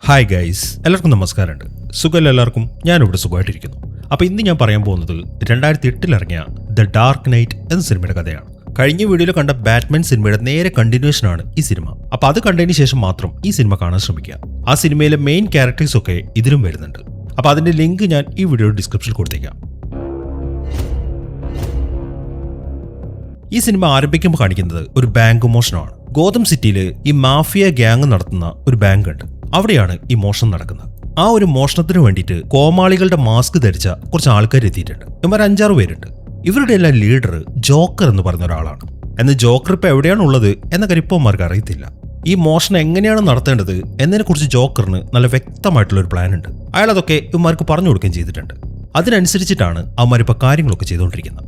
Hi guys, എല്ലാവർക്കും നമസ്കാരമുണ്ട്. സുഖമല്ല എല്ലാവർക്കും? ഞാനിവിടെ സുഖമായിട്ടിരിക്കുന്നു. അപ്പോൾ ഇന്ന് ഞാൻ പറയാൻ പോകുന്നത് 2008 ഇറങ്ങിയ ദ ഡാർക്ക് നൈറ്റ് എന്ന സിനിമയുടെ കഥയാണ്. കഴിഞ്ഞ വീഡിയോയിൽ കണ്ട ബാറ്റ്മാൻ സിനിമയുടെ നേരെ കണ്ടിന്യൂഷനാണ് ഈ സിനിമ. അപ്പോൾ അത് കണ്ടതിന് ശേഷം മാത്രം ഈ സിനിമ കാണാൻ ശ്രമിക്കുക. ആ സിനിമയിലെ മെയിൻ ക്യാരക്ടേഴ്സ് ഒക്കെ ഇതിലും വരുന്നുണ്ട്. അപ്പോൾ അതിന്റെ ലിങ്ക് ഞാൻ ഈ വീഡിയോയുടെ ഡിസ്ക്രിപ്ഷനിൽ കൊടുത്തേക്കാം. ഈ സിനിമ ആരംഭിക്കുമ്പോൾ കാണിക്കുന്നത് ഒരു ബാങ്ക് മോഷണമാണ്. ഗോതം സിറ്റിയിൽ ഈ മാഫിയ ഗ്യാങ് നടത്തുന്ന ഒരു ബാങ്ക് ഉണ്ട്. അവിടെയാണ് ഈ മോഷണം നടക്കുന്നത്. ആ ഒരു മോഷണത്തിന് വേണ്ടിയിട്ട് കോമാളികളുടെ മാസ്ക് ധരിച്ച കുറച്ച് ആൾക്കാർ എത്തിയിട്ടുണ്ട്. ഇവർ 5-6 പേരുണ്ട്. ഇവരുടെ എല്ലാം ലീഡർ ജോക്കർ എന്ന് പറയുന്ന ഒരാളാണ്. എന്നാൽ ജോക്കർ ഇപ്പൊ എവിടെയാണ് ഉള്ളത് എന്ന കാര്യം ഇപ്പോൾ അവന്മാർക്ക് അറിയത്തില്ല. ഈ മോഷണം എങ്ങനെയാണ് നടത്തേണ്ടത് എന്നതിനെ കുറിച്ച് ജോക്കറിന് നല്ല വ്യക്തമായിട്ടുള്ള ഒരു പ്ലാൻ ഉണ്ട്. അയാൾ അതൊക്കെ ഇവന്മാർക്ക് പറഞ്ഞു കൊടുക്കുകയും ചെയ്തിട്ടുണ്ട്. അതിനനുസരിച്ചിട്ടാണ് അവന്മാരിപ്പോ കാര്യങ്ങളൊക്കെ ചെയ്തുകൊണ്ടിരിക്കുന്നത്.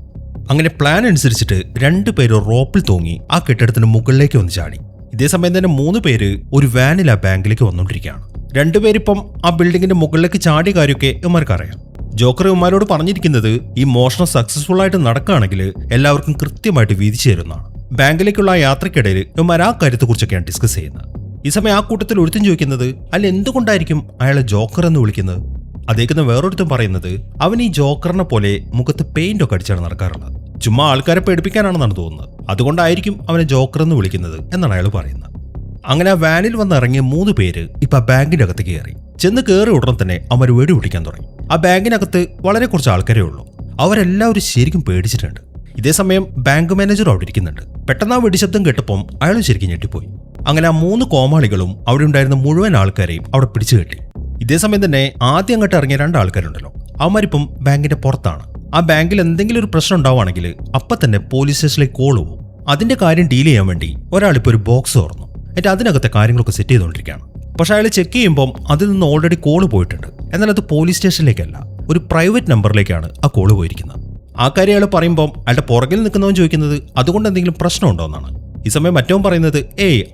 അങ്ങനെ പ്ലാൻ അനുസരിച്ചിട്ട് 2 പേര് റോപ്പിൽ തൂങ്ങി ആ കെട്ടിടത്തിന് മുകളിലേക്ക് വന്ന് ചാടി. ഇതേസമയം തന്നെ 3 പേര് ഒരു വാനിൽ ആ ബാങ്കിലേക്ക് വന്നുകൊണ്ടിരിക്കുകയാണ്. 2 പേരിപ്പം ആ ബിൽഡിങ്ങിന്റെ മുകളിലേക്ക് ചാടിയ കാര്യമൊക്കെ ഇവന്മാർക്ക് അറിയാം. ജോക്കർ ഇവന്മാരോട് പറഞ്ഞിരിക്കുന്നത് ഈ മോഷണം സക്സസ്ഫുൾ ആയിട്ട് നടക്കുകയാണെങ്കിൽ എല്ലാവർക്കും കൃത്യമായിട്ട് വീതിച്ചു തരുന്നതാണ്. ബാങ്കിലേക്കുള്ള ആ യാത്രക്കിടയിൽ ഇവന്മാർ ആ കാര്യത്തെക്കുറിച്ചൊക്കെയാണ് ഡിസ്കസ് ചെയ്യുന്നത്. ഈ സമയം ആ കൂട്ടത്തിൽ ഒരുത്തും ചോദിക്കുന്നത്, അല്ല എന്തുകൊണ്ടായിരിക്കും അയാളെ ജോക്കർ എന്ന് വിളിക്കുന്നത്? അദ്ദേഹത്തിന് വേറൊരുത്തും പറയുന്നത്, അവൻ ഈ ജോക്കറിനെ പോലെ മുഖത്ത് പെയിന്റ് ഒക്കെ അടിച്ചാണ് നടക്കാറുള്ളത്. ചുമ്മാ ആൾക്കാരെ പേടിപ്പിക്കാനാണെന്നാണ് തോന്നുന്നത്. അതുകൊണ്ടായിരിക്കും അവനെ ജോക്കർ എന്ന് വിളിക്കുന്നത് എന്നാണ് അയാൾ പറയുന്നത്. അങ്ങനെ ആ വാനിൽ വന്നിറങ്ങിയ 3 പേര് ഇപ്പൊ ആ ബാങ്കിന്റെ അകത്ത് കയറി. ചെന്ന് കയറി ഉടനെ തന്നെ അവർ വെടി പിടിക്കാൻ തുടങ്ങി. ആ ബാങ്കിനകത്ത് വളരെ കുറച്ച് ആൾക്കാരേ ഉള്ളൂ. അവരെല്ലാവരും ശരിക്കും പേടിച്ചിട്ടുണ്ട്. ഇതേസമയം ബാങ്ക് മാനേജർ അവിടെ ഇരിക്കുന്നുണ്ട്. പെട്ടെന്ന് ആ വെടിശബ്ദം കേട്ടപ്പം അയാൾ ശരിക്കും ഞെട്ടിപ്പോയി. അങ്ങനെ ആ 3 കോമാളികളും അവിടെ ഉണ്ടായിരുന്ന മുഴുവൻ ആൾക്കാരെയും അവിടെ പിടിച്ചു കെട്ടി. ഇതേസമയം തന്നെ ആദ്യം അങ്ങോട്ട് ഇറങ്ങിയ 2 ആൾക്കാരുണ്ടല്ലോ, അവന്മാരിപ്പം ബാങ്കിന്റെ പുറത്താണ്. ആ ബാങ്കിൽ എന്തെങ്കിലും ഒരു പ്രശ്നം ഉണ്ടാവുകയാണെങ്കിൽ അപ്പം തന്നെ പോലീസ് സ്റ്റേഷനിലേക്ക് കോൾ പോകും. അതിന്റെ കാര്യം ഡീൽ ചെയ്യാൻ വേണ്ടി ഒരാളിപ്പോൾ ഒരു ബോക്സ് തുറന്നു. എന്നിട്ട് അതിനകത്തെ കാര്യങ്ങളൊക്കെ സെറ്റ് ചെയ്തുകൊണ്ടിരിക്കുകയാണ്. പക്ഷെ അയാൾ ചെക്ക് ചെയ്യുമ്പം അതിൽ നിന്ന് ഓൾറെഡി കോള് പോയിട്ടുണ്ട്. എന്നാൽ അത് പോലീസ് സ്റ്റേഷനിലേക്കല്ല, ഒരു പ്രൈവറ്റ് നമ്പറിലേക്കാണ് ആ കോള് പോയിരിക്കുന്നത്. ആ കാര്യം അയാൾ പറയുമ്പം അയാളുടെ പുറകിൽ നിൽക്കുന്നവൻ ചോദിക്കുന്നത് അതുകൊണ്ട് എന്തെങ്കിലും പ്രശ്നമുണ്ടോ എന്നാണ്. ഈ സമയം മറ്റവൻ പറയുന്നത്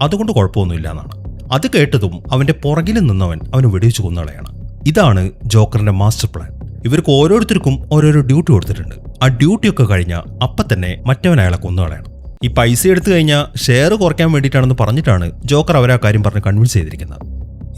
അതുകൊണ്ട് കുഴപ്പമൊന്നുമില്ല എന്നാണ്. അത് കേട്ടതും അവന്റെ പുറകിൽ നിന്നവൻ അവന് വെടിവെച്ച് കൊന്നുകളയാണ്. ഇതാണ് ജോക്കറിന്റെ മാസ്റ്റർ പ്ലാൻ. ഇവർക്ക് ഓരോരുത്തർക്കും ഓരോരോ ഡ്യൂട്ടി കൊടുത്തിട്ടുണ്ട്. ആ ഡ്യൂട്ടിയൊക്കെ കഴിഞ്ഞാൽ അപ്പം തന്നെ മറ്റവൻ അയാളെ കൊന്നുകളയണം. ഈ പൈസ എടുത്തു കഴിഞ്ഞാൽ ഷെയർ കുറയ്ക്കാൻ വേണ്ടിയിട്ടാണെന്ന് പറഞ്ഞിട്ടാണ് ജോക്കർ അവരെ ആ കാര്യം പറഞ്ഞ് കൺവിൻസ് ചെയ്തിരിക്കുന്നത്.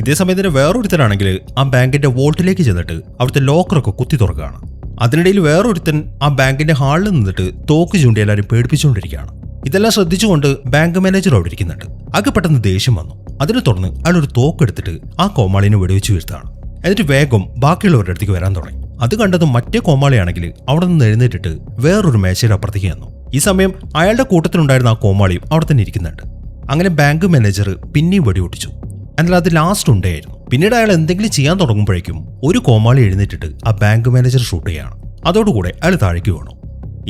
ഇതേസമയത്തിന് വേറൊരുത്തരാണെങ്കിൽ ആ ബാങ്കിന്റെ വോൾട്ടിലേക്ക് ചെന്നിട്ട് അവിടുത്തെ ലോക്കറൊക്കെ കുത്തി തുറക്കുകയാണ്. അതിനിടയിൽ വേറൊരുത്തൻ ആ ബാങ്കിന്റെ ഹാളിൽ നിന്നിട്ട് തോക്ക് ചൂണ്ടി എല്ലാവരും പേടിപ്പിച്ചുകൊണ്ടിരിക്കുകയാണ്. ഇതെല്ലാം ശ്രദ്ധിച്ചുകൊണ്ട് ബാങ്ക് മാനേജർ അവിടെ ഇരിക്കുന്നുണ്ട്. ആകെ പെട്ടെന്ന് ദേഷ്യം വന്നു. അതിനെ തുടർന്ന് അയാളൊരു തോക്കെടുത്തിട്ട് ആ കോമാളിനെ വെടിവെച്ച് വീഴ്ത്താണ്. എന്നിട്ട് വേഗം ബാക്കിയുള്ളവരുടെ അടുത്തേക്ക് വരാൻ തുടങ്ങി. അത് കണ്ടതും മറ്റേ കോമാളിയാണെങ്കിൽ അവിടെ നിന്ന് എഴുന്നേറ്റിട്ട് വേറൊരു മേശയുടെ അപ്പുറത്തേക്ക് വന്നു. ഈ സമയം അയാളുടെ കൂട്ടത്തിലുണ്ടായിരുന്ന ആ കോമാളിയും അവിടെ തന്നെ ഇരിക്കുന്നുണ്ട്. അങ്ങനെ ബാങ്ക് മാനേജർ പിന്നെയും വെടിപൊട്ടിച്ചു. എന്നാൽ അത് ലാസ്റ്റ് ഉണ്ടായിരുന്നു. പിന്നീട് അയാൾ എന്തെങ്കിലും ചെയ്യാൻ തുടങ്ങുമ്പോഴേക്കും ഒരു കോമാളി എഴുന്നേറ്റിട്ട് ആ ബാങ്ക് മാനേജർ ഷൂട്ട് ചെയ്യാണ്. അതോടുകൂടെ അയാൾ താഴേക്ക് വീണു.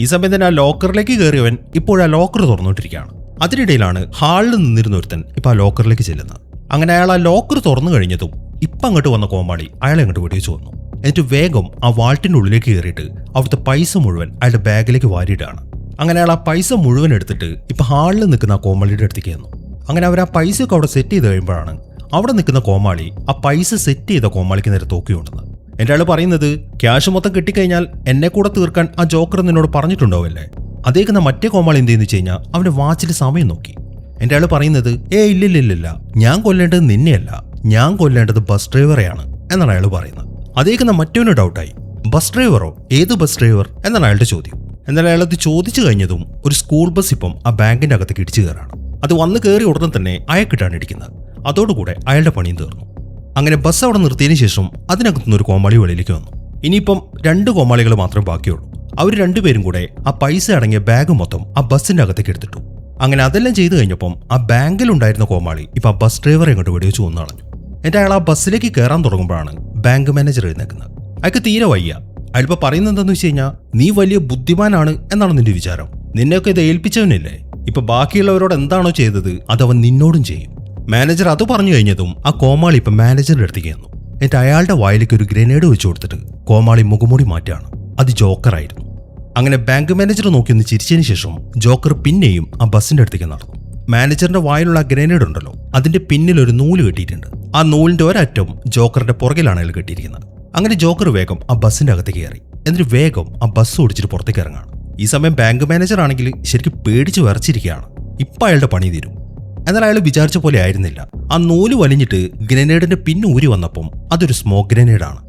ഈ സമയം തന്നെ ആ ലോക്കറിലേക്ക് കയറിയവൻ ഇപ്പോൾ ആ ലോക്കർ തുറന്നുകൊണ്ടിരിക്കുകയാണ്. അതിനിടയിലാണ് ഹാളിൽ നിന്നിരുന്ന ഒരുത്തൻ ഇപ്പൊ ആ ലോക്കറിലേക്ക് ചെല്ലുന്നത്. അങ്ങനെ അയാൾ ആ ലോക്കർ തുറന്നു കഴിഞ്ഞതും ഇപ്പം അങ്ങോട്ട് വന്ന കോമാളി അയാളെ അങ്ങോട്ട് വെടിവെച്ച് വന്നു. എന്നിട്ട് വേഗം ആ വാൾട്ടിന്റെ ഉള്ളിലേക്ക് കയറിയിട്ട് അവിടുത്തെ പൈസ മുഴുവൻ അയാളുടെ ബാഗിലേക്ക് വാരിയിട്ടാണ്. അങ്ങനെ അയാൾ ആ പൈസ മുഴുവൻ എടുത്തിട്ട് ഇപ്പൊ ഹാളിൽ നിൽക്കുന്ന ആ കോമാളിയുടെ അടുത്തേക്ക് വന്നു. അങ്ങനെ അവർ ആ പൈസയൊക്കെ അവിടെ സെറ്റ് ചെയ്ത് കഴിയുമ്പോഴാണ് അവിടെ നിൽക്കുന്ന കോമാളി ആ പൈസ സെറ്റ് ചെയ്ത കോമാളിക്ക് നേരെ തോക്കിയുണ്ടെന്ന്. എൻ്റെ ആൾ പറയുന്നത്, ക്യാഷ് മൊത്തം കിട്ടിക്കഴിഞ്ഞാൽ എന്നെ കൂടെ തീർക്കാൻ ആ ജോക്കർ നിന്നോട് പറഞ്ഞിട്ടുണ്ടാവല്ലേ? അതേക്കുന്ന മറ്റേ കോമാളി എന്ത് ചെയ്യുന്നു വെച്ച് കഴിഞ്ഞാൽ അവന്റെ വാച്ചിൽ സമയം നോക്കി. എൻ്റെ ആൾ പറയുന്നത്, ഇല്ലില്ല, ഞാൻ കൊല്ലേണ്ടത് നിന്നെയല്ല, ഞാൻ കൊല്ലേണ്ടത് ബസ് ഡ്രൈവറെയാണ് എന്നാണ് അയാൾ പറയുന്നത്. അതേക്കുന്ന മറ്റൊരു ഡൗട്ടായി, ബസ് ഡ്രൈവറോ? ഏത് ബസ് ഡ്രൈവർ എന്നാണ് അയാളുടെ ചോദ്യം. എന്നാൽ അയാളത് ചോദിച്ചു കഴിഞ്ഞതും ഒരു സ്കൂൾ ബസ് ഇപ്പം ആ ബാങ്കിന്റെ അകത്തേക്ക് ഇടിച്ചു കയറാണ്. അത് വന്ന് കയറി ഉടനെ തന്നെ അയാൾക്കിട്ടാണ് ഇടിക്കുന്നത്. അതോടുകൂടെ അയാളുടെ പണിയും തീർന്നു. അങ്ങനെ ബസ് അവിടെ നിർത്തിയതിനു ശേഷം അതിനകത്തുനിന്ന് ഒരു കോമാളി വെളിയിലേക്ക് വന്നു. ഇനിയിപ്പം 2 കോമാളികൾ മാത്രമേ ബാക്കിയുള്ളൂ. അവർ 2 പേരും കൂടെ ആ പൈസ അടങ്ങിയ ബാഗ് മൊത്തം ആ ബസ്സിന്റെ അകത്തേക്ക് എടുത്തിട്ടു. അങ്ങനെ അതെല്ലാം ചെയ്തു കഴിഞ്ഞപ്പം ആ ബാങ്കിലുണ്ടായിരുന്ന കോമാളി ഇപ്പൊ ആ ബസ് ഡ്രൈവറെ അങ്ങോട്ട് വെടിവെച്ച് കൊന്നു കളഞ്ഞു. എന്നിട്ട് അയാൾ ആ ബസ്സിലേക്ക് കയറാൻ തുടങ്ങുമ്പോഴാണ് ബാങ്ക് മാനേജർ എഴുന്നേക്കുന്നത്. അയാൾക്ക് തീരെ വയ്യ. അയാളിപ്പോ പറയുന്നത് എന്താന്ന് വെച്ച് കഴിഞ്ഞാൽ, നീ വലിയ ബുദ്ധിമാനാണ് എന്നാണ് നിന്റെ വിചാരം. നിന്നെയൊക്കെ ഇത് ഏൽപ്പിച്ചവനില്ലേ? ഇപ്പൊ ബാക്കിയുള്ളവരോട് എന്താണോ ചെയ്തത് അതവൻ നിന്നോടും ചെയ്യും. മാനേജർ അത് പറഞ്ഞു കഴിഞ്ഞതും ആ കോമാളി ഇപ്പൊ മാനേജറിന്റെ അടുത്തേക്ക് വന്നു. എന്നിട്ട് അയാളുടെ വായിലേക്ക് ഒരു ഗ്രനേഡ് വെച്ച് കൊടുത്തിട്ട് കോമാളി മുഖംമൂടി മാറ്റാണ്. അത് ജോക്കറായിരുന്നു. അങ്ങനെ ബാങ്ക് മാനേജർ നോക്കി ഒന്ന് ചിരിച്ചതിന് ശേഷം ജോക്കർ പിന്നെയും ആ ബസ്സിന്റെ അടുത്തേക്ക് നടന്നു. മാനേജറിന്റെ വായിലുള്ള ഗ്രനേഡ് ഉണ്ടല്ലോ, അതിന്റെ പിന്നിൽ ഒരു നൂല് കെട്ടിയിട്ടുണ്ട്. ആ നൂലിന്റെ ഒരറ്റം ജോക്കറിന്റെ പുറകിലാണ് അയാൾ കെട്ടിയിരിക്കുന്നത്. അങ്ങനെ ജോക്കർ വേഗം ആ ബസ്സിന്റെ അകത്തേക്ക് കയറി. എന്നിട്ട് വേഗം ആ ബസ് ഓടിച്ചിട്ട് പുറത്തേക്ക് ഇറങ്ങാണ്. ഈ സമയം ബാങ്ക് മാനേജർ ആണെങ്കിൽ ശരിക്കും പേടിച്ച് വിറച്ചിരിക്കുകയാണ്. ഇപ്പം അയാളുടെ പണി തീരും. എന്നാൽ അയാൾ വിചാരിച്ച പോലെ ആയിരുന്നില്ല. ആ നൂല് വലിഞ്ഞിട്ട് ഗ്രനേഡിന്റെ പിൻ ഊരി വന്നപ്പം അതൊരു സ്മോക്ക് ഗ്രനേഡാണ്.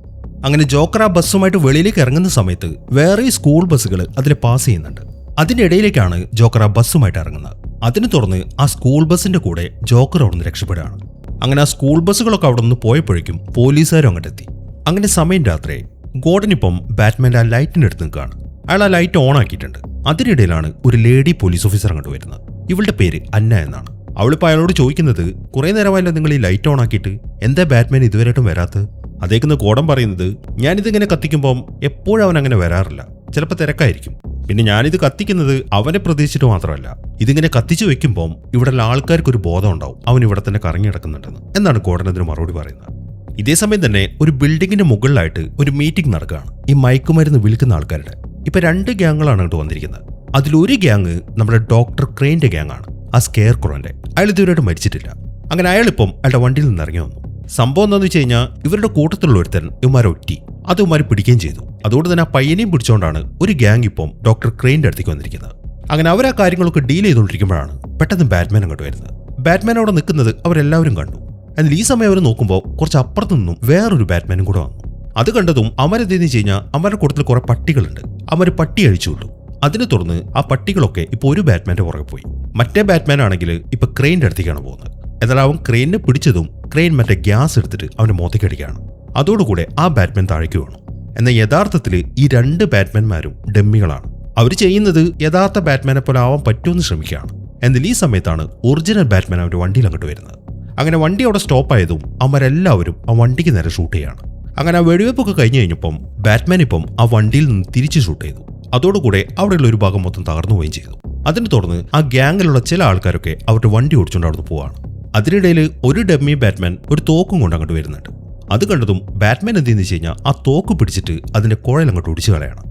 അങ്ങനെ ജോക്കർ ആ ബസ്സുമായിട്ട് വെളിയിലേക്ക് ഇറങ്ങുന്ന സമയത്ത് വേറെ സ്കൂൾ ബസ്സുകൾ അതിൽ പാസ് ചെയ്യുന്നുണ്ട്. അതിന്റെ ഇടയിലേക്കാണ് ജോക്കർ ആ ബസ്സുമായിട്ട് ഇറങ്ങുന്നത്. അതിനെ തുടർന്ന് ആ സ്കൂൾ ബസ്സിന്റെ കൂടെ ജോക്കർ അവിടെ നിന്ന് രക്ഷപ്പെടുകയാണ്. അങ്ങനെ ആ സ്കൂൾ ബസ്സുകളൊക്കെ അവിടെ നിന്ന് പോയപ്പോഴേക്കും പോലീസുകാരും അങ്ങോട്ടെത്തി. അങ്ങനെ സമയം രാത്രി. ഗോർഡൻ ഇപ്പം ബാറ്റ്മാൻ്റെ ആ ലൈറ്റിന്റെ അടുത്ത് നിൽക്കുകയാണ്. അയാൾ ആ ലൈറ്റ് ഓൺ ആക്കിയിട്ടുണ്ട്. അതിനിടയിലാണ് ഒരു ലേഡി പോലീസ് ഓഫീസർ അങ്ങോട്ട് വരുന്നത്. ഇവളുടെ പേര് അന്ന എന്നാണ്. അവളിപ്പോൾ അയാളോട് ചോദിക്കുന്നത്, കുറേ നേരമായല്ലോ നിങ്ങൾ ഈ ലൈറ്റ് ഓൺ ആക്കിയിട്ട്, എന്താ ബാറ്റ്മാൻ ഇതുവരെയായിട്ടും വരാത്തത്? അതേക്കുന്ന ഗോർഡൻ പറയുന്നത്, ഞാനിതിങ്ങനെ കത്തിക്കുമ്പം എപ്പോഴും അവൻ അങ്ങനെ വരാറില്ല, ചിലപ്പോൾ തിരക്കായിരിക്കും. പിന്നെ ഞാനിത് കത്തിക്കുന്നത് അവനെ പ്രതീക്ഷിച്ചിട്ട് മാത്രമല്ല, ഇതിങ്ങനെ കത്തിച്ചു വെക്കുമ്പം ഇവിടെ ആൾക്കാർക്ക് ഒരു ബോധം ഉണ്ടാവും അവൻ ഇവിടെ തന്നെ കറങ്ങി കിടക്കുന്നുണ്ടെന്ന് എന്നാണ് ഗോർഡൻ അതിന് മറുപടി പറയുന്നത്. ഇതേ സമയം തന്നെ ഒരു ബിൽഡിങ്ങിന്റെ മുകളിലായിട്ട് ഒരു മീറ്റിംഗ് നടക്കുകയാണ് ഈ മയക്കുമരുന്ന് വിൽക്കുന്ന ആൾക്കാരുടെ. ഇപ്പൊ 2 ഗ്യാങ്ങുകളാണ് അങ്ങോട്ട് വന്നിരിക്കുന്നത്. അതിലൊരു ഗ്യാങ് നമ്മുടെ ഡോക്ടർ ക്രെയിൻ്റെ ഗ്യാങ്ങാണ്, ആ സ്കെയർ ക്രോന്റെ. അയാൾ ഇതുവരെയായിട്ട് മരിച്ചിട്ടില്ല. അങ്ങനെ അയാളിപ്പം അയാളുടെ വണ്ടിയിൽ നിന്ന് ഇറങ്ങി വന്നു. സംഭവം എന്താണെന്ന് വെച്ച് കഴിഞ്ഞാൽ ഇവരുടെ കൂട്ടത്തിലുള്ള ഒരുത്തൻ ഇവന്മാരെ ഒറ്റി, അത് ഇവന്മാർ പിടിക്കുകയും ചെയ്തു. അതുകൊണ്ട് തന്നെ ആ പയ്യനെയും പിടിച്ചുകൊണ്ടാണ് ഒരു ഗ്യാങ് ഇപ്പം ഡോക്ടർ ക്രെയിൻ്റെ അടുത്തേക്ക് വന്നിരിക്കുന്നത്. അങ്ങനെ അവർ ആ കാര്യങ്ങളൊക്കെ ഡീൽ ചെയ്തുകൊണ്ടിരിക്കുമ്പോഴാണ് പെട്ടെന്ന് ബാറ്റ്മാൻ അങ്ങോട്ട് വരുന്നത്. ബാറ്റ്മാൻ അവിടെ നിൽക്കുന്നത് അവരെല്ലാവരും കണ്ടു. എന്നാൽ ഈ സമയം അവർ നോക്കുമ്പോൾ കുറച്ച് അപ്പുറത്തു നിന്നും വേറൊരു ബാറ്റ്മാനും കൂടെ വന്നു. അത് കണ്ടതും അവരെന്തെന്ന് വെച്ച് കഴിഞ്ഞാൽ അവരുടെ കൂട്ടത്തിൽ കുറെ പട്ടികളുണ്ട്. അവർ പട്ടി അഴിച്ചു വിട്ടു. അതിനെ തുടർന്ന് ആ പട്ടികളൊക്കെ ഇപ്പൊ ഒരു ബാറ്റ്മാന്റെ പുറകെ പോയി. മറ്റേ ബാറ്റ്മാൻ ആണെങ്കിൽ ഇപ്പൊ ക്രെയിൻ്റെ അടുത്തേക്കാണ് പോകുന്നത്. എന്നാൽ അവൻ ക്രെയിനെ പിടിച്ചതും ക്രെയിൻ മറ്റേ ഗ്യാസ് എടുത്തിട്ട് അവന്റെ മുഖത്തേക്ക് അടിക്കുകയാണ്. അതോടുകൂടെ ആ ബാറ്റ്മാൻ താഴേക്ക് വീണു. എന്നാൽ യഥാർത്ഥത്തിൽ ഈ 2 ബാറ്റ്മാൻമാരും ഡമ്മികളാണ്. അവർ ചെയ്യുന്നത് യഥാർത്ഥ ബാറ്റ്മാനെ പോലെ ആവാൻ പറ്റുമെന്ന് ശ്രമിക്കുകയാണ്. എന്നാൽ ഈ സമയത്താണ് ഒറിജിനൽ ബാറ്റ്മാൻ അവരുടെ വണ്ടിയിൽ അങ്ങോട്ട് വരുന്നത്. അങ്ങനെ വണ്ടി അവിടെ സ്റ്റോപ്പ് ആയതും അവരെല്ലാവരും ആ വണ്ടിക്ക് നേരെ ഷൂട്ട് ചെയ്യാണ്. അങ്ങനെ ആ വെടിവെപ്പൊക്കെ കഴിഞ്ഞു കഴിഞ്ഞപ്പം ബാറ്റ്മാൻ ഇപ്പം ആ വണ്ടിയിൽ നിന്ന് തിരിച്ച് ഷൂട്ട് ചെയ്തു. അതോടുകൂടെ അവിടെയുള്ള ഒരു ഭാഗം മൊത്തം തകർന്നു പോവുകയും ചെയ്തു. അതിനെ തുടർന്ന് ആ ഗ്യാങ്ങിലുള്ള ചില ആൾക്കാരൊക്കെ അവരുടെ വണ്ടി ഓടിച്ചുകൊണ്ട് അവിടെ പോവാണ്. അതിനിടയിൽ ഒരു ഡമ്മി ബാറ്റ്മാൻ ഒരു തോക്കും കൊണ്ട് അങ്ങോട്ട് വരുന്നുണ്ട്. അത് കണ്ടതും ബാറ്റ്മാൻ എന്തെന്ന് വെച്ച് കഴിഞ്ഞാൽ ആ തോക്ക് പിടിച്ചിട്ട് അതിന്റെ കുഴൽ അങ്ങോട്ട് ഒടിച്ചു കളയാണ്.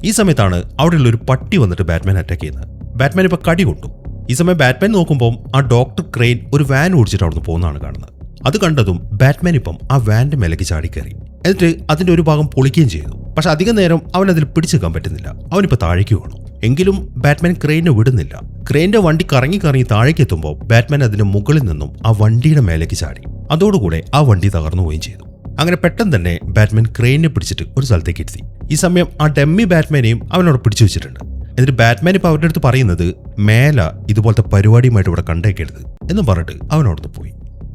ഈ സമയത്താണ് അവിടെയുള്ള ഒരു പട്ടി വന്നിട്ട് ബാറ്റ്മാൻ അറ്റാക്ക് ചെയ്യുന്നത്. ബാറ്റ്മാൻ ഇപ്പൊ കടി കൊണ്ടു. ഈ സമയം ബാറ്റ്മാൻ നോക്കുമ്പോൾ ആ ഡോക്ടർ ക്രെയിൻ ഒരു വാൻ ഓടിച്ചിട്ട് അവിടുന്ന് പോകുന്നതാണ് കാണുന്നത്. അത് കണ്ടതും ബാറ്റ്മാൻ ഇപ്പം ആ വാന്റെ മേലേക്ക് ചാടിക്കയറി. എന്നിട്ട് അതിന്റെ ഒരു ഭാഗം പൊളിക്കുകയും ചെയ്തു. പക്ഷെ അധികം നേരം അവൻ അതിൽ പിടിച്ചെടുക്കാൻ പറ്റുന്നില്ല. അവനിപ്പോൾ താഴേക്ക് വീണു. എങ്കിലും ബാറ്റ്മാൻ ക്രെയിനെ വിടുന്നില്ല. ക്രെയിന്റെ വണ്ടി കറങ്ങി താഴേക്ക് എത്തുമ്പോൾ ബാറ്റ്മാൻ അതിന്റെ മുകളിൽ നിന്നും ആ വണ്ടിയുടെ മേലേക്ക് ചാടി. അതോടുകൂടെ ആ വണ്ടി തകർന്നു പോവുകയും ചെയ്തു. അങ്ങനെ പെട്ടെന്ന് തന്നെ ബാറ്റ്മാൻ ക്രെയിനെ പിടിച്ചിട്ട് ഒരു സ്ഥലത്തേക്ക് എത്തി. ഈ സമയം ആ ഡമ്മി ബാറ്റ്മാനെയും അവനോട് പിടിച്ചു വെച്ചിട്ടുണ്ട്. എന്നിട്ട് ബാറ്റ്മാൻ ഇപ്പോൾ അവരുടെ അടുത്ത് പറയുന്നത്, മേല ഇതുപോലത്തെ പരിപാടിയുമായിട്ട് ഇവിടെ കണ്ടേക്കരുത് എന്ന് പറഞ്ഞിട്ട് അവനോടത്ത് പോയി.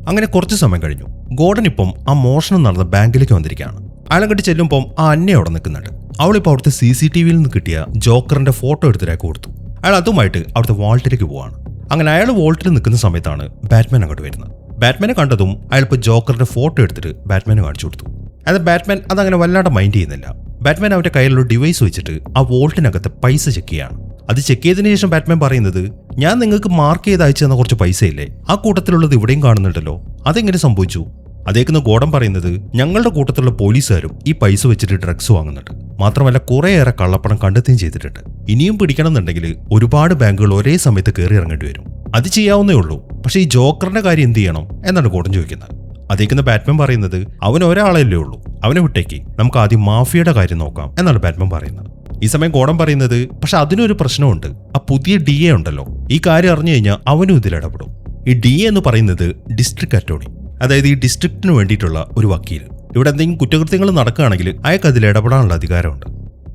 അങ്ങനെ കുറച്ച് സമയം കഴിഞ്ഞു. ഗോർഡൻ ഇപ്പം ആ മോഷണം നടന്ന ബാങ്കിലേക്ക് വന്നിരിക്കുകയാണ്. അയാളെങ്ങോട്ട് ചെല്ലുമ്പം ആ അന്നയെ അവിടെ നിൽക്കുന്നുണ്ട്. അവളിപ്പോൾ അവിടുത്തെ CCTVയിൽ നിന്ന് കിട്ടിയ ജോക്കറിന്റെ ഫോട്ടോ എടുത്തിട്ട് കൊടുത്തു. അയാൾ അതുമായിട്ട് അവിടുത്തെ വാൾട്ടിലേക്ക് പോവാണ്. അങ്ങനെ അയാൾ വോൾട്ടിൽ നിൽക്കുന്ന സമയത്താണ് ബാറ്റ്മാൻ അങ്ങോട്ട് വരുന്നത്. ബാറ്റ്മാനെ കണ്ടതും അയാളിപ്പോൾ ജോക്കറിന്റെ ഫോട്ടോ എടുത്തിട്ട് ബാറ്റ്മാനെ കാണിച്ചു കൊടുത്തു. അത് ബാറ്റ്മാൻ അതങ്ങനെ വല്ലാതെ മൈൻഡ് ചെയ്യുന്നില്ല. ബാറ്റ്മാൻ അവന്റെ കയ്യിലുള്ള ഡിവൈസ് വെച്ചിട്ട് ആ വോൾട്ടിനകത്ത് പൈസ ചെക്ക് ചെയ്യാണ്. അത് ചെക്ക് ചെയ്തതിനു ശേഷം ബാറ്റ്മാൻ പറയുന്നത്, ഞാൻ നിങ്ങൾക്ക് മാർക്ക് ചെയ്ത് അയച്ചു തന്ന കുറച്ച് പൈസയില്ലേ, ആ കൂട്ടത്തിലുള്ളത് ഇവിടെയും കാണുന്നുണ്ടല്ലോ, അതെങ്ങനെ സംഭവിച്ചു? അതേക്കുന്ന ഗോഡൻ പറയുന്നത്, ഞങ്ങളുടെ കൂട്ടത്തിലുള്ള പോലീസുകാരും ഈ പൈസ വെച്ചിട്ട് ഡ്രഗ്സ് വാങ്ങുന്നുണ്ട്. മാത്രമല്ല കുറേയേറെ കള്ളപ്പണം കണ്ടെത്തുകയും ചെയ്തിട്ടുണ്ട്. ഇനിയും പിടിക്കണമെന്നുണ്ടെങ്കിൽ ഒരുപാട് ബാങ്കുകൾ ഒരേ സമയത്ത് കയറി ഇറങ്ങേണ്ടി വരും. അത് ചെയ്യാവുന്നേ ഉള്ളൂ. പക്ഷേ ഈ ജോക്കറിന്റെ കാര്യം എന്ത് ചെയ്യണം എന്നാണ് ഗോഡൻ ചോദിക്കുന്നത്. അതേക്കുന്ന ബാറ്റ്മാൻ പറയുന്നത്, അവൻ ഒരാളല്ലേ ഉള്ളൂ, അവനെ വിട്ടേക്ക്, നമുക്ക് ആദ്യം മാഫിയയുടെ കാര്യം നോക്കാം എന്നാണ് ബാറ്റ്മാൻ പറയുന്നത്. ഈ സമയം ഗോഡൻ പറയുന്നത്, പക്ഷെ അതിനൊരു പ്രശ്നമുണ്ട്. ആ പുതിയ DA ഉണ്ടല്ലോ, ഈ കാര്യം അറിഞ്ഞു കഴിഞ്ഞാൽ അവനും ഇതിൽ ഇടപെടും. ഈ DA എന്ന് പറയുന്നത് ഡിസ്ട്രിക്ട് അറ്റോർണി, അതായത് ഈ ഡിസ്ട്രിക്റ്റിന് വേണ്ടിയിട്ടുള്ള ഒരു വക്കീൽ. ഇവിടെ എന്തെങ്കിലും കുറ്റകൃത്യങ്ങൾ നടക്കുകയാണെങ്കിൽ അയാൾക്ക് അതിൽ ഇടപെടാനുള്ള അധികാരമുണ്ട്.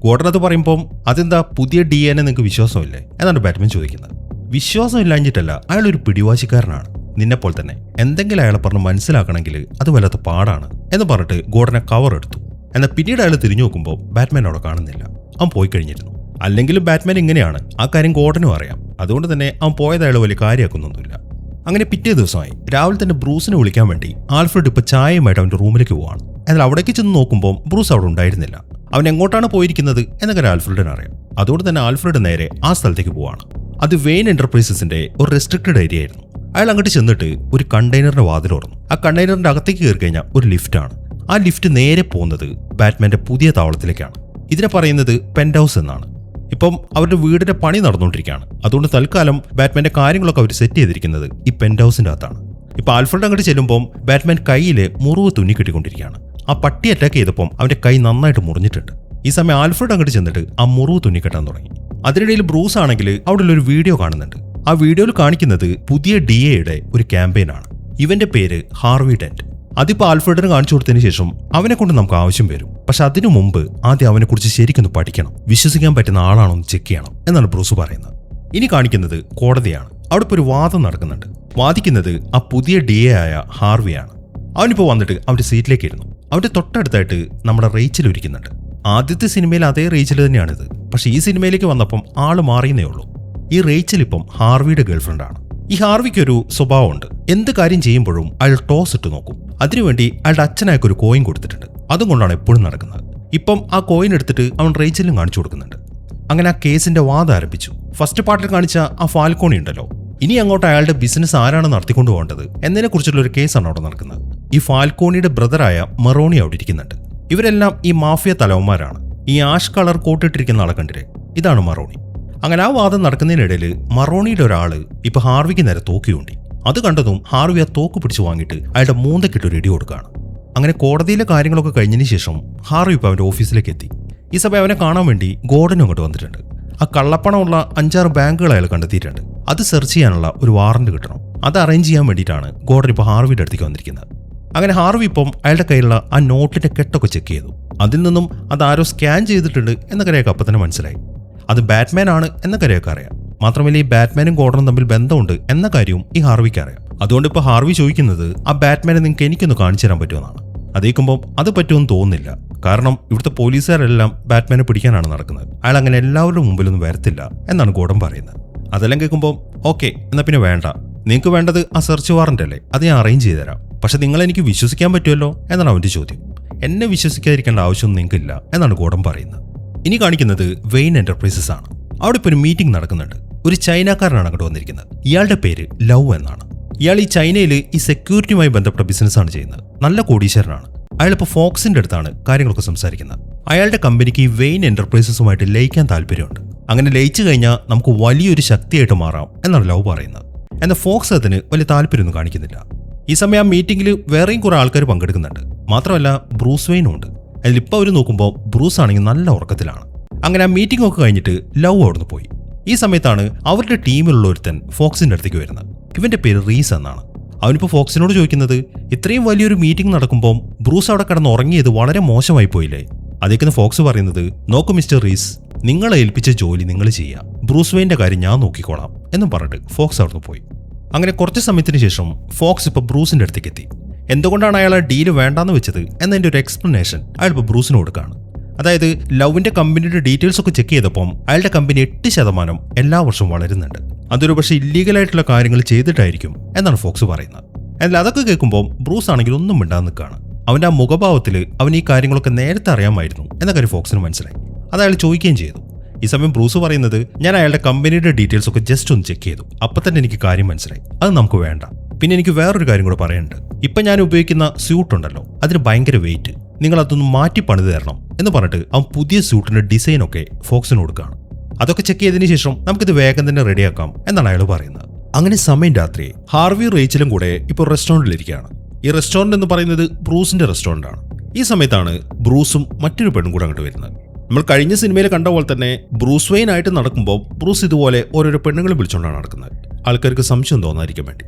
ഗോഡൻ അത് പറയുമ്പം, അതെന്താ പുതിയ DAനെ നിങ്ങൾക്ക് വിശ്വാസമില്ലേ എന്നാണ് ബാറ്റ്മാൻ ചോദിക്കുന്നത്. വിശ്വാസം ഇല്ലാഞ്ഞിട്ടല്ല, അയാളൊരു പിടിവാശിക്കാരനാണ്, നിന്നെപ്പോൾ തന്നെ. എന്തെങ്കിലും അയാളെ പറഞ്ഞ് മനസ്സിലാക്കണമെങ്കിൽ അത് വല്ലാത്ത പാടാണ് എന്ന് പറഞ്ഞിട്ട് ഗോഡനെ കവർ എടുത്തു. എന്നാൽ പിന്നീട് അയാൾ തിരിഞ്ഞു നോക്കുമ്പോൾ ബാറ്റ്മാൻ അവിടെ കാണുന്നില്ല. അവൻ പോയി കഴിഞ്ഞിരുന്നു. അല്ലെങ്കിലും ബാറ്റ്മാൻ ഇങ്ങനെയാണ്, ആ കാര്യം ഗോഡനും അറിയാം. അതുകൊണ്ട് തന്നെ അവൻ പോയത് അയാൾ വലിയ കാര്യമാക്കുന്നൊന്നുമില്ല. അങ്ങനെ പിറ്റേ ദിവസമായി രാവിലെ തന്നെ ബ്രൂസിനെ വിളിക്കാൻ വേണ്ടി ആൽഫ്രഡ് ഇപ്പൊ ചായയുമായിട്ട് അവന്റെ റൂമിലേക്ക് പോവാണ്. എന്നാൽ അവിടേക്ക് ചെന്ന് നോക്കുമ്പോൾ ബ്രൂസ് അവിടെ ഉണ്ടായിരുന്നില്ല. അവൻ എങ്ങോട്ടാണ് പോയിരിക്കുന്നത് എന്നൊക്കെ ആൽഫ്രഡിന് അറിയാം. അതുകൊണ്ട് തന്നെ ആൽഫ്രഡ് നേരെ ആ സ്ഥലത്തേക്ക് പോവാണ്. അത് വെയിൻ എന്റർപ്രൈസസിന്റെ ഒരു റെസ്ട്രിക്റ്റഡ് ഏരിയ ആയിരുന്നു. അയാൾ അങ്ങോട്ട് ചെന്നിട്ട് ഒരു കണ്ടെയ്നറിന്റെ വാതിൽ തുറന്നു. ആ കണ്ടെയ്നറിന്റെ അകത്തേക്ക് കയറി കഴിഞ്ഞാൽ ഒരു ലിഫ്റ്റാണ്. ആ ലിഫ്റ്റ് നേരെ പോകുന്നത് ബാറ്റ്മാന്റെ പുതിയ താവളത്തിലേക്കാണ്. ഇതിനെ പറയുന്നത് പെന്റ് ഹൗസ് എന്നാണ്. ഇപ്പം അവരുടെ വീടിന്റെ പണി നടന്നുകൊണ്ടിരിക്കുകയാണ്. അതുകൊണ്ട് തൽക്കാലം ബാറ്റ്മാന്റെ കാര്യങ്ങളൊക്കെ അവർ സെറ്റ് ചെയ്തിരിക്കുന്നത് ഈ പെന്റ് ഹൗസിന്റെ അകത്താണ്. ഇപ്പൊ ആൽഫ്രഡ് അങ്ങോട്ട് ചെല്ലുമ്പോൾ ബാറ്റ്മാൻ കൈയിലെ മുറിവ് തുന്നി കെട്ടിക്കൊണ്ടിരിക്കുകയാണ്. ആ പട്ടി അറ്റാക്ക് ചെയ്തപ്പം അവന്റെ കൈ നന്നായിട്ട് മുറിഞ്ഞിട്ടുണ്ട്. ഈ സമയം ആൽഫ്രഡ് അങ്ങോട്ട് ചെന്നിട്ട് ആ മുറിവ് തുന്നിക്കെട്ടാൻ തുടങ്ങി. അതിനിടയിൽ ബ്രൂസ് ആണെങ്കിൽ അവിടെ ഒരു വീഡിയോ കാണുന്നുണ്ട്. ആ വീഡിയോയിൽ കാണിക്കുന്നത് പുതിയ DAയുടെ ഒരു ക്യാമ്പയിനാണ്. ഇവന്റെ പേര് ഹാർവി ഡെന്റ്. അതിപ്പോ ആൽഫ്രഡിന് കാണിച്ചു കൊടുത്തതിന് ശേഷം അവനെ കൊണ്ട് നമുക്ക് ആവശ്യം വരും. പക്ഷെ അതിനു മുമ്പ് ആദ്യം അവനെക്കുറിച്ച് ശരിക്കൊന്ന് പഠിക്കണം, വിശ്വസിക്കാൻ പറ്റുന്ന ആളാണോ എന്ന് ചെക്ക് ചെയ്യണം എന്നാണ് ബ്രൂസ് പറയുന്നത്. ഇനി കാണിക്കുന്നത് കോടതിയാണ്. അവിടെ ഇപ്പോൾ ഒരു വാദം നടക്കുന്നുണ്ട്. വാദിക്കുന്നത് ആ പുതിയ DA ആയ ഹാർവിയാണ്. അവനിപ്പോൾ വന്നിട്ട് അവന്റെ സീറ്റിലേക്ക് ഇരുന്നു. അവന്റെ തൊട്ടടുത്തായിട്ട് നമ്മുടെ റേച്ചൽ ഇരിക്കുന്നുണ്ട്. ആദ്യത്തെ സിനിമയിൽ അതേ റേച്ചൽ തന്നെയാണിത്. പക്ഷെ ഈ സിനിമയിലേക്ക് വന്നപ്പം ആള് മാറിയെന്നേ ഉള്ളൂ. ഈ റേച്ചൽ ഇപ്പം ഹാർവിയുടെ ഗേൾഫ്രണ്ടാണ്. ഈ ഹാർവിക്ക് ഒരു സ്വഭാവമുണ്ട്. എന്ത് കാര്യം ചെയ്യുമ്പോഴും അയാൾ ടോസ് ഇട്ട് നോക്കും. അതിനുവേണ്ടി അയാളുടെ അച്ഛനായൊക്കെ ഒരു കോയിൻ കൊടുത്തിട്ടുണ്ട്. അതുകൊണ്ടാണ് എപ്പോഴും നടക്കുന്നത്. ഇപ്പം ആ കോയിൻ എടുത്തിട്ട് അവൻ റേച്ചലിനും കാണിച്ചു കൊടുക്കുന്നുണ്ട്. അങ്ങനെ ആ കേസിന്റെ വാദം ആരംഭിച്ചു. ഫസ്റ്റ് പാർട്ടിൽ കാണിച്ച ആ ഫാൽക്കോണി ഉണ്ടല്ലോ, ഇനി അങ്ങോട്ട് അയാളുടെ ബിസിനസ് ആരാണ് നടത്തിക്കൊണ്ടു പോകേണ്ടത് എന്നതിനെ കുറിച്ചുള്ള ഒരു കേസാണ് അവിടെ നടക്കുന്നത്. ഈ ഫാൽക്കോണിയുടെ ബ്രദറായ മെറോണി അവിടെ ഇരിക്കുന്നുണ്ട്. ഇവരെല്ലാം ഈ മാഫിയ തലവന്മാരാണ്. ഈ ആഷ് കളർ കോട്ടിട്ടിരിക്കുന്ന ആളെ കണ്ടില്ലേ, ഇതാണ് മറോണി. അങ്ങനെ ആ വാദം നടക്കുന്നതിനിടയിൽ മറോണിയുടെ ഒരാള് ഇപ്പൊ ഹാർവിക്ക് നേരെ തോക്കിയുണ്ടി. അത് കണ്ടതും ഹാർവി ആ തോക്ക് പിടിച്ചു വാങ്ങിയിട്ട് അയാളുടെ മൂന്തക്കിട്ട് ഒരു ഇടി കൊടുക്കുകയാണ്. അങ്ങനെ കോടതിയിലെ കാര്യങ്ങളൊക്കെ കഴിഞ്ഞതിന് ശേഷം ഹാർവി ഇപ്പൊ അവന്റെ ഓഫീസിലേക്ക് എത്തി. ഈ സമയം അവനെ കാണാൻ വേണ്ടി ഗോർഡനും അങ്ങോട്ട് വന്നിട്ടുണ്ട്. ആ കള്ളപ്പണമുള്ള 5-6 ബാങ്കുകൾ അയാൾ കണ്ടെത്തിയിട്ടുണ്ട്. അത് സെർച്ച് ചെയ്യാനുള്ള ഒരു വാറന്റ് കിട്ടണം. അത് അറേഞ്ച് ചെയ്യാൻ വേണ്ടിയിട്ടാണ് ഗോർഡൻ ഇപ്പോൾ ഹാർവിയുടെ അടുത്തേക്ക് വന്നിരിക്കുന്നത്. അങ്ങനെ ഹാർവി ഇപ്പം അയാളുടെ കയ്യിലുള്ള ആ നോട്ടിന്റെ കെട്ടൊക്കെ ചെക്ക് ചെയ്തു. അതിൽ നിന്നും അത് ആരോ സ്കാൻ ചെയ്തിട്ടുണ്ട് എന്ന കാര്യമൊക്കെ അപ്പം തന്നെ മനസ്സിലായി. അത് ബാറ്റ്മാൻ ആണ് എന്ന കാര്യമൊക്കെ അറിയാം. മാത്രമല്ല ഈ ബാറ്റ്മാനും ഗോർഡനും തമ്മിൽ ബന്ധമുണ്ട് എന്ന കാര്യവും ഈ ഹാർവിക്ക് അറിയാം. അതുകൊണ്ട് ഇപ്പോൾ ഹാർവി ചോദിക്കുന്നത് ആ ബാറ്റ്മാനെ നിങ്ങൾക്ക് എനിക്കൊന്ന് കാണിച്ചു തരാൻ പറ്റുമെന്നാണ്. അതേക്കുമ്പോൾ അത് പറ്റുമെന്ന് തോന്നുന്നില്ല. കാരണം ഇവിടുത്തെ പോലീസുകാരെല്ലാം ബാറ്റ്മാനെ പിടിക്കാനാണ് നടക്കുന്നത്. അയാൾ അങ്ങനെ എല്ലാവരുടെ മുമ്പിലൊന്നും വരത്തില്ല എന്നാണ് ഗോർഡൻ പറയുന്നത്. അതെല്ലാം കേൾക്കുമ്പോൾ ഓക്കെ എന്നാൽ പിന്നെ വേണ്ട, നിങ്ങൾക്ക് വേണ്ടത് ആ സെർച്ച് വാറന്റ് അല്ലേ, അത് ഞാൻ അറേഞ്ച് ചെയ്തുതരാം. പക്ഷെ നിങ്ങളെനിക്ക് വിശ്വസിക്കാൻ പറ്റുമല്ലോ എന്നാണ് അവൻ്റെ ചോദ്യം. എന്നെ വിശ്വസിക്കാതിരിക്കേണ്ട ആവശ്യമൊന്നും നിങ്ങൾക്കില്ല എന്നാണ് ഗോർഡൻ പറയുന്നത്. ഇനി കാണിക്കുന്നത് വെയിൻ എന്റർപ്രൈസസ് ആണ്. അവിടെ ഇപ്പോൾ ഒരു മീറ്റിംഗ് നടക്കുന്നുണ്ട്. ഒരു ചൈനക്കാരനാണ് അങ്ങോട്ട് വന്നിരിക്കുന്നത്. ഇയാളുടെ പേര് ലവ് എന്നാണ്. ഇയാൾ ഈ ചൈനയിൽ ഈ സെക്യൂരിറ്റിയുമായി ബന്ധപ്പെട്ട ബിസിനസ്സാണ് ചെയ്യുന്നത്. നല്ല കോടീശ്വരനാണ്. അയാളിപ്പോൾ ഫോക്സിന്റെ അടുത്താണ് കാര്യങ്ങളൊക്കെ സംസാരിക്കുന്നത്. അയാളുടെ കമ്പനിക്ക് ഈ വെയിൻ എന്റർപ്രൈസസുമായിട്ട് ലയിക്കാൻ താല്പര്യമുണ്ട്. അങ്ങനെ ലയിച്ചു കഴിഞ്ഞാൽ നമുക്ക് വലിയൊരു ശക്തിയായിട്ട് മാറാം എന്നാണ് ലവ് പറയുന്നത്. എന്നാൽ ഫോക്സ് അതിന് വലിയ താല്പര്യമൊന്നും കാണിക്കുന്നില്ല. ഈ സമയം ആ മീറ്റിംഗിൽ വേറെയും കുറെ ആൾക്കാർ പങ്കെടുക്കുന്നുണ്ട്. മാത്രമല്ല ബ്രൂസ് വെയിനും ഉണ്ട്. അതിലിപ്പോൾ അവർ നോക്കുമ്പോൾ ബ്രൂസ് ആണെങ്കിൽ നല്ല ഉറക്കത്തിലാണ്. അങ്ങനെ ആ മീറ്റിംഗ് ഒക്കെ കഴിഞ്ഞിട്ട് ലവ് അവിടുന്ന് പോയി. ഈ സമയത്താണ് അവരുടെ ടീമിലുള്ള ഒരുത്തൻ ഫോക്സിന്റെ അടുത്തേക്ക് വരുന്നത്. ഇവന്റെ പേര് റീസ് എന്നാണ്. അവനിപ്പോൾ ഫോക്സിനോട് ചോദിക്കുന്നത്, ഇത്രയും വലിയൊരു മീറ്റിംഗ് നടക്കുമ്പോൾ ബ്രൂസ് അവിടെ കിടന്ന് ഉറങ്ങിയത് വളരെ മോശമായി പോയില്ലേ? അതേക്കുന്ന ഫോക്സ് പറയുന്നത്, നോക്കൂ മിസ്റ്റർ റീസ്, നിങ്ങളെ ഏൽപ്പിച്ച ജോലി നിങ്ങൾ ചെയ്യുക, ബ്രൂസ് വെയിന്റെ കാര്യം ഞാൻ നോക്കിക്കോളാം എന്നും പറഞ്ഞിട്ട് ഫോക്സ് അവിടുന്ന് പോയി. അങ്ങനെ കുറച്ച് സമയത്തിന് ശേഷം ഫോക്സ് ഇപ്പോൾ ബ്രൂസിന്റെ അടുത്തേക്ക് എത്തി. എന്തുകൊണ്ടാണ് അയാൾ ആ ഡീല് വേണ്ടാന്ന് വെച്ചത് എന്നതിന്റെ ഒരു എക്സ്പ്ലനേഷൻ അയാൾ ഇപ്പോൾ ബ്രൂസിന് കൊടുക്കുകയാണ്. അതായത് ലവിന്റെ കമ്പനിയുടെ ഡീറ്റെയിൽസ് ഒക്കെ ചെക്ക് ചെയ്തപ്പം അയാളുടെ കമ്പനി 8% എല്ലാ വർഷവും വളരുന്നുണ്ട്. അതൊരു പക്ഷേ ഇല്ലീഗലായിട്ടുള്ള കാര്യങ്ങൾ ചെയ്തിട്ടായിരിക്കും എന്നാണ് ഫോക്സ് പറയുന്നത്. എന്നാൽ അതൊക്കെ കേൾക്കുമ്പോൾ ബ്രൂസ് ആണെങ്കിൽ ഒന്നും മിണ്ടാതെ നിൽക്കുകയാണ്. അവന്റെ ആ മുഖഭാവത്തിൽ അവൻ ഈ കാര്യങ്ങളൊക്കെ നേരത്തെ അറിയാമായിരുന്നു എന്ന കാര്യം ഫോക്സിന് മനസ്സിലായി. അത് അയാൾ ചോദിക്കുകയും ചെയ്തു. ഈ സമയം ബ്രൂസ് പറയുന്നത്, ഞാൻ അയാളുടെ കമ്പനിയുടെ ഡീറ്റെയിൽസ് ഒക്കെ ജസ്റ്റ് ഒന്ന് ചെക്ക് ചെയ്തു, അപ്പം തന്നെ എനിക്ക് കാര്യം മനസ്സിലായി, അത് നമുക്ക് വേണ്ട. പിന്നെ എനിക്ക് വേറൊരു കാര്യം കൂടെ പറയാനുണ്ട്. ഇപ്പം ഞാൻ ഉപയോഗിക്കുന്ന സ്യൂട്ട് ഉണ്ടല്ലോ, അതിന് ഭയങ്കര വെയിറ്റ്, നിങ്ങൾ അതൊന്ന് മാറ്റി പണിത് തരണം എന്ന് പറഞ്ഞിട്ട് അവൻ പുതിയ സ്യൂട്ടിന്റെ ഡിസൈനൊക്കെ ഫോക്സിന് കൊടുക്കുകയാണ്. അതൊക്കെ ചെക്ക് ചെയ്തതിന് ശേഷം നമുക്കിത് വേഗം തന്നെ റെഡിയാക്കാം എന്നാണ് അയാൾ പറയുന്നത്. അങ്ങനെ സമയം രാത്രി. ഹാർവി റേച്ചലും കൂടെ ഇപ്പോൾ റെസ്റ്റോറൻറ്റിലിരിക്കുകയാണ്. ഈ റെസ്റ്റോറൻറ്റ് എന്ന് പറയുന്നത് ബ്രൂസിന്റെ റെസ്റ്റോറൻ്റ് ആണ്. ഈ സമയത്താണ് ബ്രൂസും മറ്റൊരു പെണ്ണും കൂടെ അങ്ങോട്ട് വരുന്നത്. നമ്മൾ കഴിഞ്ഞ സിനിമയിൽ കണ്ട പോലെ തന്നെ ബ്രൂസ് വെയിൻ ആയിട്ട് നടക്കുമ്പോൾ ബ്രൂസ് ഇതുപോലെ ഓരോരോ പെണ്ണുങ്ങളെ വിളിച്ചുകൊണ്ടാണ് നടക്കുന്നത്, ആൾക്കാർക്ക് സംശയം തോന്നാതിരിക്കാൻ വേണ്ടി.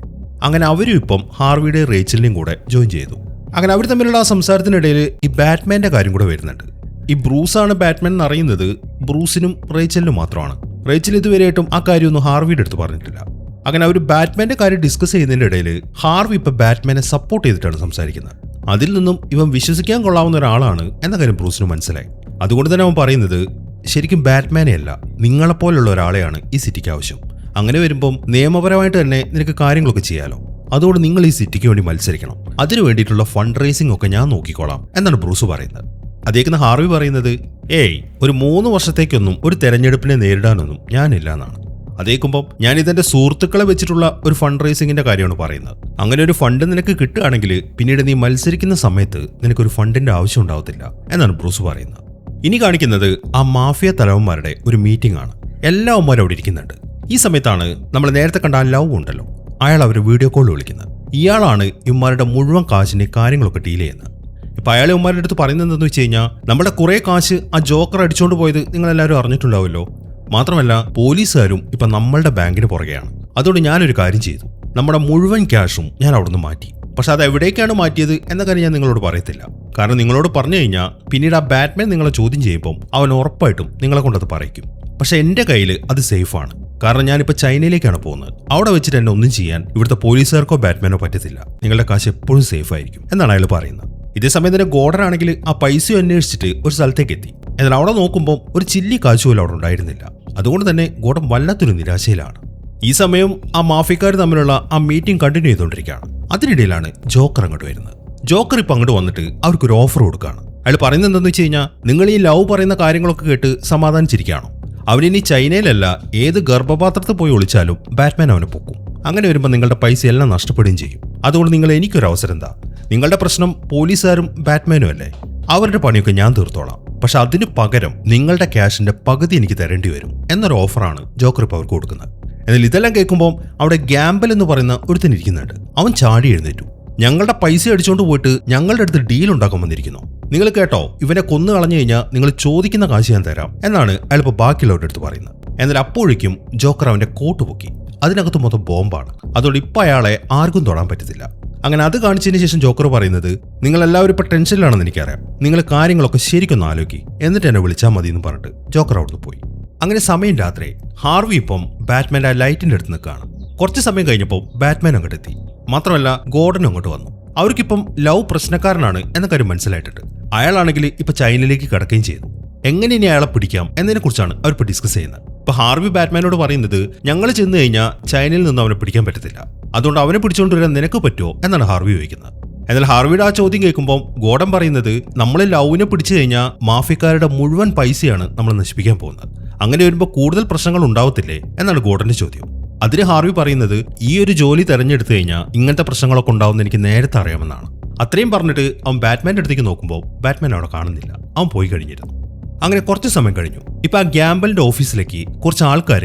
അങ്ങനെ അവരും ഇപ്പം ഹാർവിയുടെ റേച്ചലിനെയും കൂടെ ജോയിൻ ചെയ്തു. അങ്ങനെ അവർ തമ്മിലുള്ള ആ സംസാരത്തിനിടയിൽ ഈ ബാറ്റ്മാന്റെ കാര്യം കൂടെ വരുന്നുണ്ട്. ഈ ബ്രൂസാണ് ബാറ്റ്മാൻ എന്ന് അറിയുന്നത് ബ്രൂസിനും റേച്ചലിനും മാത്രമാണ്. റേച്ചൽ ഇതുവരെയായിട്ടും ആ കാര്യമൊന്നും ഹാർവിയുടെ അടുത്ത് പറഞ്ഞിട്ടില്ല. അങ്ങനെ അവർ ബാറ്റ്മാന്റെ കാര്യം ഡിസ്കസ് ചെയ്യുന്നതിന്റെ ഇടയിൽ ഹാർവി ഇപ്പൊ ബാറ്റ്മാനെ സപ്പോർട്ട് ചെയ്തിട്ടാണ് സംസാരിക്കുന്നത്. അതിൽ നിന്നും ഇവൻ വിശ്വസിക്കാൻ കൊള്ളാവുന്ന ഒരാളാണ് എന്ന കാര്യം ബ്രൂസിന് മനസ്സിലായി. അതുകൊണ്ട് തന്നെ അവൻ പറയുന്നത്, ശരിക്കും ബാറ്റ്മാനെ അല്ല, നിങ്ങളെപ്പോലുള്ള ഒരാളെയാണ് ഈ സിറ്റിക്ക് ആവശ്യം. അങ്ങനെ വരുമ്പം നിയമപരമായിട്ട് തന്നെ നിനക്ക് കാര്യങ്ങളൊക്കെ ചെയ്യാലോ. അതുകൊണ്ട് നിങ്ങൾ ഈ സിറ്റിക്ക് വേണ്ടി മത്സരിക്കണം. അതിനു വേണ്ടിയിട്ടുള്ള ഫണ്ട് റേസിംഗ് ഒക്കെ ഞാൻ നോക്കിക്കോളാം എന്നാണ് ബ്രൂസ് പറയുന്നത്. അതേക്കുന്ന ഹാർവി പറയുന്നത്, ഒരു 3 വർഷത്തേക്കൊന്നും ഒരു തെരഞ്ഞെടുപ്പിനെ നേരിടാനൊന്നും ഞാനില്ല എന്നാണ്. അതേക്കുമ്പം ഞാൻ ഇതെന്റെ സുഹൃത്തുക്കളെ വെച്ചിട്ടുള്ള ഒരു ഫണ്ട് റേസിംഗിന്റെ കാര്യമാണ് പറയുന്നത്. അങ്ങനെ ഒരു ഫണ്ട് നിനക്ക് കിട്ടുകയാണെങ്കിൽ പിന്നീട് നീ മത്സരിക്കുന്ന സമയത്ത് നിനക്കൊരു ഫണ്ടിന്റെ ആവശ്യം ഉണ്ടാവത്തില്ല എന്നാണ് ബ്രൂസ് പറയുന്നത്. ഇനി കാണിക്കുന്നത് ആ മാഫിയ തലവന്മാരുടെ ഒരു മീറ്റിംഗ് ആണ്. എല്ലാവന്മാരും അവിടെ ഇരിക്കുന്നുണ്ട്. ഈ സമയത്താണ് നമ്മൾ നേരത്തെ കണ്ട ആ ലവ് ഉണ്ടല്ലോ, അയാൾ അവർ വീഡിയോ കോൾ വിളിക്കുന്നത്. ഇയാളാണ് ഇവന്മാരുടെ മുഴുവൻ കാശിന്റെ കാര്യങ്ങളൊക്കെ ഡീൽ ചെയ്യുന്നത്. ഇപ്പൊ അയാൾ ഇവന്മാരുടെ അടുത്ത് പറയുന്നത് എന്താണെന്ന് വെച്ച് കഴിഞ്ഞാൽ, നമ്മുടെ കുറെ കാശ് ആ ജോക്കർ അടിച്ചുകൊണ്ട് പോയത് നിങ്ങളെല്ലാവരും അറിഞ്ഞിട്ടുണ്ടാവുമല്ലോ. മാത്രമല്ല പോലീസുകാരും ഇപ്പൊ നമ്മളുടെ ബാങ്കിന് പുറകെയാണ്. അതുകൊണ്ട് ഞാനൊരു കാര്യം ചെയ്തു. നമ്മുടെ മുഴുവൻ ക്യാഷും ഞാൻ അവിടുന്ന് മാറ്റി. പക്ഷെ അത് എവിടേക്കാണ് മാറ്റിയത് എന്ന കാര്യം ഞാൻ നിങ്ങളോട് പറയത്തില്ല. കാരണം നിങ്ങളോട് പറഞ്ഞു കഴിഞ്ഞാൽ പിന്നീട് ആ ബാറ്റ്മാൻ നിങ്ങളെ ചോദ്യം ചെയ്യുമ്പോൾ അവൻ ഉറപ്പായിട്ടും നിങ്ങളെ കൊണ്ടത് പറയിക്കും. പക്ഷെ എൻ്റെ കയ്യിൽ അത് സേഫാണ്. കാരണം ഞാനിപ്പോൾ ചൈനയിലേക്കാണ് പോകുന്നത്. അവിടെ വെച്ചിട്ട് എന്നെ ഒന്നും ചെയ്യാൻ ഇവിടുത്തെ പോലീസുകാർക്കോ ബാറ്റ്മാനോ പറ്റത്തില്ല. നിങ്ങളുടെ കാശ് എപ്പോഴും സേഫ് ആയിരിക്കും എന്നാണ് അയാൾ പറയുന്നത്. ഇതേ സമയം തന്നെ ഗോർഡൻ ആണെങ്കിൽ ആ പൈസയും അന്വേഷിച്ചിട്ട് ഒരു സ്ഥലത്തേക്ക് എത്തി. എന്നാൽ അവിടെ നോക്കുമ്പോൾ ഒരു ചില്ലി കാശ് പോലും അവിടെ ഉണ്ടായിരുന്നില്ല. അതുകൊണ്ട് തന്നെ ഗോർഡൻ വല്ലാത്തൊരു നിരാശയിലാണ്. ഈ സമയം ആ മാഫിയക്കാർ തമ്മിലുള്ള ആ മീറ്റിംഗ് കണ്ടിന്യൂ ചെയ്തുകൊണ്ടിരിക്കുകയാണ്. അതിനിടയിലാണ് ജോക്കർ അങ്ങോട്ട് വരുന്നത്. ജോക്കർ ഇപ്പം അങ്ങോട്ട് വന്നിട്ട് അവർക്കൊരു ഓഫർ കൊടുക്കുകയാണ്. അയാൾ പറയുന്നത് എന്താണെന്ന് വെച്ച് കഴിഞ്ഞാൽ, നിങ്ങൾ ഈ ലവ് പറയുന്ന കാര്യങ്ങളൊക്കെ കേട്ട് സമാധാനിച്ചിരിക്കുകയാണോ? അവനിനി ചൈനയിലല്ല ഏത് ഗർഭപാത്രത്തിൽ പോയി ഒളിച്ചാലും ബാറ്റ്മാൻ അവനെ പൊക്കും. അങ്ങനെ വരുമ്പോൾ നിങ്ങളുടെ പൈസ എല്ലാം നഷ്ടപ്പെടുകയും ചെയ്യും. അതുകൊണ്ട് നിങ്ങൾ എനിക്കൊരു അവസരം എന്താ? നിങ്ങളുടെ പ്രശ്നം പോലീസുകാരും ബാറ്റ്മാനും അല്ലേ? അവരുടെ പണിയൊക്കെ ഞാൻ തീർത്തോളാം. പക്ഷെ അതിന് പകരം നിങ്ങളുടെ ക്യാഷിന്റെ പകുതി എനിക്ക് തരേണ്ടി വരും എന്നൊരു ഓഫറാണ് ജോക്കർ ഇപ്പോൾ അവർക്ക് കൊടുക്കുന്നത്. എന്നാൽ ഇതെല്ലാം കേൾക്കുമ്പോൾ അവിടെ ഗ്യാമ്പൽ എന്ന് പറയുന്ന ഒരുത്തനിരിക്കുന്നുണ്ട്. അവൻ ചാടി എഴുന്നേറ്റു. ഞങ്ങളുടെ പൈസ അടിച്ചുകൊണ്ട് പോയിട്ട് ഞങ്ങളുടെ അടുത്ത് ഡീൽ ഉണ്ടാക്കാൻ വന്നിരിക്കുന്നു. നിങ്ങൾ കേട്ടോ, ഇവനെ കൊന്നു കളഞ്ഞു കഴിഞ്ഞാൽ നിങ്ങൾ ചോദിക്കുന്ന കാശ് ഞാൻ തരാം എന്നാണ് അയാൾ ഇപ്പോൾ ബാക്കിയുള്ളവരുടെ അടുത്ത് പറയുന്നത്. എന്നാൽ അപ്പോഴേക്കും ജോക്കർ അവന്റെ കോട്ട് പൊക്കി. അതിനകത്ത് മൊത്തം ബോംബാണ്. അതുകൊണ്ട് ഇപ്പം അയാളെ ആർക്കും തൊടാൻ പറ്റത്തില്ല. അങ്ങനെ അത് കാണിച്ചതിന് ശേഷം ജോക്കർ പറയുന്നത്, നിങ്ങൾ എല്ലാവരും ഇപ്പൊ ടെൻഷനിലാണെന്ന് എനിക്കറിയാം. നിങ്ങൾ കാര്യങ്ങളൊക്കെ ശരിക്കൊന്ന് ആലോചിക്കി എന്നിട്ട് എന്നെ വിളിച്ചാൽ മതി എന്ന് പറഞ്ഞിട്ട് ജോക്കർ അവിടുന്ന് പോയി. അങ്ങനെ സമയം രാത്രി. ഹാർവി ഇപ്പം ബാറ്റ്മാൻ്റെ ആ ലൈറ്റിന്റെ അടുത്ത് നിൽക്കുകയാണ്. കുറച്ച് സമയം കഴിഞ്ഞപ്പോൾ ബാറ്റ്മാൻ അങ്ങോട്ട് എത്തി. മാത്രമല്ല ഗോർഡനും അങ്ങോട്ട് വന്നു. അവർക്കിപ്പം ലവ് പ്രശ്നക്കാരനാണ് എന്ന കാര്യം മനസ്സിലായിട്ടുണ്ട്. അയാളാണെങ്കിൽ ഇപ്പൊ ചൈനയിലേക്ക് കടക്കുകയും ചെയ്തു. എങ്ങനെ ഇനി അയാളെ പിടിക്കാം എന്നതിനെ കുറിച്ചാണ് അവരിപ്പോൾ ഡിസ്കസ് ചെയ്യുന്നത്. ഇപ്പൊ ഹാർവി ബാറ്റ്മാനോട് പറയുന്നത്, ഞങ്ങൾ ചെന്ന് കഴിഞ്ഞാൽ ചൈനയിൽ നിന്ന് അവനെ പിടിക്കാൻ പറ്റത്തില്ല. അതുകൊണ്ട് അവനെ പിടിച്ചുകൊണ്ടുവരാൻ നിനക്ക് പറ്റുമോ എന്നാണ് ഹാർവി ചോദിക്കുന്നത്. എന്നാൽ ഹാർവിയുടെ ആ ചോദ്യം കേൾക്കുമ്പോൾ ഗോർഡൻ പറയുന്നത്, നമ്മൾ ലവിനെ പിടിച്ചു കഴിഞ്ഞാൽ മാഫിയക്കാരുടെ മുഴുവൻ പൈസയാണ് നമ്മൾ നശിപ്പിക്കാൻ പോകുന്നത്. അങ്ങനെ വരുമ്പോൾ കൂടുതൽ പ്രശ്നങ്ങൾ ഉണ്ടാവത്തില്ലേ എന്നാണ് ഗോർഡന്റെ ചോദ്യം. അതിന് ഹാർവി പറയുന്നത്, ഈ ഒരു ജോലി തെരഞ്ഞെടുത്തു കഴിഞ്ഞാൽ ഇങ്ങനത്തെ പ്രശ്നങ്ങളൊക്കെ ഉണ്ടാവുമെന്ന് എനിക്ക് നേരത്തെ അറിയാമെന്നാണ്. അത്രയും പറഞ്ഞിട്ട് അവൻ ബാറ്റ്മാൻ്റെ അടുത്തേക്ക് നോക്കുമ്പോൾ ബാറ്റ്മാൻ അവിടെ കാണുന്നില്ല. അവൻ പോയി കഴിഞ്ഞിരുന്നു. അങ്ങനെ കുറച്ച് സമയം കഴിഞ്ഞു. ഇപ്പൊ ആ ഗ്യാമ്പലിന്റെ ഓഫീസിലേക്ക് കുറച്ച് ആൾക്കാർ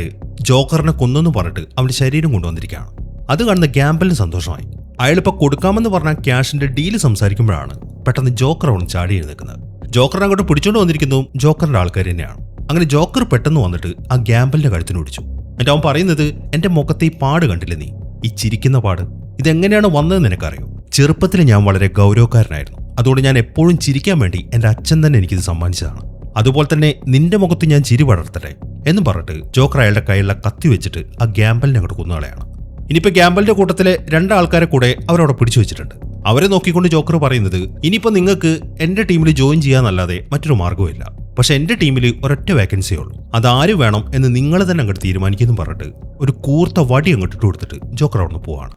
ജോക്കറിനെ കൊന്നെന്ന് പറഞ്ഞിട്ട് അവന്റെ ശരീരം കൊണ്ടുവന്നിരിക്കുകയാണ്. അത് കാണുന്ന ഗ്യാമ്പലിന് സന്തോഷമായി. അയാളിപ്പോ കൊടുക്കാമെന്ന് പറഞ്ഞ ക്യാഷിന്റെ ഡീല് സംസാരിക്കുമ്പോഴാണ് പെട്ടെന്ന് ജോക്കർ അവൻ ചാടി എഴുന്നേക്കുന്നത്. ജോക്കറിനെ അങ്ങോട്ട് പിടിച്ചോണ്ട് വന്നിരിക്കുന്നതും ജോക്കറിന്റെ ആൾക്കാർ തന്നെയാണ്. അങ്ങനെ ജോക്കർ പെട്ടെന്ന് വന്നിട്ട് ആ ഗ്യാമ്പലിന്റെ കഴുത്തിന് പിടിച്ചു. എന്നിട്ട് അവൻ പറയുന്നത്, എന്റെ മുഖത്തെ ഈ പാട് കണ്ടില്ലേ നീ? ഈ ചിരിക്കുന്ന പാട് ഇതെങ്ങനെയാണ് വന്നതെന്ന് നിനക്കറിയോ? ചെറുപ്പത്തിൽ ഞാൻ വളരെ ഗൗരവക്കാരനായിരുന്നു. അതുകൊണ്ട് ഞാൻ എപ്പോഴും ചിരിക്കാൻ വേണ്ടി എന്റെ അച്ഛൻ തന്നെ എനിക്കിത് സമ്മാനിച്ചതാണ്. അതുപോലെ തന്നെ നിന്റെ മുഖത്ത് ഞാൻ ചിരി പടർത്തട്ടെ എന്ന് പറഞ്ഞിട്ട് ജോക്കർ അയാളുടെ കയ്യിലുള്ള കത്തി വെച്ചിട്ട് ആ ഗ്യാമ്പലിനെ അങ്ങോട്ട് കൊന്നുകളയാണ്. ഇനിയിപ്പോ ഗ്യാമ്പലിന്റെ കൂട്ടത്തിലെ രണ്ടാൾക്കാരെ കൂടെ അവരവിടെ പിടിച്ചു വെച്ചിട്ടുണ്ട്. അവരെ നോക്കിക്കൊണ്ട് ജോക്കർ പറയുന്നത്, ഇനിയിപ്പോ നിങ്ങൾക്ക് എന്റെ ടീമിൽ ജോയിൻ ചെയ്യാന്നല്ലാതെ മറ്റൊരു മാർഗ്ഗമില്ല. പക്ഷെ എന്റെ ടീമിൽ ഒരൊറ്റ വേക്കൻസിയേ ഉള്ളൂ. അതാര് വേണം എന്ന് നിങ്ങൾ തന്നെ അങ്ങോട്ട് തീരുമാനിക്കുന്നു പറഞ്ഞിട്ട് ഒരു കൂർത്ത വടി അങ്ങോട്ട് ഇട്ട് കൊടുത്തിട്ട് ജോക്കർ അവിടുന്ന് പോവാണ്.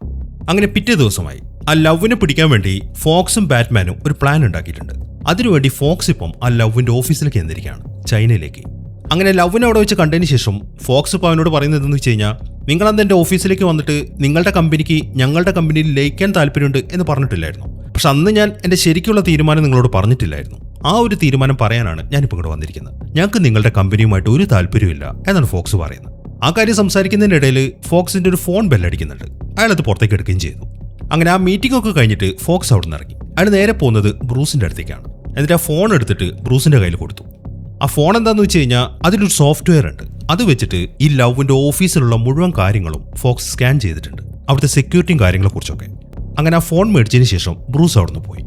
അങ്ങനെ പിറ്റേ ദിവസമായി. ആ ലവിനെ പിടിക്കാൻ വേണ്ടി ഫോക്സും ബാറ്റ്മാനും ഒരു പ്ലാൻ ഉണ്ടാക്കിയിട്ടുണ്ട്. അതിനുവേണ്ടി ഫോക്സ് ഇപ്പം ആ ലവിന്റെ ഓഫീസിലേക്ക് എന്നിരിക്കുകയാണ്, ചൈനയിലേക്ക്. അങ്ങനെ ലവിനെ അവിടെ വെച്ച് കണ്ടതിന് ശേഷം ഫോക്സ് ഇപ്പോൾ അവനോട് പറയുന്നത് എന്തെന്ന് വെച്ച് കഴിഞ്ഞാൽ, നിങ്ങളന്ന് എൻ്റെ ഓഫീസിലേക്ക് വന്നിട്ട് നിങ്ങളുടെ കമ്പനിക്ക് ഞങ്ങളുടെ കമ്പനിയിൽ ലയിക്കാൻ താല്പര്യമുണ്ട് എന്ന് പറഞ്ഞിട്ടില്ലായിരുന്നു. പക്ഷെ അന്ന് ഞാൻ എൻ്റെ ശരിക്കുള്ള തീരുമാനം നിങ്ങളോട് പറഞ്ഞിട്ടില്ലായിരുന്നു. ആ ഒരു തീരുമാനം പറയാനാണ് ഞാനിപ്പോൾ ഇങ്ങോട്ട് വന്നിരിക്കുന്നത്. ഞങ്ങൾക്ക് നിങ്ങളുടെ കമ്പനിയുമായിട്ട് ഒരു താല്പര്യമില്ല എന്നാണ് ഫോക്സ് പറയുന്നത്. ആ കാര്യം സംസാരിക്കുന്നതിനിടയിൽ ഫോക്സിന്റെ ഒരു ഫോൺ ബെല്ലടിക്കുന്നുണ്ട്. അയാളത് പുറത്തേക്ക് എടുക്കുകയും ചെയ്തു. അങ്ങനെ ആ മീറ്റിംഗ് ഒക്കെ കഴിഞ്ഞിട്ട് ഫോക്സ് അവിടെ നിന്ന് ഇറങ്ങി. അയാൾ നേരെ പോകുന്നത് ബ്രൂസിന്റെ അടുത്തേക്കാണ്. എന്നിട്ട് ആ ഫോൺ എടുത്തിട്ട് ബ്രൂസിന്റെ കയ്യിൽ കൊടുത്തു. ആ ഫോൺ എന്താന്ന് വെച്ച് കഴിഞ്ഞാൽ അതിലൊരു സോഫ്റ്റ്വെയർ ഉണ്ട്. അത് വെച്ചിട്ട് ഈ ലവിന്റെ ഓഫീസിലുള്ള മുഴുവൻ കാര്യങ്ങളും ഫോക്സ് സ്കാൻ ചെയ്തിട്ടുണ്ട്, അവിടുത്തെ സെക്യൂരിറ്റിയും കാര്യങ്ങളെ കുറിച്ചൊക്കെ. അങ്ങനെ ആ ഫോൺ മേടിച്ചതിന് ശേഷം ബ്രൂസ് അവിടുന്ന് പോയി.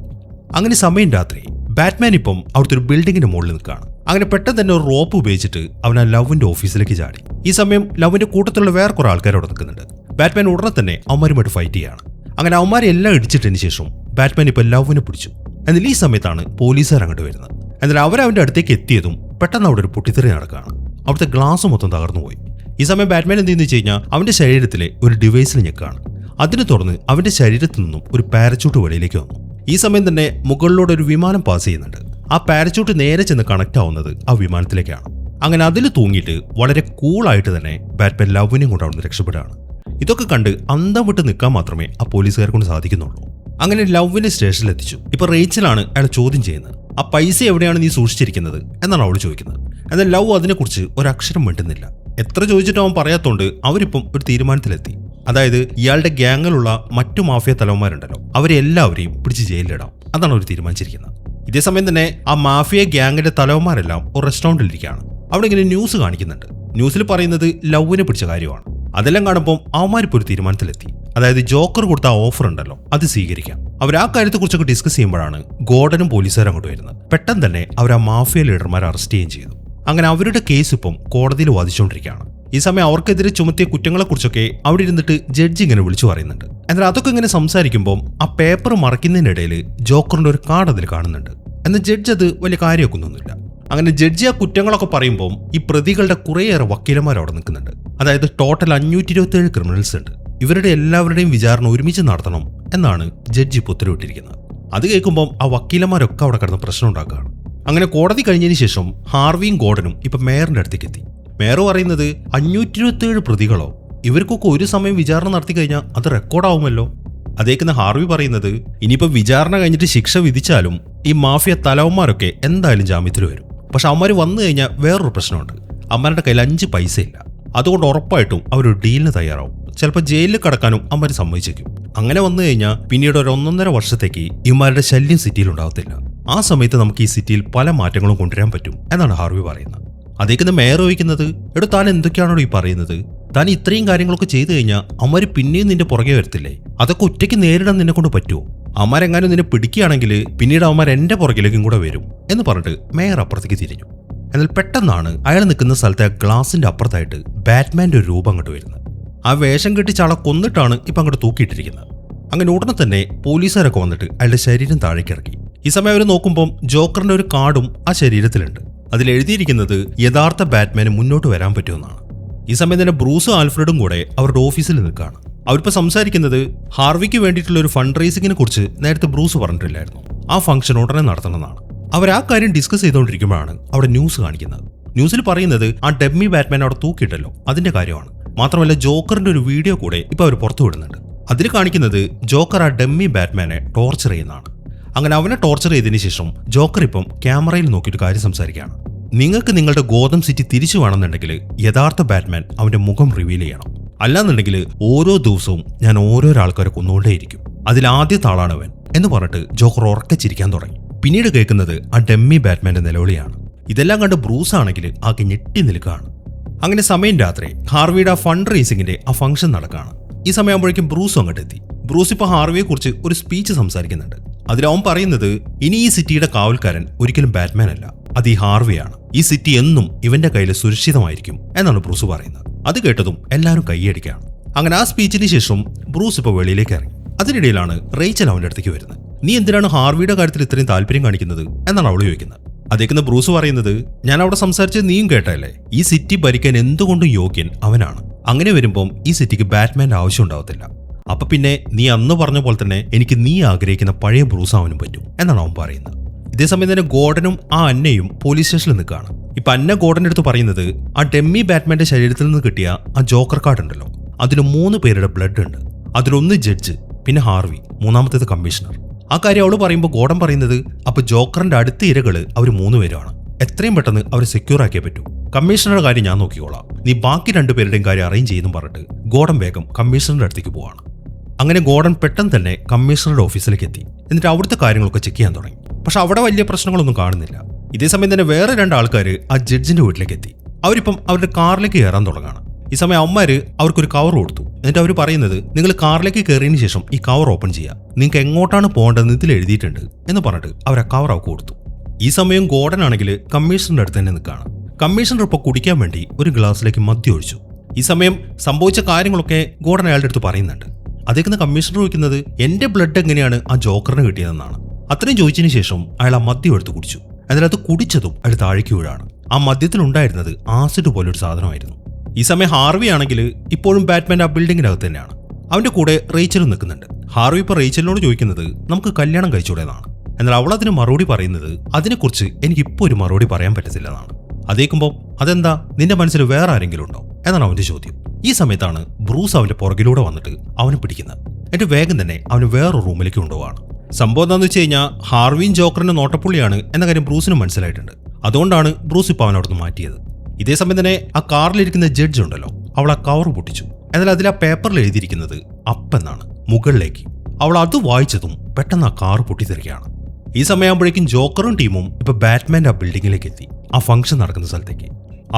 അങ്ങനെ സമയം രാത്രി. ബാറ്റ്മാൻ ഇപ്പം അവിടുത്തെ ഒരു ബിൽഡിങ്ങിന്റെ മുകളിൽ നിൽക്കുകയാണ്. അങ്ങനെ പെട്ടെന്ന് തന്നെ ഒരു റോപ്പ് ഉപയോഗിച്ചിട്ട് അവൻ ആ ലവിന്റെ ഓഫീസിലേക്ക് ചാടി. ഈ സമയം ലവിന്റെ കൂട്ടത്തിലുള്ള വേറെ കുറെ ആൾക്കാർ അവിടെ നിൽക്കുന്നുണ്ട്. ബാറ്റ്മാൻ ഉടനെ തന്നെ അവന്മാരുമായിട്ട് ഫൈറ്റ് ചെയ്യാണ്. അങ്ങനെ അവന്മാരെ എല്ലാം ഇടിച്ചിട്ടതിന് ശേഷം ബാറ്റ്മാൻ ഇപ്പൊ ലവിനെ പിടിച്ചു. എന്നാൽ ഈ സമയത്താണ് പോലീസുകാർ അങ്ങോട്ട് വരുന്നത്. എന്നാൽ അവരവന്റെ അടുത്തേക്ക് എത്തിയതും പെട്ടെന്ന് അവിടെ ഒരു പൊട്ടിത്തെറി നടക്കുകയാണ്. അവിടുത്തെ ഗ്ലാസ് മൊത്തം തകർന്നുപോയി. ഈ സമയം ബാറ്റ്മാൻ എന്ത് ചെയ്യുന്ന വെച്ച് കഴിഞ്ഞാൽ അവന്റെ ശരീരത്തിലെ ഒരു ഡിവൈസിൽ ഞെക്കാണ്. അതിനെ തുറന്ന് അവന്റെ ശരീരത്തിൽ നിന്നും ഒരു പാരച്യൂട്ട് വെളിയിലേക്ക് വന്നു. ഈ സമയം തന്നെ മുകളിലൂടെ ഒരു വിമാനം പാസ് ചെയ്യുന്നുണ്ട്. ആ പാരച്യൂട്ട് നേരെ ചെന്ന് കണക്ട് ആവുന്നത് ആ വിമാനത്തിലേക്കാണ്. അങ്ങനെ അതിൽ തൂങ്ങിയിട്ട് വളരെ കൂളായിട്ട് തന്നെ ബാറ്റ്മാൻ ലവിനെയും കൊണ്ട് അവിടുന്ന് രക്ഷപ്പെടുകയാണ്. ഇതൊക്കെ കണ്ട് അന്തം വിട്ട് നിൽക്കാൻ മാത്രമേ ആ പോലീസുകാരെ കൊണ്ട് സാധിക്കുന്നുള്ളൂ. അങ്ങനെ ലവിനെ സ്റ്റേഷനിൽ എത്തിച്ചു. ഇപ്പൊ റേച്ചലാണ് അയാൾ ചോദ്യം ചെയ്യുന്നത്. ആ പൈസ എവിടെയാണ് നീ സൂക്ഷിച്ചിരിക്കുന്നത് എന്നാണ് അവൾ ചോദിക്കുന്നത്. എന്നാൽ ലവ് അതിനെക്കുറിച്ച് ഒരക്ഷരം മിണ്ടുന്നില്ല. എത്ര ചോദിച്ചിട്ട് അവൻ പറയാത്തോണ്ട് അവരിപ്പം ഒരു തീരുമാനത്തിലെത്തി. അതായത് ഇയാളുടെ ഗ്യാങ്ങിലുള്ള മറ്റു മാഫിയ തലവന്മാരുണ്ടല്ലോ, അവരെല്ലാവരെയും പിടിച്ച് ജയിലിലിടാം. അതാണ് അവർ തീരുമാനിച്ചിരിക്കുന്നത്. ഇതേസമയം തന്നെ ആ മാഫിയ ഗ്യാങ്ങിന്റെ തലവന്മാരെല്ലാം ഒരു റെസ്റ്റോറൻറ്റിലിരിക്കുകയാണ്. അവിടെ ഇങ്ങനെ ന്യൂസ് കാണിക്കുന്നുണ്ട്. ന്യൂസിൽ പറയുന്നത് ലവിനെ പിടിച്ച കാര്യമാണ്. അതെല്ലാം കാണുമ്പോൾ അവന്മാരിപ്പോൾ ഒരു തീരുമാനത്തിലെത്തി. അതായത് ജോക്കർ കൊടുത്ത ആ ഓഫർ ഉണ്ടല്ലോ, അത് സ്വീകരിക്കാം. അവർ ആ കാര്യത്തെക്കുറിച്ചൊക്കെ ഡിസ്കസ് ചെയ്യുമ്പോഴാണ് ഗോർഡനും പോലീസുകാരും അങ്ങോട്ട് വരുന്നത്. പെട്ടെന്ന് തന്നെ അവർ ആ മാഫിയ ലീഡർമാരെ അറസ്റ്റ് ചെയ്യുകയും ചെയ്തു. അങ്ങനെ അവരുടെ കേസ് ഇപ്പം കോടതിയിൽ വാദിച്ചുകൊണ്ടിരിക്കുകയാണ്. ഈ സമയം അവർക്കെതിരെ ചുമത്തിയ കുറ്റങ്ങളെക്കുറിച്ചൊക്കെ അവിടെ ഇരുന്നിട്ട് ജഡ്ജി ഇങ്ങനെ വിളിച്ചു പറയുന്നുണ്ട്. എന്നാൽ അതൊക്കെ ഇങ്ങനെ സംസാരിക്കുമ്പോൾ ആ പേപ്പർ മറയ്ക്കുന്നതിനിടയിൽ ജോക്കറിന്റെ ഒരു കാർഡ് അതിൽ കാണുന്നുണ്ട്. എന്നാൽ ജഡ്ജ് അത് വലിയ കാര്യമൊക്കൊന്നുമില്ല. അങ്ങനെ ജഡ്ജി ആ കുറ്റങ്ങളൊക്കെ പറയുമ്പോൾ ഈ പ്രതികളുടെ കുറേയേറെ വക്കീലന്മാർ അവിടെ നിൽക്കുന്നുണ്ട്. അതായത് ടോട്ടൽ 527 ക്രിമിനൽസ് ഉണ്ട്. ഇവരുടെ എല്ലാവരുടെയും വിചാരണ ഒരുമിച്ച് നടത്തണം എന്നാണ് ജഡ്ജി ഇപ്പോൾ ഉത്തരവിട്ടിരിക്കുന്നത്. അത് കേൾക്കുമ്പോൾ ആ വക്കീലന്മാരൊക്കെ അവിടെ കിടന്ന് പ്രശ്നം ഉണ്ടാക്കുകയാണ്. അങ്ങനെ കോടതി കഴിഞ്ഞതിന് ശേഷം ഹാർവിയും ഗോർഡനും ഇപ്പൊ മേയറിന്റെ അടുത്തേക്ക് എത്തി. മേയർ പറയുന്നത് 527 പ്രതികളോ, ഇവർക്കൊക്കെ ഒരു സമയം വിചാരണ നടത്തി കഴിഞ്ഞാൽ അത് റെക്കോർഡാവുമല്ലോ. അതേക്കുന്ന ഹാർവി പറയുന്നത് ഇനിയിപ്പോ വിചാരണ കഴിഞ്ഞിട്ട് ശിക്ഷ വിധിച്ചാലും ഈ മാഫിയ തലവന്മാരൊക്കെ എന്തായാലും ജാമ്യത്തിൽ വരും. പക്ഷെ അവന്മാർ വന്നു കഴിഞ്ഞാൽ വേറൊരു പ്രശ്നമുണ്ട്. അവന്മാരുടെ കയ്യിൽ 5 പൈസ ഇല്ല. അതുകൊണ്ട് ഉറപ്പായിട്ടും അവരൊരു ഡീലിന് തയ്യാറാവും. ചിലപ്പോൾ ജയിലിൽ കടക്കാനും അവന്മാർ സമ്മതിച്ചേക്കും. അങ്ങനെ വന്നു കഴിഞ്ഞാൽ പിന്നീട് ഒരു 1.5 വർഷത്തേക്ക് ഇവന്മാരുടെ ശല്യം സിറ്റിയിൽ ഉണ്ടാവത്തില്ല. ആ സമയത്ത് നമുക്ക് ഈ സിറ്റിയിൽ പല മാറ്റങ്ങളും കൊണ്ടുവരാൻ പറ്റും എന്നാണ് ഹാർവി പറയുന്നത്. അതേക്കുന്ന മേയർ ചോദിക്കുന്നത്, എടോ താൻ എന്തൊക്കെയാണോ ഈ പറയുന്നത്? താൻ ഇത്രയും കാര്യങ്ങളൊക്കെ ചെയ്തു കഴിഞ്ഞാൽ അവന്മാർ പിന്നെയും നിന്റെ പുറകെ വരത്തില്ലേ? അതൊക്കെ ഒറ്റയ്ക്ക് നേരിടാൻ നിന്നെ കൊണ്ട് പറ്റുമോ? അവന്മാരെങ്ങാനും നിന്നെ പിടിക്കുകയാണെങ്കിൽ പിന്നീട് അവന്മാർ എന്റെ പുറകിലേക്കും കൂടെ വരും എന്ന് പറഞ്ഞിട്ട് മേയർ അപ്പുറത്തേക്ക് തിരിഞ്ഞു. എന്നാൽ പെട്ടെന്നാണ് അയാൾ നിൽക്കുന്ന സ്ഥലത്തെ ഗ്ലാസിന്റെ അപ്പുറത്തായിട്ട് ബാറ്റ്മാന്റെ ഒരു രൂപം അങ്ങോട്ട് വരുന്നത്. ആ വേഷം കെട്ടിച്ച് ആളെ കൊന്നിട്ടാണ് ഇപ്പൊ അങ്ങോട്ട് തൂക്കിയിട്ടിരിക്കുന്നത്. അങ്ങനെ ഉടനെ തന്നെ പോലീസുകാരൊക്കെ വന്നിട്ട് അയാളുടെ ശരീരം താഴേക്ക് ഇറക്കി. ഈ സമയം അവർ നോക്കുമ്പോൾ ജോക്കറിന്റെ ഒരു കാർഡും ആ ശരീരത്തിലുണ്ട്. അതിൽ എഴുതിയിരിക്കുന്നത് യഥാർത്ഥ ബാറ്റ്മാന് മുന്നോട്ട് വരാൻ പറ്റുമെന്നാണ്. ഈ സമയം തന്നെ ബ്രൂസും ആൽഫ്രഡും കൂടെ അവരുടെ ഓഫീസിൽ നിൽക്കുകയാണ്. അവരിപ്പോൾ സംസാരിക്കുന്നത് ഹാർവിക്ക് വേണ്ടിയിട്ടുള്ള ഒരു ഫണ്ട് റേസിങ്ങിനെ കുറിച്ച് നേരത്തെ ബ്രൂസ് പറഞ്ഞിട്ടില്ലായിരുന്നു. ആ ഫംഗ്ഷൻ ഉടനെ നടത്തണമെന്നാണ്. അവർ ആ കാര്യം ഡിസ്കസ് ചെയ്തുകൊണ്ടിരിക്കുമ്പോഴാണ് അവിടെ ന്യൂസ് കാണിക്കുന്നത്. ന്യൂസിൽ പറയുന്നത് ആ ഡെമ്മി ബാറ്റ്മാൻ അവിടെ തൂക്കിയിട്ടല്ലോ, അതിന്റെ കാര്യമാണ്. മാത്രമല്ല ജോക്കറിന്റെ ഒരു വീഡിയോ കൂടെ ഇപ്പൊ അവർ പുറത്തു വിടുന്നുണ്ട്. അതിൽ കാണിക്കുന്നത് ജോക്കർ ആ ഡെമ്മി ബാറ്റ്മാനെ ടോർച്ചർ ചെയ്യുന്നതാണ്. അങ്ങനെ അവനെ ടോർച്ചർ ചെയ്തതിനു ശേഷം ജോക്കർ ഇപ്പം ക്യാമറയിൽ നോക്കിയിട്ട് കാര്യം സംസാരിക്കുകയാണ്. നിങ്ങൾക്ക് നിങ്ങളുടെ ഗോതം സിറ്റി തിരിച്ചു വേണമെന്നുണ്ടെങ്കിൽ യഥാർത്ഥ ബാറ്റ്മാൻ അവന്റെ മുഖം റിവീൽ ചെയ്യണം. അല്ലാന്നുണ്ടെങ്കിൽ ഓരോ ദിവസവും ഞാൻ ഓരോരോ ആൾക്കാരെ കൊന്നുകൊണ്ടേയിരിക്കും. അതിൽ ആദ്യത്തെ ആളാണവൻ എന്ന് പറഞ്ഞിട്ട് ജോക്കർ ഉറക്കെ ചിരിക്കാൻ തുടങ്ങി. പിന്നീട് കേൾക്കുന്നത് ആ ഡെമ്മി ബാറ്റ്മാന്റെ നിലവിളിയാണ്. ഇതെല്ലാം കണ്ട് ബ്രൂസ് ആണെങ്കിൽ ആകെ ഞെട്ടി നിൽക്കുകയാണ്. അങ്ങനെ സമയം രാത്രി ഹാർവിയുടെ ഫണ്ട് റേസിംഗിന്റെ ആ ഫംഗ്ഷൻ നടക്കുകയാണ്. ഈ സമയമാകുമ്പോഴേക്കും ബ്രൂസ് അങ്ങോട്ട് എത്തി. ബ്രൂസ് ഇപ്പൊ ഹാർവിയെ കുറിച്ച് ഒരു സ്പീച്ച് സംസാരിക്കുന്നുണ്ട്. അതിലവൻ പറയുന്നത് ഇനി ഈ സിറ്റിയുടെ കാവൽക്കാരൻ ഒരിക്കലും ബാറ്റ്മാൻ അല്ല, അത് ഈ ഹാർവിയാണ്. ഈ സിറ്റി എന്നും ഇവന്റെ കയ്യിൽ സുരക്ഷിതമായിരിക്കും എന്നാണ് ബ്രൂസ് പറയുന്നത്. അത് കേട്ടതും എല്ലാവരും കൈയടിക്കുകയാണ്. അങ്ങനെ ആ സ്പീച്ചിന് ശേഷം ബ്രൂസ് ഇപ്പൊ വെളിയിലേക്ക് ഇറങ്ങി. അതിനിടയിലാണ് റേച്ചൽ അവന്റെ അടുത്തേക്ക് വരുന്നത്. നീ എന്തിനാണ് ഹാർവിയുടെ കാര്യത്തിൽ ഇത്രയും താല്പര്യം കാണിക്കുന്നത് എന്നാണ് അവൾ ചോദിക്കുന്നത്. അതേക്കുന്ന ബ്രൂസ് പറയുന്നത് ഞാൻ അവിടെ സംസാരിച്ച് നീയും കേട്ടല്ലേ, ഈ സിറ്റി ഭരിക്കാൻ എന്തുകൊണ്ടും യോഗ്യൻ അവനാണ്. അങ്ങനെ വരുമ്പം ഈ സിറ്റിക്ക് ബാറ്റ്മാന്റെ ആവശ്യം ഉണ്ടാവത്തില്ല. അപ്പൊ പിന്നെ നീ അന്ന് പറഞ്ഞ പോലെ തന്നെ എനിക്ക് നീ ആഗ്രഹിക്കുന്ന പഴയ ബ്രൂസ് അവനും പറ്റും എന്നാണ് അവൻ പറയുന്നത്. ഇതേസമയം തന്നെ ഗോർഡനും ആ അന്നയും പോലീസ് സ്റ്റേഷനിൽ നിൽക്കുകയാണ്. ഇപ്പൊ അന്ന ഗോർഡന്റെ അടുത്ത് പറയുന്നത് ആ ഡെമ്മി ബാറ്റ്മാന്റെ ശരീരത്തിൽ നിന്ന് കിട്ടിയ ആ ജോക്കർ കാർഡ് ഉണ്ടല്ലോ, അതിൽ 3 പേരുടെ ബ്ലഡ് ഉണ്ട്. അതിലൊന്ന് ജഡ്ജ്, പിന്നെ ഹാർവി, മൂന്നാമത്തേത് കമ്മീഷണർ. ആ കാര്യം അവള് പറയുമ്പോൾ ഗോർഡൻ പറയുന്നത് അപ്പൊ ജോക്കറിന്റെ അടുത്ത ഇരകള് അവർ 3 പേരാണ്. എത്രയും പെട്ടെന്ന് അവർ സെക്യൂർ ആക്കിയേ പറ്റൂ. കമ്മീഷണറുടെ കാര്യം ഞാൻ നോക്കിക്കോളാം, നീ ബാക്കി 2 പേരുടെയും കാര്യം അറേഞ്ച് ചെയ്യുന്നു പറഞ്ഞിട്ട് ഗോർഡൻ വേഗം കമ്മീഷണറുടെ അടുത്തേക്ക് പോവാണ്. അങ്ങനെ ഗോർഡൻ പെട്ടെന്ന് തന്നെ കമ്മീഷണറുടെ ഓഫീസിലേക്ക് എത്തി. എന്നിട്ട് അവിടുത്തെ കാര്യങ്ങളൊക്കെ ചെക്ക് ചെയ്യാൻ തുടങ്ങി. പക്ഷെ അവിടെ വലിയ പ്രശ്നങ്ങളൊന്നും കാണുന്നില്ല. ഇതേസമയം തന്നെ വേറെ 2 ആൾക്കാർ ആ ജഡ്ജിന്റെ വീട്ടിലേക്ക് എത്തി. അവരിപ്പം അവരുടെ കാറിലേക്ക് കയറാൻ തുടങ്ങാണ്. ഈ സമയം അമ്മമാര് അവർക്കൊരു കവർ കൊടുത്തു. എന്നിട്ട് അവർ പറയുന്നത് നിങ്ങൾ കാറിലേക്ക് കയറിയതിനു ശേഷം ഈ കവർ ഓപ്പൺ ചെയ്യുക, നിങ്ങൾക്ക് എങ്ങോട്ടാണ് പോകേണ്ടതെന്ന് ഇതിൽ എഴുതിയിട്ടുണ്ട് എന്ന് പറഞ്ഞിട്ട് അവർ ആ കവർ അവർക്ക് കൊടുത്തു. ഈ സമയം ഗോർഡൻ ആണെങ്കിൽ കമ്മീഷണറുടെ അടുത്ത് തന്നെ നിൽക്കുകയാണ്. കമ്മീഷണർ ഇപ്പോൾ കുടിക്കാൻ വേണ്ടി ഒരു ഗ്ലാസ്സിലേക്ക് മദ്യം ഒഴിച്ചു. ഈ സമയം സംഭവിച്ച കാര്യങ്ങളൊക്കെ ഗോർഡൻ അയാളുടെ അടുത്ത് പറയുന്നുണ്ട്. അതേക്കുന്ന കമ്മീഷണർ ചോദിക്കുന്നത് എന്റെ ബ്ലഡ് എങ്ങനെയാണ് ആ ജോക്കറിന് കിട്ടിയതെന്നാണ്. അത്രയും ചോദിച്ചതിന് ശേഷം അയാൾ ആ മദ്യം എടുത്ത് കുടിച്ചു. അതിനകത്ത് കുടിച്ചതും അയാൾ താഴേക്ക് വീഴാണ്. ആ മദ്യത്തിലുണ്ടായിരുന്നത് ആസിഡ് പോലൊരു സാധനമായിരുന്നു. ഈ സമയം ഹാർവി ആണെങ്കിൽ ഇപ്പോഴും ബാറ്റ്മാൻ ആ ബിൽഡിങ്ങിനകത്ത് തന്നെയാണ്. അവന്റെ കൂടെ റേച്ചലും നിൽക്കുന്നുണ്ട്. ഹാർവി ഇപ്പോൾ റേച്ചലിനോട് ചോദിക്കുന്നത് നമുക്ക് കല്യാണം കഴിച്ചുകൂടെന്നാണ്. എന്നാൽ അവൾ അതിന് മറുപടി പറയുന്നത് അതിനെക്കുറിച്ച് എനിക്കിപ്പോൾ ഒരു മറുപടി പറയാൻ പറ്റത്തില്ലെന്നാണ്. അതേക്കുമ്പോൾ അതെന്താ, നിന്റെ മനസ്സിൽ വേറെ ആരെങ്കിലും ഉണ്ടോ എന്നാണ് അവന്റെ ചോദ്യം. ഈ സമയത്താണ് ബ്രൂസ് അവന്റെ പുറകിലൂടെ വന്നിട്ട് അവനെ പിടിക്കുന്നത്. എന്നിട്ട് വേഗം തന്നെ അവന് വേറൊരു റൂമിലേക്ക് കൊണ്ടുപോവാണ്. സംഭവം എന്താണെന്ന് വെച്ച് കഴിഞ്ഞാൽ ഹാർവിയും ജോക്കറിന്റെ നോട്ടപ്പുള്ളിയാണ് എന്ന കാര്യം ബ്രൂസിന് മനസ്സിലായിട്ടുണ്ട്. അതുകൊണ്ടാണ് ബ്രൂസ് ഇപ്പോൾ അവനവിടുന്ന് മാറ്റിയത്. ഇതേസമയം തന്നെ ആ കാറിലിരിക്കുന്ന ജഡ്ജ് ഉണ്ടല്ലോ, അവൾ ആ കവർ പൊട്ടിച്ചു. എന്നാൽ അതിൽ ആ പേപ്പറിൽ എഴുതിയിരിക്കുന്നത് അപ്പെന്നാണ്, മുകളിലേക്ക്. അവൾ അത് വായിച്ചതും പെട്ടെന്ന് ആ കാർ പൊട്ടിത്തെറിക്കുകയാണ്. ഈ സമയമാകുമ്പോഴേക്കും ജോക്കറും ടീമും ഇപ്പൊ ബാറ്റ്മാന്റെ ആ ബിൽഡിങ്ങിലേക്ക് എത്തി, ആ ഫംഗ്ഷൻ നടക്കുന്ന സ്ഥലത്തേക്ക്.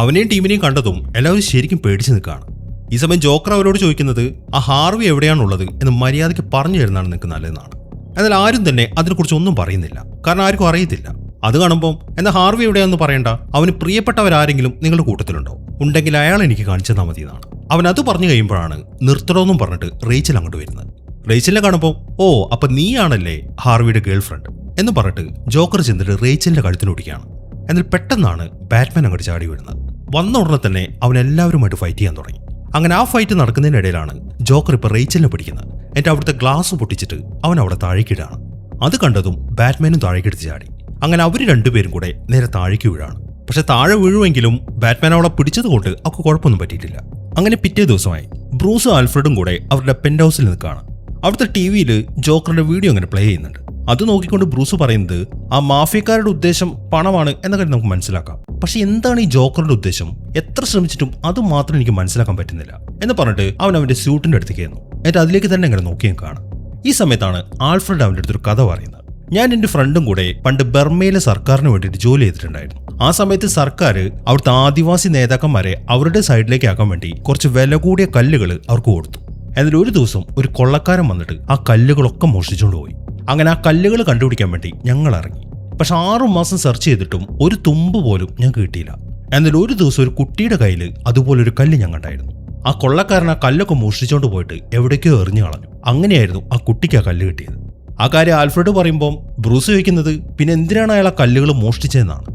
അവനെയും ടീമിനെയും കണ്ടതും എല്ലാവരും ശരിക്കും പേടിച്ചു നിൽക്കുകയാണ്. ഈ സമയം ജോക്കർ അവരോട് ചോദിക്കുന്നത് ആ ഹാർവി എവിടെയാണുള്ളത് എന്ന് മര്യാദയ്ക്ക് പറഞ്ഞു തരുന്നതാണ് നിങ്ങൾക്ക് നല്ലതെന്നാണ്. എന്നാൽ ആരും തന്നെ അതിനെക്കുറിച്ച് ഒന്നും പറയുന്നില്ല, കാരണം ആർക്കും അറിയത്തില്ല. അത് കാണുമ്പോൾ എന്നാൽ ഹാർവി എവിടെയാണെന്ന് പറയണ്ട, അവന് പ്രിയപ്പെട്ടവരാരെങ്കിലും നിങ്ങളുടെ കൂട്ടത്തിലുണ്ടോ, ഉണ്ടെങ്കിൽ അയാൾ എനിക്ക് കാണിച്ചു തന്നാൽ മതി എന്നാണ്. അവൻ അത് പറഞ്ഞു കഴിയുമ്പോഴാണ് നിർത്തണമെന്നും പറഞ്ഞിട്ട് റേച്ചൽ അങ്ങോട്ട് വരുന്നത്. റേച്ചലിനെ കാണുമ്പോൾ ഓ അപ്പൊ നീയാണല്ലേ ഹാർവിയുടെ ഗേൾ ഫ്രണ്ട് എന്ന് പറഞ്ഞിട്ട് ജോക്കർ ചെന്നിട്ട് റേച്ചലിന്റെ കഴുത്തിനൊടിക്കുകയാണ്. എന്നാൽ പെട്ടെന്നാണ് ബാറ്റ്മാൻ അങ്ങോട്ട് ചാടി വീഴുന്നത്. വന്ന ഉടനെ തന്നെ അവൻ എല്ലാവരുമായിട്ട് ഫൈറ്റ് ചെയ്യാൻ തുടങ്ങി. അങ്ങനെ ആ ഫൈറ്റ് നടക്കുന്നതിനിടയിലാണ് ജോക്കർ ഇപ്പൊ റേച്ചലിനെ പിടിക്കുന്നത്. എന്നിട്ട് അവിടുത്തെ ഗ്ലാസ് പൊട്ടിച്ചിട്ട് അവൻ അവിടെ താഴേക്കിടാണ്. അത് കണ്ടതും ബാറ്റ്മാനും താഴേക്കെടുത്ത് ചാടി. അങ്ങനെ അവർ രണ്ടുപേരും കൂടെ നേരെ താഴേക്ക് വീഴാണ്. പക്ഷെ താഴെ വീഴുമെങ്കിലും ബാറ്റ്മാൻ അവളെ പിടിച്ചതുകൊണ്ട് അവർക്ക് കുഴപ്പമൊന്നും പറ്റിയിട്ടില്ല. അങ്ങനെ പിറ്റേ ദിവസമായി ബ്രൂസും ആൽഫ്രഡും കൂടെ അവരുടെ പെന്റ് ഹൗസിൽ നിൽക്കുകയാണ്. അവിടുത്തെ ടിവിയിൽ ജോക്കറിന്റെ വീഡിയോ അങ്ങനെ പ്ലേ ചെയ്യുന്നുണ്ട്. അത് നോക്കിക്കൊണ്ട് ബ്രൂസ് പറയുന്നത് ആ മാഫിയക്കാരുടെ ഉദ്ദേശം പണമാണ് എന്ന കാര്യം നമുക്ക് മനസ്സിലാക്കാം. പക്ഷെ എന്താണ് ഈ ജോക്കറിന്റെ ഉദ്ദേശം, എത്ര ശ്രമിച്ചിട്ടും അത് മാത്രം എനിക്ക് മനസ്സിലാക്കാൻ പറ്റുന്നില്ല എന്ന് പറഞ്ഞിട്ട് അവൻ അവന്റെ സ്യൂട്ടിന്റെ അടുത്തേക്ക് ആയിരുന്നു. എന്നിട്ട് അതിലേക്ക് തന്നെ ഇങ്ങനെ നോക്കിയും കാണാം. ഈ സമയത്താണ് ആൽഫ്രഡ് അവന്റെ അടുത്തൊരു കഥ പറയുന്നത്. ഞാൻ എന്റെ ഫ്രണ്ടും കൂടെ പണ്ട് ബർമയിലെ സർക്കാരിന് വേണ്ടിയിട്ട് ജോലി ചെയ്തിട്ടുണ്ടായിരുന്നു. ആ സമയത്ത് സർക്കാർ അവിടുത്തെ ആദിവാസി നേതാക്കന്മാരെ അവരുടെ സൈഡിലേക്ക് ആക്കാൻ വേണ്ടി കുറച്ച് വില കൂടിയ കല്ലുകൾ അവർക്ക് കൊടുത്തു. എന്നാൽ ഒരു ദിവസം ഒരു കൊള്ളക്കാരൻ വന്നിട്ട് ആ കല്ലുകളൊക്കെ മോഷ്ടിച്ചുകൊണ്ട് പോയി. അങ്ങനെ ആ കല്ലുകൾ കണ്ടുപിടിക്കാൻ വേണ്ടി ഞങ്ങൾ ഇറങ്ങി. പക്ഷെ 6 മാസം സെർച്ച് ചെയ്തിട്ടും ഒരു തുമ്പ് പോലും ഞങ്ങൾക്ക് കിട്ടിയില്ല. എന്നാൽ ഒരു ദിവസം ഒരു കുട്ടിയുടെ കയ്യിൽ അതുപോലൊരു കല്ല് ഞാൻ കണ്ടായിരുന്നു. ആ കൊള്ളക്കാരൻ ആ കല്ലൊക്കെ മോഷ്ടിച്ചുകൊണ്ട് പോയിട്ട് എവിടേക്കോ എറിഞ്ഞു കളഞ്ഞു. അങ്ങനെയായിരുന്നു ആ കുട്ടിക്ക് ആ കല്ല് കിട്ടിയത്. ആ കാര്യം ആൽഫ്രഡ് പറയുമ്പോൾ ബ്രൂസ് ചോദിക്കുന്നത് പിന്നെ എന്തിനാണ് അയാൾ ആ കല്ലുകൾ മോഷ്ടിച്ചതെന്നാണ്.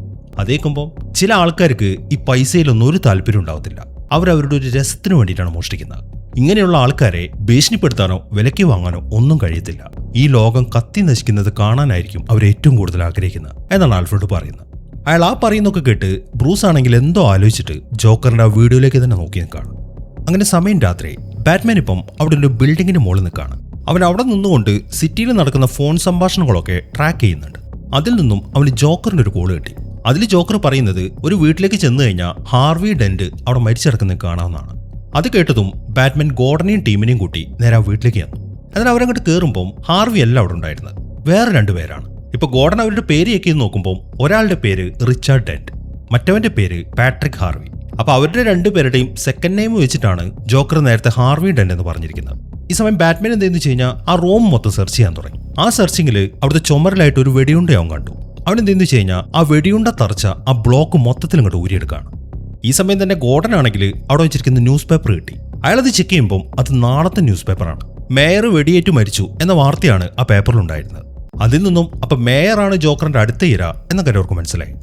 അതേക്കുമ്പോൾ ചില ആൾക്കാർക്ക് ഈ പൈസയിലൊന്നും ഒരു താല്പര്യം ഉണ്ടാവത്തില്ല. അവരവരുടെ ഒരു രസത്തിന് വേണ്ടിയിട്ടാണ് മോഷ്ടിക്കുന്നത്. ഇങ്ങനെയുള്ള ആൾക്കാരെ ഭീഷണിപ്പെടുത്താനോ വിലയ്ക്ക് വാങ്ങാനോ ഒന്നും കഴിയത്തില്ല. ഈ ലോകം കത്തി നശിക്കുന്നത് കാണാനായിരിക്കും അവർ ഏറ്റവും കൂടുതൽ ആഗ്രഹിക്കുന്നത് എന്നാണ് ആൽഫ്രഡ് പറയുന്നത്. അയാൾ ആ പറയുന്നൊക്കെ കേട്ട് ബ്രൂസ് ആണെങ്കിൽ എന്തോ ആലോചിച്ചിട്ട് ജോക്കറിന്റെ ആ വീഡിയോയിലേക്ക് തന്നെ നോക്കി നിൽക്കുകയാണ്. അങ്ങനെ സമയം രാത്രി. ബാറ്റ്മാൻ ഇപ്പം അവിടെ ഒരു ബിൽഡിങ്ങിന്റെ മുകളിൽ നിൽക്കുകയാണ്. അവൻ അവിടെ നിന്നുകൊണ്ട് സിറ്റിയിൽ നടക്കുന്ന ഫോൺ സംഭാഷണങ്ങളൊക്കെ ട്രാക്ക് ചെയ്യുന്നുണ്ട്. അതിൽ നിന്നും അവന് ജോക്കറിന്റെ ഒരു കോള് കിട്ടി. അതിൽ ജോക്കർ പറയുന്നത് ഒരു വീട്ടിലേക്ക് ചെന്ന് കഴിഞ്ഞാൽ ഹാർവി ഡെന്റ് അവിടെ മരിച്ചിടക്കുന്നത് കാണാവുന്നതാണ്. അത് കേട്ടതും ബാറ്റ്മാൻ ഗോർഡനെയും ടീമിനെയും കൂട്ടി നേരെ ആ വീട്ടിലേക്ക് വന്നു. എന്നാൽ അവരങ്ങോട്ട് കയറുമ്പോൾ ഹാർവി അല്ല അവിടെ ഉണ്ടായിരുന്നത്, വേറെ 2 പേരാണ്. ഇപ്പൊ ഗോർഡൻ അവരുടെ പേര് ചെക്കിന്ന് നോക്കുമ്പോൾ ഒരാളുടെ പേര് റിച്ചാർഡ് ഡെന്റ്, മറ്റവന്റെ പേര് പാട്രിക് ഹാർവി. അപ്പൊ അവരുടെ 2 പേരുടെയും സെക്കൻഡ് നെയിം വെച്ചിട്ടാണ് ജോക്കർ നേരത്തെ ഹാർവി ഡെന്റ് എന്ന് പറഞ്ഞിരിക്കുന്നത്. ഈ സമയം ബാറ്റ്മാൻ എന്തെന്ന് വെച്ച് കഴിഞ്ഞാൽ ആ റൂം മൊത്തം സെർച്ച് ചെയ്യാൻ തുടങ്ങി. ആ സെർച്ചിങ്ങിൽ അവിടുത്തെ ചുമരിലായിട്ട് ഒരു വെടിയുണ്ട അവൻ കണ്ടു. അവൻ എന്തെന്ന് വെച്ച് കഴിഞ്ഞാൽ ആ വെടിയുണ്ട തറച്ച ആ ബ്ലോക്ക് മൊത്തത്തിൽ ഇങ്ങോട്ട് ഊരിയെടുക്കുകയാണ്. ഈ സമയം തന്നെ ഗോർഡൻ ആണെങ്കിൽ അവിടെ വെച്ചിരിക്കുന്ന ന്യൂസ് പേപ്പർ കിട്ടി. അയാളത് ചെക്ക് ചെയ്യുമ്പോൾ അത് നാളത്തെ ന്യൂസ് പേപ്പറാണ്. മേയർ വെടിയേറ്റു മരിച്ചു എന്ന വാർത്തയാണ് ആ പേപ്പറിലുണ്ടായിരുന്നത്. അതിൽ നിന്നും അപ്പൊ മേയറാണ് ജോക്കറിന്റെ അടുത്ത ഇര എന്ന കാര്യം അവർക്ക് മനസ്സിലായി.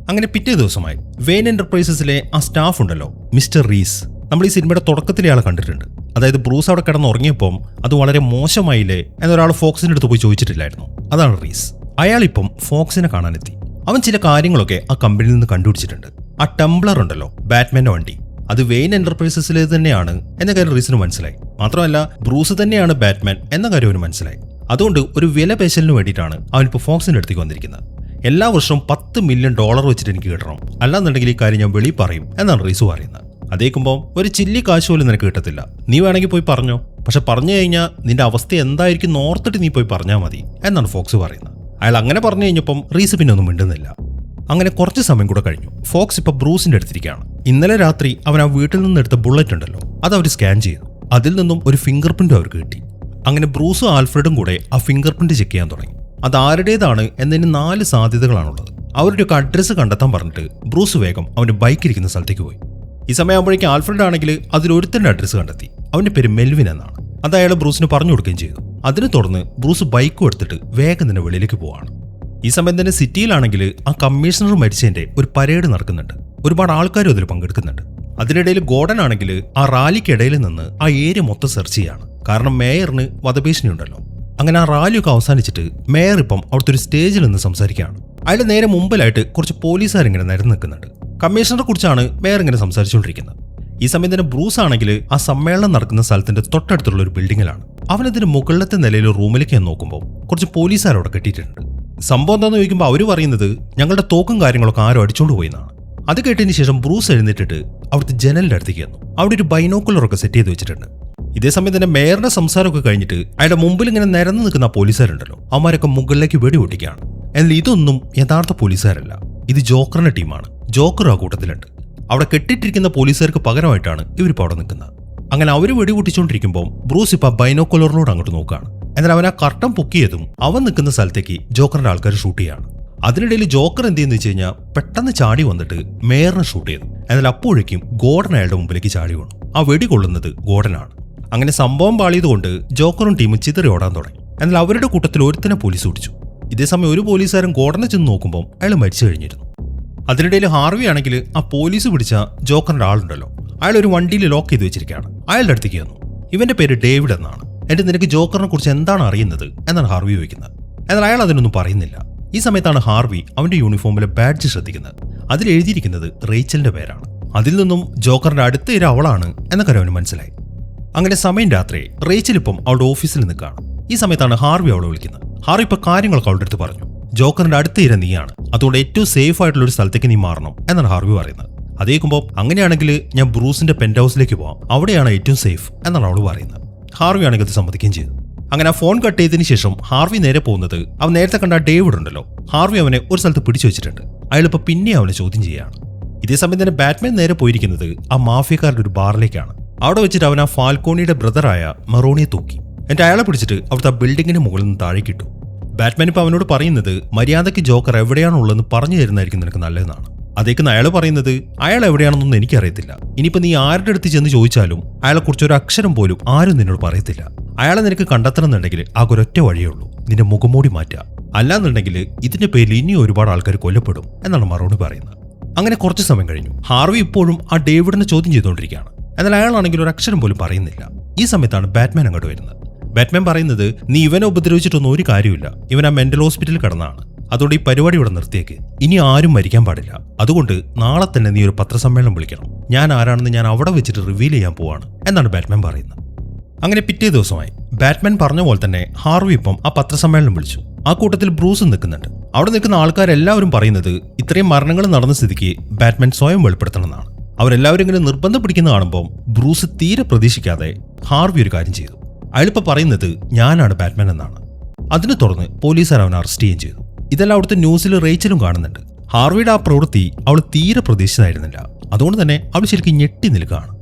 അങ്ങനെ പിറ്റേ ദിവസമായി വെയിൻ എന്റർപ്രൈസസിലെ ആ സ്റ്റാഫ് ഉണ്ടല്ലോ, മിസ്റ്റർ റീസ്, നമ്മൾ ഈ സിനിമയുടെ തുടക്കത്തിലെ ആളെ കണ്ടിട്ടുണ്ട്. അതായത് ബ്രൂസ് അവിടെ കിടന്ന് ഉറങ്ങിയപ്പോൾ അത് വളരെ മോശമായില്ലേ എന്നൊരാൾ ഫോക്സിന്റെ അടുത്ത് പോയി ചോദിച്ചിട്ടില്ലായിരുന്നു. അതാണ് റീസ്. അയാളിപ്പം ഫോക്സിനെ കാണാനെത്തി. അവൻ ചില കാര്യങ്ങളൊക്കെ ആ കമ്പനിയിൽ നിന്ന് കണ്ടുപിടിച്ചിട്ടുണ്ട്. ആ ടംബ്ലർ ഉണ്ടല്ലോ, ബാറ്റ്മാന്റെ വണ്ടി, അത് വെയിൻ എന്റർപ്രൈസസിലെ തന്നെയാണ് എന്ന കാര്യം റീസിന് മനസ്സിലായി. മാത്രമല്ല ബ്രൂസ് തന്നെയാണ് ബാറ്റ്മാൻ എന്ന കാര്യം അവന് മനസ്സിലായി. അതുകൊണ്ട് ഒരു വില പേശലിന് വേണ്ടിയിട്ടാണ് അവനിപ്പോൾ ഫോക്സിന്റെ അടുത്തേക്ക് വന്നിരിക്കുന്നത്. എല്ലാ വർഷവും $10 മില്യൺ വെച്ചിട്ട് എനിക്ക് കിട്ടണം, അല്ലാന്നുണ്ടെങ്കിൽ ഈ കാര്യം ഞാൻ വെളി പറയും എന്നാണ് റീസ് പറയുന്നത്. അതേക്കുമ്പോൾ ഒരു ചില്ലി കാശ് പോലും നിനക്ക് കിട്ടത്തില്ല, നീ വേണമെങ്കിൽ പോയി പറഞ്ഞോ, പക്ഷെ പറഞ്ഞു കഴിഞ്ഞാൽ നിന്റെ അവസ്ഥ എന്തായിരിക്കും ഓർത്തിട്ട് നീ പോയി പറഞ്ഞാൽ മതി എന്നാണ് ഫോക്സ് പറയുന്നത്. അയാൾ അങ്ങനെ പറഞ്ഞു കഴിഞ്ഞപ്പം റീസ് പിന്നെ ഒന്നും മിണ്ടുന്നില്ല. അങ്ങനെ കുറച്ച് സമയം കൂടെ കഴിഞ്ഞു. ഫോക്സ് ഇപ്പൊ ബ്രൂസിന്റെ അടുത്തിരിക്കുകയാണ്. ഇന്നലെ രാത്രി അവൻ ആ വീട്ടിൽ നിന്ന് എടുത്ത ബുള്ളറ്റ് ഉണ്ടല്ലോ, അത് അവർ സ്കാൻ ചെയ്തു. അതിൽ നിന്നും ഒരു ഫിംഗർ പ്രിന്റ് അവർക്ക് കിട്ടി. അങ്ങനെ ബ്രൂസും ആൽഫ്രഡും കൂടെ ആ ഫിംഗർ പ്രിന്റ് ചെക്ക് ചെയ്യാൻ തുടങ്ങി. അത് ആരുടേതാണ് എന്നതിന് 4 സാധ്യതകളാണുള്ളത്. അവരുടെ ഒരു അഡ്രസ്സ് കണ്ടെത്താൻ പറഞ്ഞിട്ട് ബ്രൂസ് വേഗം അവന്റെ ബൈക്ക് ഇരിക്കുന്ന സ്ഥലത്തേക്ക് പോയി. ഈ സമയമാകുമ്പോഴേക്കും ആൽഫ്രഡ് ആണെങ്കിൽ അതിലൊരുത്തന്റെ അഡ്രസ്സ് കണ്ടെത്തി. അവന്റെ പേര് മെൽവിൻ എന്നാണ്. അത് അയാൾ ബ്രൂസിന് പറഞ്ഞു കൊടുക്കുകയും ചെയ്തു. അതിനെ തുടർന്ന് ബ്രൂസ് ബൈക്കും എടുത്തിട്ട് വേഗം തന്നെ വെളിയിലേക്ക് പോവാണ്. ഈ സമയം തന്നെ സിറ്റിയിലാണെങ്കിൽ ആ കമ്മീഷണർ മരിച്ചതിന്റെ ഒരു പരേഡ് നടക്കുന്നുണ്ട്. ഒരുപാട് ആൾക്കാരും അതിൽ പങ്കെടുക്കുന്നുണ്ട്. അതിനിടയിൽ ഗോർഡൻ ആണെങ്കിൽ ആ റാലിക്കിടയിൽ നിന്ന് ആ ഏരിയ മൊത്തം സെർച്ച് ചെയ്യാണ്. കാരണം മേയറിന് വധഭീഷണി ഉണ്ടല്ലോ. അങ്ങനെ ആ റാലിയൊക്കെ അവസാനിച്ചിട്ട് മേയർ ഇപ്പം അവിടുത്തെ ഒരു സ്റ്റേജിൽ നിന്ന് സംസാരിക്കുകയാണ്. അയാളുടെ നേരെ മുമ്പിലായിട്ട് കുറച്ച് പോലീസുകാരിങ്ങനെ നിരന്ന് നിൽക്കുന്നുണ്ട്. കമ്മീഷണറെ കുറിച്ചാണ് മേയർ ഇങ്ങനെ സംസാരിച്ചുകൊണ്ടിരിക്കുന്നത്. ഈ സമയം തന്നെ ബ്രൂസ് ആണെങ്കിൽ ആ സമ്മേളനം നടക്കുന്ന സ്ഥലത്തിന്റെ തൊട്ടടുത്തുള്ള ഒരു ബിൽഡിങ്ങിലാണ്. അവനതിന് മുകളിലത്തെ നിലയിൽ റൂമിലേക്ക് നോക്കുമ്പോൾ കുറച്ച് പോലീസുകാർ അവിടെ കെട്ടിയിട്ടുണ്ട്. സംഭവം എന്താണെന്ന് ചോദിക്കുമ്പോൾ അവർ പറയുന്നത് ഞങ്ങളുടെ തോക്കും കാര്യങ്ങളൊക്കെ ആരോ അടിച്ചോണ്ട് പോയെന്നാണ്. അത് കേട്ടതിന് ശേഷം ബ്രൂസ് എഴുന്നേറ്റിട്ട് അവിടുത്തെ ജനലിന്റെ അടുത്തേക്ക് വന്നു. അവിടെ ഒരു ബൈനോക്കുലറൊക്കെ സെറ്റ് ചെയ്ത് വെച്ചിട്ടുണ്ട്. ഇതേസമയം തന്നെ മേയറുടെ സംസാരമൊക്കെ കഴിഞ്ഞിട്ട് അയാളുടെ മുമ്പിൽ ഇങ്ങനെ നിരന്ന് നിൽക്കുന്ന പോലീസുകാരുണ്ടല്ലോ, അവന്മാരൊക്കെ മുകളിലേക്ക് വെടി പൊട്ടിക്കുകയാണ്. എന്നാൽ ഇതൊന്നും യഥാർത്ഥ പോലീസുകാരല്ല, ഇത് ജോക്കറിന്റെ ടീമാണ്. ജോക്കർ ആ കൂട്ടത്തിലുണ്ട്. അവിടെ കെട്ടിട്ടിരിക്കുന്ന പോലീസുകാർക്ക് പകരമായിട്ടാണ് ഇവരിപ്പോൾ അവിടെ നിൽക്കുന്നത്. അങ്ങനെ അവർ വെടിപൊട്ടിച്ചുകൊണ്ടിരിക്കുമ്പോൾ ബ്രൂസ് ഇപ്പൊ ബൈനോക്കുലറിനോട് അങ്ങോട്ട് നോക്കുകയാണ്. എന്നാൽ അവൻ ആ കർട്ടൻ പൊക്കിയതും അവൻ നിൽക്കുന്ന സ്ഥലത്തേക്ക് ജോക്കറിന്റെ ആൾക്കാർ ഷൂട്ട് ചെയ്യാണ്. അതിനിടയിൽ ജോക്കർ എന്ത് ചെയ്യുന്ന വെച്ച് കഴിഞ്ഞാൽ പെട്ടെന്ന് ചാടി വന്നിട്ട് മേയറിനെ ഷൂട്ട് ചെയ്തു. എന്നാൽ അപ്പോഴേക്കും ഗോർഡൻ അയാളുടെ മുമ്പിലേക്ക് ചാടി വീണു. ആ വെടി കൊള്ളുന്നത് ഗോർഡനാണ്. അങ്ങനെ സംഭവം പാളിയതുകൊണ്ട് ജോക്കറും ടീമും ചിതറി ഓടാൻ തുടങ്ങി. എന്നാൽ അവരുടെ കൂട്ടത്തിൽ ഒരുത്തനെ പോലീസ് പിടിച്ചു. ഇതേസമയം ഒരു പോലീസുകാരൻ ഗോർഡനെ ചെന്ന് നോക്കുമ്പോൾ അയാൾ മരിച്ചു കഴിഞ്ഞിരുന്നു. അതിനിടയിൽ ഹാർവി ആണെങ്കിൽ ആ പോലീസ് പിടിച്ച ജോക്കറിന്റെ ആളുണ്ടല്ലോ, അയാൾ ഒരു വണ്ടിയിൽ ലോക്ക് ചെയ്ത് വെച്ചിരിക്കുകയാണ്. അയാളുടെ അടുത്തേക്ക് വന്നു. ഇവന്റെ പേര് ഡേവിഡ് എന്നാണ്. എന്നിട്ട് നിനക്ക് ജോക്കറിനെ കുറിച്ച് എന്താണ് അറിയുന്നത് എന്നാണ് ഹാർവി ചോദിക്കുന്നത്. എന്നാൽ അയാൾ അതിനൊന്നും പറയുന്നില്ല. ഈ സമയത്താണ് ഹാർവി അവന്റെ യൂണിഫോമിലെ ബാഡ്ജ് ശ്രദ്ധിക്കുന്നത്. അതിൽ എഴുതിയിരിക്കുന്നത് റേച്ചലിന്റെ പേരാണ്. അതിൽ നിന്നും ജോക്കറിന്റെ അടുത്ത ഇര അവളാണ് എന്നൊക്കെ അവന് മനസ്സിലായി. അങ്ങനെ സമയം രാത്രി റേച്ചൽ ഇപ്പം അവളുടെ ഓഫീസിൽ നിൽക്കുകയാണ്. ഈ സമയത്താണ് ഹാർവി അവളെ വിളിക്കുന്നത്. ഹാർവി ഇപ്പൊ കാര്യങ്ങളൊക്കെ അവളുടെ അടുത്ത് പറഞ്ഞു. ജോക്കറിന്റെ അടുത്ത ഇര നീയാണ്, അതുകൊണ്ട് ഏറ്റവും സേഫ് ആയിട്ടുള്ള ഒരു സ്ഥലത്തേക്ക് നീ മാറണം എന്നാണ് ഹാർവി പറയുന്നത്. അതേക്കുമ്പോൾ അങ്ങനെയാണെങ്കിൽ ഞാൻ ബ്രൂസിന്റെ പെന്റ് ഹൗസിലേക്ക് പോവാം, അവിടെയാണ് ഏറ്റവും സേഫ് എന്നാണ് അവൾ പറയുന്നത്. ഹാർവി ആണെങ്കിൽ അത് സമ്മതിക്കുകയും ചെയ്തു. അങ്ങനെ ആ ഫോൺ കട്ട് ചെയ്തതിനു ശേഷം ഹാർവി നേരെ പോകുന്നത് അവൻ നേരത്തെ കണ്ട ഡേവിഡ് ഉണ്ടല്ലോ, ഹാർവി അവനെ ഒരു സ്ഥലത്ത് പിടിച്ചു വെച്ചിട്ടുണ്ട്. അയാളിപ്പോ പിന്നെ അവനെ ചോദ്യം ചെയ്യുകയാണ്. ഇതേസമയം തന്നെ ബാറ്റ്മാൻ നേരെ പോയിരിക്കുന്നത് ആ മാഫിയക്കാരുടെ ഒരു ബാറിലേക്കാണ്. അവിടെ വെച്ചിട്ട് അവൻ ആ ഫാൽക്കോണിയുടെ ബ്രദറായ മെറോണിയെ തൂക്കി. എന്നിട്ട് അയാളെ പിടിച്ചിട്ട് അവിടുത്തെ ബിൽഡിങ്ങിന് മുകളിൽ നിന്ന് താഴേക്ക് ഇട്ടു. ബാറ്റ്മാൻ ഇപ്പൊ അവനോട് പറയുന്നത് മര്യാദയ്ക്ക് ജോക്കർ എവിടെയാണുള്ളതെന്ന് പറഞ്ഞു തരുന്നതായിരിക്കും നിനക്ക് നല്ലതെന്നാണ്. അതേക്കുന്ന അയാൾ പറയുന്നത് അയാൾ എവിടെയാണെന്നൊന്നും എനിക്കറിയത്തില്ല. ഇനിയിപ്പോ നീ ആരുടെ അടുത്ത് ചെന്ന് ചോദിച്ചാലും അയാളെക്കുറിച്ച് ഒരു അക്ഷരം പോലും ആരും നിന്നോട് പറയത്തില്ല. അയാളെ നിനക്ക് കണ്ടെത്തണമെന്നുണ്ടെങ്കിൽ ആ ഒരൊറ്റ വഴിയേ ഉള്ളൂ, നിന്റെ മുഖംമൂടി മാറ്റുക. അല്ലാന്നുണ്ടെങ്കിൽ ഇതിന്റെ പേരിൽ ഇനി ഒരുപാട് ആൾക്കാർ കൊല്ലപ്പെടും എന്നാണ് മറോണി പറയുന്നത്. അങ്ങനെ കുറച്ച് സമയം കഴിഞ്ഞു. ഹാർവി ഇപ്പോഴും ആ ഡേവിഡിനെ ചോദ്യം ചെയ്തുകൊണ്ടിരിക്കുകയാണ്. എന്നാൽ അയാളാണെങ്കിൽ ഒരു അക്ഷരം പോലും പറയുന്നില്ല. ഈ സമയത്താണ് ബാറ്റ്മാൻ അങ്ങോട്ട് വരുന്നത്. ബാറ്റ്മാൻ പറയുന്നത് നീ ഇവനെ ഉപദ്രവിച്ചിട്ടൊന്നും ഒരു കാര്യമില്ല, ഇവൻ ആ മെന്റൽ ഹോസ്പിറ്റലിൽ കിടന്നതാണ്. അതുകൊണ്ട് ഈ പരിപാടി ഇവിടെ നിർത്തിയേക്ക്. ഇനി ആരും മരിക്കാൻ പാടില്ല. അതുകൊണ്ട് നാളെ തന്നെ നീ ഒരു പത്രസമ്മേളനം വിളിക്കണം. ഞാൻ ആരാണെന്ന് ഞാൻ അവിടെ വെച്ചിട്ട് റിവീൽ ചെയ്യാൻ പോവാണ് എന്നാണ് ബാറ്റ്മാൻ പറയുന്നത്. അങ്ങനെ പിറ്റേ ദിവസമായി ബാറ്റ്മാൻ പറഞ്ഞ പോലെ തന്നെ ഹാർവി ഇപ്പം ആ പത്രസമ്മേളനം വിളിച്ചു. ആ കൂട്ടത്തിൽ ബ്രൂസും നിൽക്കുന്നുണ്ട്. അവിടെ നിൽക്കുന്ന ആൾക്കാരെല്ലാവരും പറയുന്നത് ഇത്രയും മരണങ്ങൾ നടന്ന സ്ഥിതിക്ക് ബാറ്റ്മാൻ സ്വയം വെളിപ്പെടുത്തണമെന്നാണ്. അവരെല്ലാവരും ഇങ്ങനെ നിർബന്ധം പിടിക്കുന്ന കാണുമ്പോൾ ബ്രൂസ് തീരെ പ്രതീക്ഷിക്കാതെ ഹാർവി ഒരു കാര്യം ചെയ്തു. അയാളിപ്പോൾ പറയുന്നത് ഞാനാണ് ബാറ്റ്മാൻ എന്നാണ്. അതിനെ തുടർന്ന് പോലീസുകാർ അവനെ അറസ്റ്റ് ചെയ്യുകയും ചെയ്തു. ഇതെല്ലാം അവിടുത്തെ ന്യൂസിൽ റേച്ചലും കാണുന്നുണ്ട്. ഹാർവിയുടെ ആ പ്രവൃത്തി അവൾ തീരെ പ്രതീക്ഷിച്ചതായിരുന്നില്ല. അതുകൊണ്ട് തന്നെ അവൾ ശരിക്കും ഞെട്ടി നിൽക്കുകയാണ്.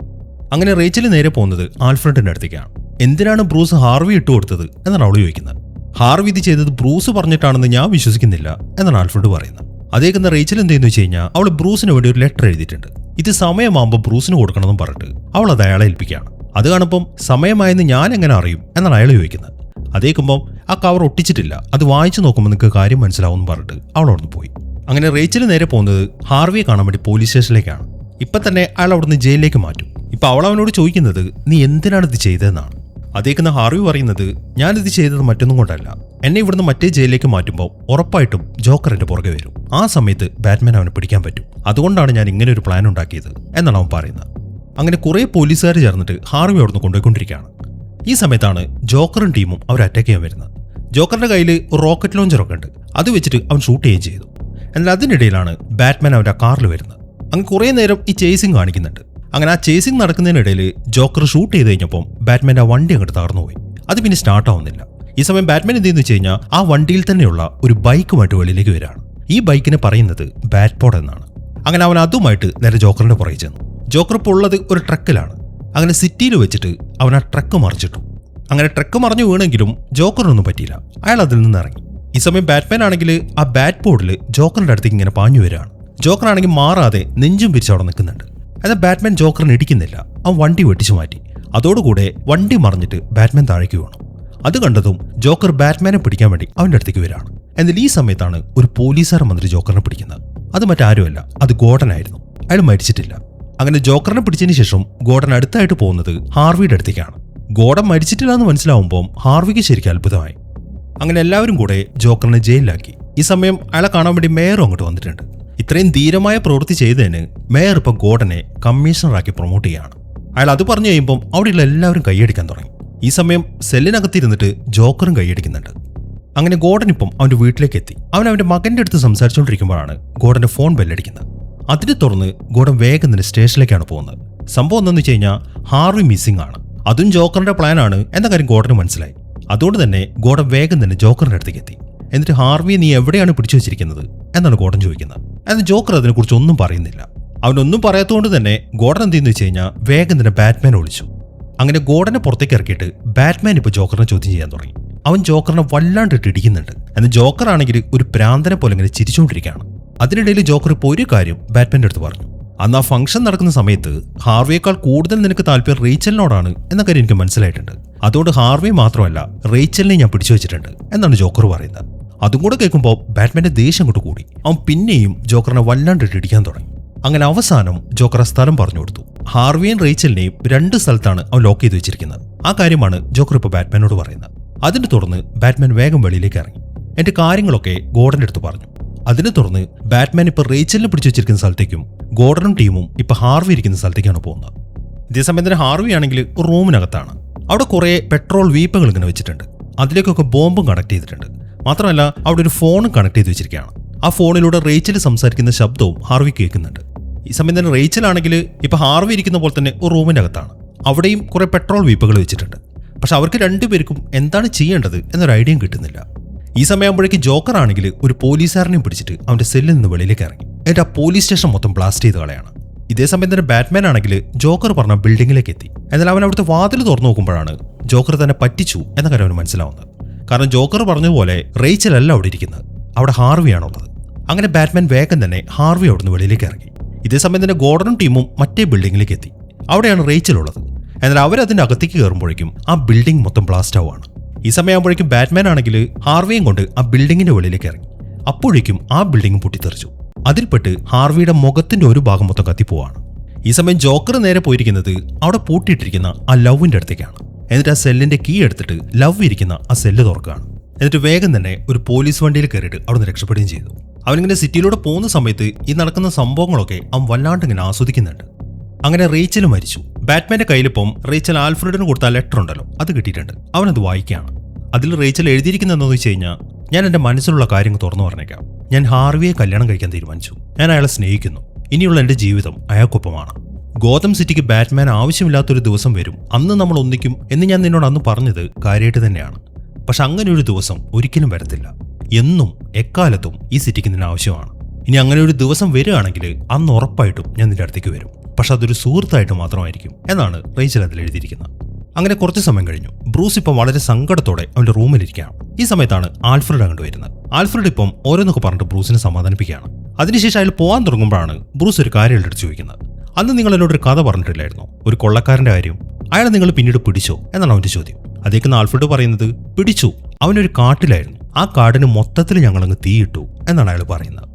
അങ്ങനെ റേച്ചൽ നേരെ പോകുന്നത് ആൽഫ്രഡിന്റെ അടുത്തേക്കാണ്. എന്തിനാണ് ബ്രൂസ് ഹാർവി ഇട്ടുകൊടുത്തത് എന്നാണ് അവൾ ചോദിക്കുന്നത്. ഹാർവി ഇത് ചെയ്തത് ബ്രൂസ് പറഞ്ഞിട്ടാണെന്ന് ഞാൻ വിശ്വസിക്കുന്നില്ല എന്നാണ് ആൽഫ്രഡ് പറയുന്നത്. അതേക്കുന്ന റേച്ചൽ എന്ത് ചെയ്യുന്നു വെച്ച് കഴിഞ്ഞാൽ അവൾ ബ്രൂസിന് വേണ്ടി ഒരു ലെറ്റർ എഴുതിയിട്ടുണ്ട്. ഇത് സമയമാകുമ്പോൾ ബ്രൂസിന് കൊടുക്കണമെന്നും പറഞ്ഞിട്ട് അവൾ അത് അയാളെ ഏൽപ്പിക്കുകയാണ്. അത് കാണുമ്പം സമയമായെന്ന് ഞാൻ എങ്ങനെ അറിയും എന്നാണ് അയാൾ ചോദിക്കുന്നത്. അതേക്കുമ്പം ആ കവർ ഒട്ടിച്ചിട്ടില്ല, അത് വായിച്ചു നോക്കുമ്പോൾ നിങ്ങൾക്ക് കാര്യം മനസ്സിലാവും പറഞ്ഞിട്ട് അവൾ അവിടുന്ന് പോയി. അങ്ങനെ റേച്ചൽ നേരെ പോകുന്നത് ഹാർവിയെ കാണാൻ വേണ്ടി പോലീസ് സ്റ്റേഷനിലേക്കാണ്. ഇപ്പം തന്നെ അയാൾ അവിടുന്ന് ജയിലിലേക്ക് മാറ്റും. ഇപ്പം അവൾ അവനോട് ചോദിക്കുന്നത് നീ എന്തിനാണ് ഇത് ചെയ്തതെന്നാണ്. അതേക്കുന്ന ഹാർവി പറയുന്നത് ഞാനിത് ചെയ്തത് മറ്റൊന്നും കൊണ്ടല്ല, എന്നെ ഇവിടുന്ന് മറ്റേ ജയിലിലേക്ക് മാറ്റുമ്പോൾ ഉറപ്പായിട്ടും ജോക്കർ എന്റെ പുറകെ വരും. ആ സമയത്ത് ബാറ്റ്മാൻ അവനെ പിടിക്കാൻ പറ്റും. അതുകൊണ്ടാണ് ഞാൻ ഇങ്ങനെ ഒരു പ്ലാൻ ഉണ്ടാക്കിയത് എന്നാണ് അവൻ പറയുന്നത്. അങ്ങനെ കുറെ പോലീസുകാർ ചേർന്നിട്ട് ഹാർവി അവിടുന്ന് കൊണ്ടുപോയിക്കൊണ്ടിരിക്കുകയാണ്. ഈ സമയത്താണ് ജോക്കറും ടീമും അവർ അറ്റാക്ക് ചെയ്യാൻ വരുന്നത്. ജോക്കറിന്റെ കയ്യിൽ ഒരു റോക്കറ്റ് ലോഞ്ചറൊക്കെ ഉണ്ട്. അത് വെച്ചിട്ട് അവൻ ഷൂട്ട് ചെയ്യുകയും ചെയ്തു. എന്നാൽ അതിനിടയിലാണ് ബാറ്റ്മാൻ അവന്റെ കാറിൽ വരുന്നത്. അങ്ങ് കുറേ നേരം ഈ ചേസിങ് കാണിക്കുന്നുണ്ട്. അങ്ങനെ ആ ചേസിങ് നടക്കുന്നതിനിടയിൽ ജോക്കർ ഷൂട്ട് ചെയ്ത് കഴിഞ്ഞപ്പോൾ ബാറ്റ്മാൻ്റെ ആ വണ്ടി അങ്ങോട്ട് തകർന്നുപോയി. അത് പിന്നെ സ്റ്റാർട്ട് ആവുന്നില്ല. ഈ സമയം ബാറ്റ്മാൻ എന്ത് ചെയ്യുന്നു വെച്ച് കഴിഞ്ഞാൽ ആ വണ്ടിയിൽ തന്നെയുള്ള ഒരു ബൈക്കുമായിട്ട് വെളിയിലേക്ക് വരികയാണ്. ഈ ബൈക്കിനെ പറയുന്നത് ബാറ്റ്പോഡ് എന്നാണ്. അങ്ങനെ അവൻ അതുമായിട്ട് നേരെ ജോക്കറിന്റെ പുറകെ ചെന്നു. ജോക്കർ ഇപ്പോൾ ഉള്ളത് ഒരു ട്രക്കിലാണ്. അങ്ങനെ സിറ്റിയിൽ വെച്ചിട്ട് അവൻ ആ ട്രക്ക് മറിച്ചിട്ടു. അങ്ങനെ ട്രക്ക് മറിഞ്ഞു വീണെങ്കിലും ജോക്കറിനൊന്നും പറ്റിയില്ല. അയാൾ അതിൽ നിന്ന് ഇറങ്ങി. ഈ സമയം ബാറ്റ്മാൻ ആണെങ്കിൽ ആ ബാറ്റ് ബോർഡിൽ ജോക്കറിന്റെ അടുത്തേക്ക് ഇങ്ങനെ പാഞ്ഞു വരികയാണ്. ജോക്കർ ആണെങ്കിൽ മാറാതെ നെഞ്ചും പിരിച്ച് അവിടെ നിൽക്കുന്നുണ്ട്. എന്നാൽ ബാറ്റ്മാൻ ജോക്കറിനെ ഇടിക്കുന്നില്ല. അവൻ വണ്ടി വെട്ടിച്ചു മാറ്റി. അതോടുകൂടെ വണ്ടി മറിഞ്ഞിട്ട് ബാറ്റ്മാൻ താഴേക്ക് വീണു. അത് കണ്ടതും ജോക്കർ ബാറ്റ്മാനെ പിടിക്കാൻ വേണ്ടി അവന്റെ അടുത്തേക്ക് വരികയാണ്. എന്നാൽ ഈ സമയത്താണ് ഒരു പോലീസുകാരൻ വന്നിട്ട് ജോക്കറിനെ പിടിക്കുന്നത്. അത് മറ്റാരുമല്ല, അത് ഗോർഡൻ ആയിരുന്നു. അയാൾ മരിച്ചിട്ടില്ല. അങ്ങനെ ജോക്കറിനെ പിടിച്ചതിന് ശേഷം ഗോർഡൻ അടുത്തായിട്ട് പോകുന്നത് ഹാർവിയുടെ അടുത്തേക്കാണ്. ഗോർഡൻ മരിച്ചിട്ടില്ല എന്ന് മനസ്സിലാവുമ്പോൾ ഹാർവിക്ക് ശരിക്കും അത്ഭുതമായി. അങ്ങനെ എല്ലാവരും കൂടെ ജോക്കറിനെ ജയിലിലാക്കി. ഈ സമയം അയാളെ കാണാൻ വേണ്ടി മേയറും അങ്ങോട്ട് വന്നിട്ടുണ്ട്. ഇത്രയും ധീരമായ പ്രവൃത്തി ചെയ്തതിന് മേയർ ഇപ്പം ഗോർഡനെ കമ്മീഷണറാക്കി പ്രൊമോട്ട് ചെയ്യുകയാണ്. അയാൾ അത് പറഞ്ഞു കഴിയുമ്പം അവിടെയുള്ള എല്ലാവരും കൈയടിക്കാൻ തുടങ്ങി. ഈ സമയം സെല്ലിനകത്തിരുന്നിട്ട് ജോക്കറും കൈയടിക്കുന്നുണ്ട്. അങ്ങനെ ഗോർഡൻ ഇപ്പം അവന്റെ വീട്ടിലേക്ക് എത്തി. അവൻ അവന്റെ മകന്റെ അടുത്ത് സംസാരിച്ചുകൊണ്ടിരിക്കുമ്പോഴാണ് ഗോർഡന്റെ ഫോൺ ബെല്ലടിക്കുന്നത്. അതിനെ തുറന്ന് ഗോർഡൻ വേഗം തന്നെ സ്റ്റേഷനിലേക്കാണ് പോകുന്നത്. സംഭവം എന്താണെന്ന് വെച്ച് കഴിഞ്ഞാൽ ഹാർവി മിസ്സിംഗ് ആണ്. അതും ജോക്കറിന്റെ പ്ലാനാണ് എന്ന കാര്യം ഗോർഡന് മനസ്സിലായി. അതുകൊണ്ട് തന്നെ ഗോർഡൻ വേഗം തന്നെ ജോക്കറിന്റെ അടുത്തേക്ക് എത്തി. എന്നിട്ട് ഹാർവിയെ നീ എവിടെയാണ് പിടിച്ചു വെച്ചിരിക്കുന്നത് എന്നാണ് ഗോർഡൻ ചോദിക്കുന്നത്. എന്നാൽ ജോക്കർ അതിനെക്കുറിച്ച് ഒന്നും പറയുന്നില്ല. അവനൊന്നും പറയാത്തതുകൊണ്ട് തന്നെ ഗോർഡൻ എന്തെന്ന് വെച്ച് കഴിഞ്ഞാൽ വേഗം തന്നെ ബാറ്റ്മാനെ വിളിച്ചു. അങ്ങനെ ഗോർഡനെ പുറത്തേക്ക് ഇറക്കിയിട്ട് ബാറ്റ്മാൻ ഇപ്പോൾ ജോക്കറിനെ ചോദ്യം ചെയ്യാൻ തുടങ്ങി. അവൻ ജോക്കറിനെ വല്ലാണ്ടിട്ട് ഇടിക്കുന്നുണ്ട്. എന്നാൽ ജോക്കർ ആണെങ്കിൽ ഒരു പ്രാന്തനെ പോലെ ഇങ്ങനെ ചിരിച്ചുകൊണ്ടിരിക്കുകയാണ്. അതിനിടയിൽ ജോക്കർ ഇപ്പോൾ ഒരു കാര്യം ബാറ്റ്മാൻ്റെ അടുത്ത് പറഞ്ഞു. അന്ന് ആ ഫംഗ്ഷൻ നടക്കുന്ന സമയത്ത് ഹാർവിയേക്കാൾ കൂടുതൽ നിനക്ക് താല്പര്യം റേച്ചലിനോടാണ് എന്ന കാര്യം എനിക്ക് മനസ്സിലായിട്ടുണ്ട്. അതുകൊണ്ട് ഹാർവി മാത്രമല്ല റേച്ചലിനെ ഞാൻ പിടിച്ചു വെച്ചിട്ടുണ്ട് എന്നാണ് ജോക്കർ പറയുന്നത്. അതും കൂടെ കേൾക്കുമ്പോൾ ബാറ്റ്മാന്റെ ദേഷ്യം കൊണ്ട് കൂടി. അവൻ പിന്നെയും ജോക്കറിനെ വല്ലാണ്ടിട്ട് ഇടിക്കാൻ തുടങ്ങി. അങ്ങനെ അവസാനം ജോക്കർ ആ സ്ഥലം പറഞ്ഞു കൊടുത്തു. ഹാർവിയും റേച്ചലിനെയും 2 സ്ഥലത്താണ് അവൻ ലോക്ക് ചെയ്ത് വെച്ചിരിക്കുന്നത്. ആ കാര്യമാണ് ജോക്കർ ഇപ്പോൾ ബാറ്റ്മാനോട് പറയുന്നത്. അതിനെ തുടർന്ന് ബാറ്റ്മാൻ വേഗം വെളിയിലേക്ക് ഇറങ്ങി എന്റെ കാര്യങ്ങളൊക്കെ ഗോർഡന്റെ അടുത്ത് പറഞ്ഞു. അതിനെ തുടർന്ന് ബാറ്റ്മാൻ ഇപ്പോൾ റേച്ചലിനെ പിടിച്ചു വെച്ചിരിക്കുന്ന സ്ഥലത്തേക്കും ഗോർഡനും ടീമും ഇപ്പോൾ ഹാർവി ഇരിക്കുന്ന സ്ഥലത്തേക്കാണ് പോകുന്നത്. ഇതേസമയം തന്നെ ഹാർവി ആണെങ്കിൽ ഒരു റൂമിനകത്താണ്. അവിടെ കുറേ പെട്രോൾ വീപ്പകൾ ഇങ്ങനെ വെച്ചിട്ടുണ്ട്. അതിലേക്കൊക്കെ ബോംബും കണക്ട് ചെയ്തിട്ടുണ്ട്. മാത്രമല്ല അവിടെ ഒരു ഫോണും കണക്ട് ചെയ്ത് വെച്ചിരിക്കുകയാണ്. ആ ഫോണിലൂടെ റേച്ചൽ സംസാരിക്കുന്ന ശബ്ദവും ഹാർവി കേൾക്കുന്നുണ്ട്. ഈ സമയം തന്നെ റേച്ചലാണെങ്കിൽ ഇപ്പൊ ഹാർവി ഇരിക്കുന്ന പോലെ തന്നെ ഒരു റൂമിന്റെ അകത്താണ്. അവിടെയും കുറെ പെട്രോൾ വീപ്പകൾ വെച്ചിട്ടുണ്ട്. പക്ഷെ അവർക്ക് രണ്ടുപേർക്കും എന്താണ് ചെയ്യേണ്ടത് എന്നൊരു ഐഡിയയും കിട്ടുന്നില്ല. ഈ സമയമാകുമ്പോഴേക്ക് ജോക്കർ ആണെങ്കിൽ ഒരു പോലീസുകാരനെയും പിടിച്ചിട്ട് അവന്റെ സെല്ലിൽ നിന്ന് വെളിയിലേക്ക് ഇറങ്ങി. എന്നിട്ട് ആ പോലീസ് സ്റ്റേഷൻ മൊത്തം ബ്ലാസ്റ്റ് ചെയ്ത് കളയാണ്. ഇതേസമയം തന്നെ ബാറ്റ്മാൻ ആണെങ്കിൽ ജോക്കർ പറഞ്ഞ ബിൽഡിങ്ങിലേക്ക് എത്തി. എന്നാൽ അവൻ അവിടുത്തെ വാതിൽ തുറന്നു നോക്കുമ്പോഴാണ് ജോക്കർ തന്നെ പറ്റിച്ചു എന്ന കാര്യം അവന് മനസ്സിലാവുന്നത്. കാരണം ജോക്കർ പറഞ്ഞതുപോലെ റേച്ചൽ അല്ല അവിടെ ഇരിക്കുന്നത്, അവിടെ ഹാർവിയാണുള്ളത്. അങ്ങനെ ബാറ്റ്മാൻ വേഗം തന്നെ ഹാർവി അവിടുന്ന് വെളിയിലേക്ക് ഇറങ്ങി. ഇതേസമയം തന്നെ ഗോർഡനും ടീമും മറ്റേ ബിൽഡിങ്ങിലേക്ക് എത്തി. അവിടെയാണ് റേച്ചൽ ഉള്ളത്. എന്നാൽ അവരതിന്റെ അകത്തേക്ക് കയറുമ്പോഴേക്കും ആ ബിൽഡിംഗ് മൊത്തം ബ്ലാസ്റ്റ് ആവുകയാണ്. ഈ സമയമാകുമ്പോഴേക്കും ബാറ്റ്മാൻ ആണെങ്കിൽ ഹാർവിയും കൊണ്ട് ആ ബിൽഡിങ്ങിന്റെ വെളിയിലേക്ക് ഇറങ്ങി. അപ്പോഴേക്കും ആ ബിൽഡിംഗ് പൊട്ടിത്തെറിച്ചു. അതിൽപ്പെട്ട് ഹാർവിയുടെ മുഖത്തിന്റെ ഒരു ഭാഗം മൊത്തം കത്തിപ്പോവാണ്. ഈ സമയം ജോക്കർ നേരെ പോയിരിക്കുന്നത് അവിടെ പൂട്ടിയിട്ടിരിക്കുന്ന ആ ലവിന്റെ അടുത്തേക്കാണ്. എന്നിട്ട് ആ സെല്ലിന്റെ കീ എടുത്തിട്ട് ലവ് ഇരിക്കുന്ന ആ സെല്ല് തുറക്കുകയാണ്. എന്നിട്ട് വേഗം തന്നെ ഒരു പോലീസ് വണ്ടിയിൽ കയറിയിട്ട് അവിടെ നിന്ന് രക്ഷപ്പെടുകയും ചെയ്തു. അവനിങ്ങനെ സിറ്റിയിലൂടെ പോകുന്ന സമയത്ത് ഈ നടക്കുന്ന സംഭവങ്ങളൊക്കെ അവൻ വല്ലാണ്ട് ഇങ്ങനെ ആസ്വദിക്കുന്നുണ്ട്. അങ്ങനെ റേച്ചൽ മരിച്ചു. ബാറ്റ്മാന്റെ കയ്യിലിപ്പം റേച്ചൽ ആൽഫ്രഡിന് കൊടുത്ത ലെറ്റർ ഉണ്ടല്ലോ, അത് കിട്ടിയിട്ടുണ്ട്. അവനത് വായിക്കുകയാണ്. അതിൽ റേച്ചൽ എഴുതിയിരിക്കുന്നതെന്ന് വെച്ച് കഴിഞ്ഞാൽ, ഞാൻ എൻ്റെ മനസ്സിലുള്ള കാര്യങ്ങൾ തുറന്നു പറഞ്ഞേക്കാം. ഞാൻ ഹാർവിയെ കല്യാണം കഴിക്കാൻ തീരുമാനിച്ചു. ഞാൻ അയാളെ സ്നേഹിക്കുന്നു. ഇനിയുള്ള എൻ്റെ ജീവിതം അയാൾക്കൊപ്പമാണ്. ഗോതം സിറ്റിക്ക് ബാറ്റ്മാൻ ആവശ്യമില്ലാത്തൊരു ദിവസം വരും, അന്ന് നമ്മൾ ഒന്നിക്കും എന്ന് ഞാൻ നിന്നോട് അന്ന് പറഞ്ഞത് കാര്യമായിട്ട് തന്നെയാണ്. പക്ഷെ അങ്ങനെ ഒരു ദിവസം ഒരിക്കലും വരത്തില്ല. എന്നും എക്കാലത്തും ഈ സിറ്റിക്ക് നിന്നെ ആവശ്യമാണ്. ഇനി അങ്ങനെ ഒരു ദിവസം വരികയാണെങ്കിൽ അന്ന് ഉറപ്പായിട്ടും ഞാൻ നിന്റെ അടുത്തേക്ക് വരും. പക്ഷെ അതൊരു സുഹൃത്തായിട്ട് മാത്രമായിരിക്കും എന്നാണ് റേച്ചൽ അതിൽ എഴുതിയിരിക്കുന്നത്. അങ്ങനെ കുറച്ച് സമയം കഴിഞ്ഞു. ബ്രൂസ് ഇപ്പം വളരെ സങ്കടത്തോടെ അവന്റെ റൂമിലിരിക്കുകയാണ്. ഈ സമയത്താണ് ആൽഫ്രഡ് അങ്ങോട്ട് വരുന്നത്. ആൽഫ്രഡ് ഇപ്പം ഓരോന്നൊക്കെ പറഞ്ഞിട്ട് ബ്രൂസിനെ സമാധാനിപ്പിക്കുകയാണ്. അതിനുശേഷം അയാൾ പോകാൻ തുടങ്ങുമ്പോഴാണ് ബ്രൂസ് ഒരു കാര്യം എടുത്ത് ചോദിക്കുന്നത്. അന്ന് നിങ്ങൾ എന്നോടൊരു കഥ പറഞ്ഞിട്ടില്ലായിരുന്നു, ഒരു കൊള്ളക്കാരന്റെ കാര്യം. അയാളെ നിങ്ങൾ പിന്നീട് പിടിച്ചോ എന്നാണ് അവന്റെ ചോദ്യം. അതേക്കുന്ന ആൽഫ്രഡ് പറയുന്നത്, പിടിച്ചു, അവനൊരു കാട്ടിലായിരുന്നു. ആ കാടിന് മൊത്തത്തിൽ ഞങ്ങളങ്ങ് തീയിട്ടു എന്നാണ് അയാൾ പറയുന്നത്.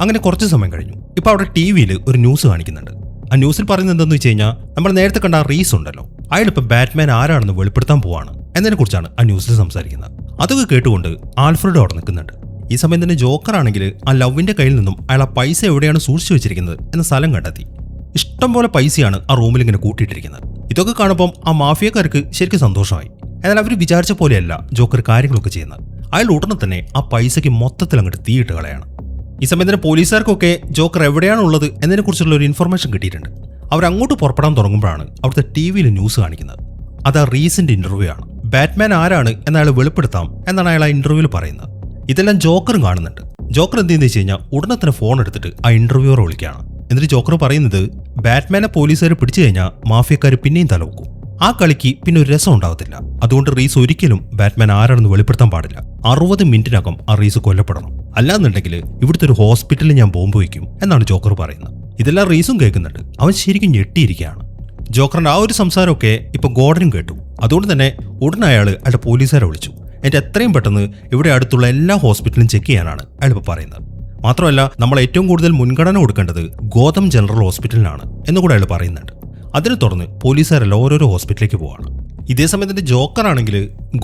അങ്ങനെ കുറച്ച് സമയം കഴിഞ്ഞു. ഇപ്പൊ അവിടെ ടി-വിയിൽ ഒരു ന്യൂസ് കാണിക്കുന്നുണ്ട്. ആ ന്യൂസിൽ പറയുന്നത് എന്താണെന്ന് വെച്ച് കഴിഞ്ഞാൽ, നമ്മൾ നേരത്തെ കണ്ട ആ റീസ് ഉണ്ടല്ലോ, അയാളിപ്പോൾ ബാറ്റ്മാൻ ആരാണെന്ന് വെളിപ്പെടുത്താൻ പോവാണ് എന്നതിനെ കുറിച്ചാണ് ആ ന്യൂസിൽ സംസാരിക്കുന്നത്. അതൊക്കെ കേട്ടുകൊണ്ട് ആൽഫ്രഡ് അവിടെ നിൽക്കുന്നുണ്ട്. ഈ സമയം തന്നെ ജോക്കർ ആണെങ്കിൽ ആ ലവിന്റെ കയ്യിൽ നിന്നും അയാൾ ആ പൈസ എവിടെയാണ് സൂക്ഷിച്ചു വെച്ചിരിക്കുന്നത് എന്ന സ്ഥലം കണ്ടെത്തി. ഇഷ്ടം പോലെ പൈസയാണ് ആ റൂമിൽ ഇങ്ങനെ കൂട്ടിയിട്ടിരിക്കുന്നത്. ഇതൊക്കെ കാണുമ്പോൾ ആ മാഫിയക്കാർക്ക് ശരിക്കും സന്തോഷമായി. എന്നാൽ അവർ വിചാരിച്ച പോലെയല്ല ജോക്കർ കാര്യങ്ങളൊക്കെ ചെയ്യുന്നത്. അയാൾ ഉടനെ തന്നെ ആ പൈസയ്ക്ക് മൊത്തത്തിൽ അങ്ങോട്ട് തീയിട്ട് കളയാണ്. ഈ സമയം തന്നെ പോലീസുകാർക്കൊക്കെ ജോക്കർ എവിടെയാണുള്ളത് എന്നതിനെ കുറിച്ചുള്ള ഒരു ഇൻഫർമേഷൻ കിട്ടിയിട്ടുണ്ട്. അവരങ്ങോട്ട് പുറപ്പെടാൻ തുടങ്ങുമ്പോഴാണ് അവിടുത്തെ ടി-വിയിൽ ന്യൂസ് കാണിക്കുന്നത്. അത് ആ റീസിന്റെ ഇന്റർവ്യൂ ആണ്. ബാറ്റ്മാൻ ആരാണ് എന്നയാൾ വെളിപ്പെടുത്താം എന്നാണ് അയാൾ ആ ഇന്റർവ്യൂവിൽ പറയുന്നത്. ഇതെല്ലാം ജോക്കറും കാണുന്നുണ്ട്. ജോക്കർ എന്ത് ചെയ്യുന്നത് വെച്ച് കഴിഞ്ഞാൽ ഉടനെ തന്നെ ഫോൺ എടുത്തിട്ട് ആ ഇന്റർവ്യൂവറെ വിളിക്കുകയാണ്. എന്നിട്ട് ജോക്കർ പറയുന്നത്, ബാറ്റ്മാനെ പോലീസുകാർ പിടിച്ചു കഴിഞ്ഞാൽ മാഫിയക്കാർ പിന്നെയും തലവെക്കും. ആ കളിക്ക് പിന്നെ ഒരു രസം ഉണ്ടാവത്തില്ല. അതുകൊണ്ട് റീസ് ഒരിക്കലും ബാറ്റ്മാൻ ആരാണെന്ന് വെളിപ്പെടുത്താൻ പാടില്ല. 60 മിനിറ്റിനകം ആ റീസ് കൊല്ലപ്പെടണം. അല്ലാന്നുണ്ടെങ്കിൽ ഇവിടുത്തെ ഒരു ഹോസ്പിറ്റലിൽ ഞാൻ ബോംബ് വയ്ക്കും എന്നാണ് ജോക്കർ പറയുന്നത്. ഇതെല്ലാം റീസും കേൾക്കുന്നുണ്ട്. അവൻ ശരിക്കും ഞെട്ടിയിരിക്കുകയാണ്. ജോക്കറിന്റെ ആ ഒരു സംസാരമൊക്കെ ഇപ്പൊ ഗോർഡനും കേട്ടു. അതുകൊണ്ട് തന്നെ ഉടനെ അയാളുടെ പോലീസുകാരെ വിളിച്ചു. എന്നിട്ട് എത്രയും പെട്ടെന്ന് ഇവിടെ അടുത്തുള്ള എല്ലാ ഹോസ്പിറ്റലും ചെക്ക് ചെയ്യാനാണ് അയാൾ ഇപ്പോൾ പറയുന്നത്. മാത്രമല്ല, നമ്മൾ ഏറ്റവും കൂടുതൽ മുൻഗണന കൊടുക്കേണ്ടത് ഗോതം ജനറൽ ഹോസ്പിറ്റലിനാണ് എന്നുകൂടെ അയാൾ പറയുന്നുണ്ട്. അതിനെ തുടർന്ന് പോലീസുകാരെല്ലാം ഓരോരോ ഹോസ്പിറ്റലിലേക്ക് പോവാണ്. ഇതേസമയം തന്നെ ജോക്കർ ആണെങ്കിൽ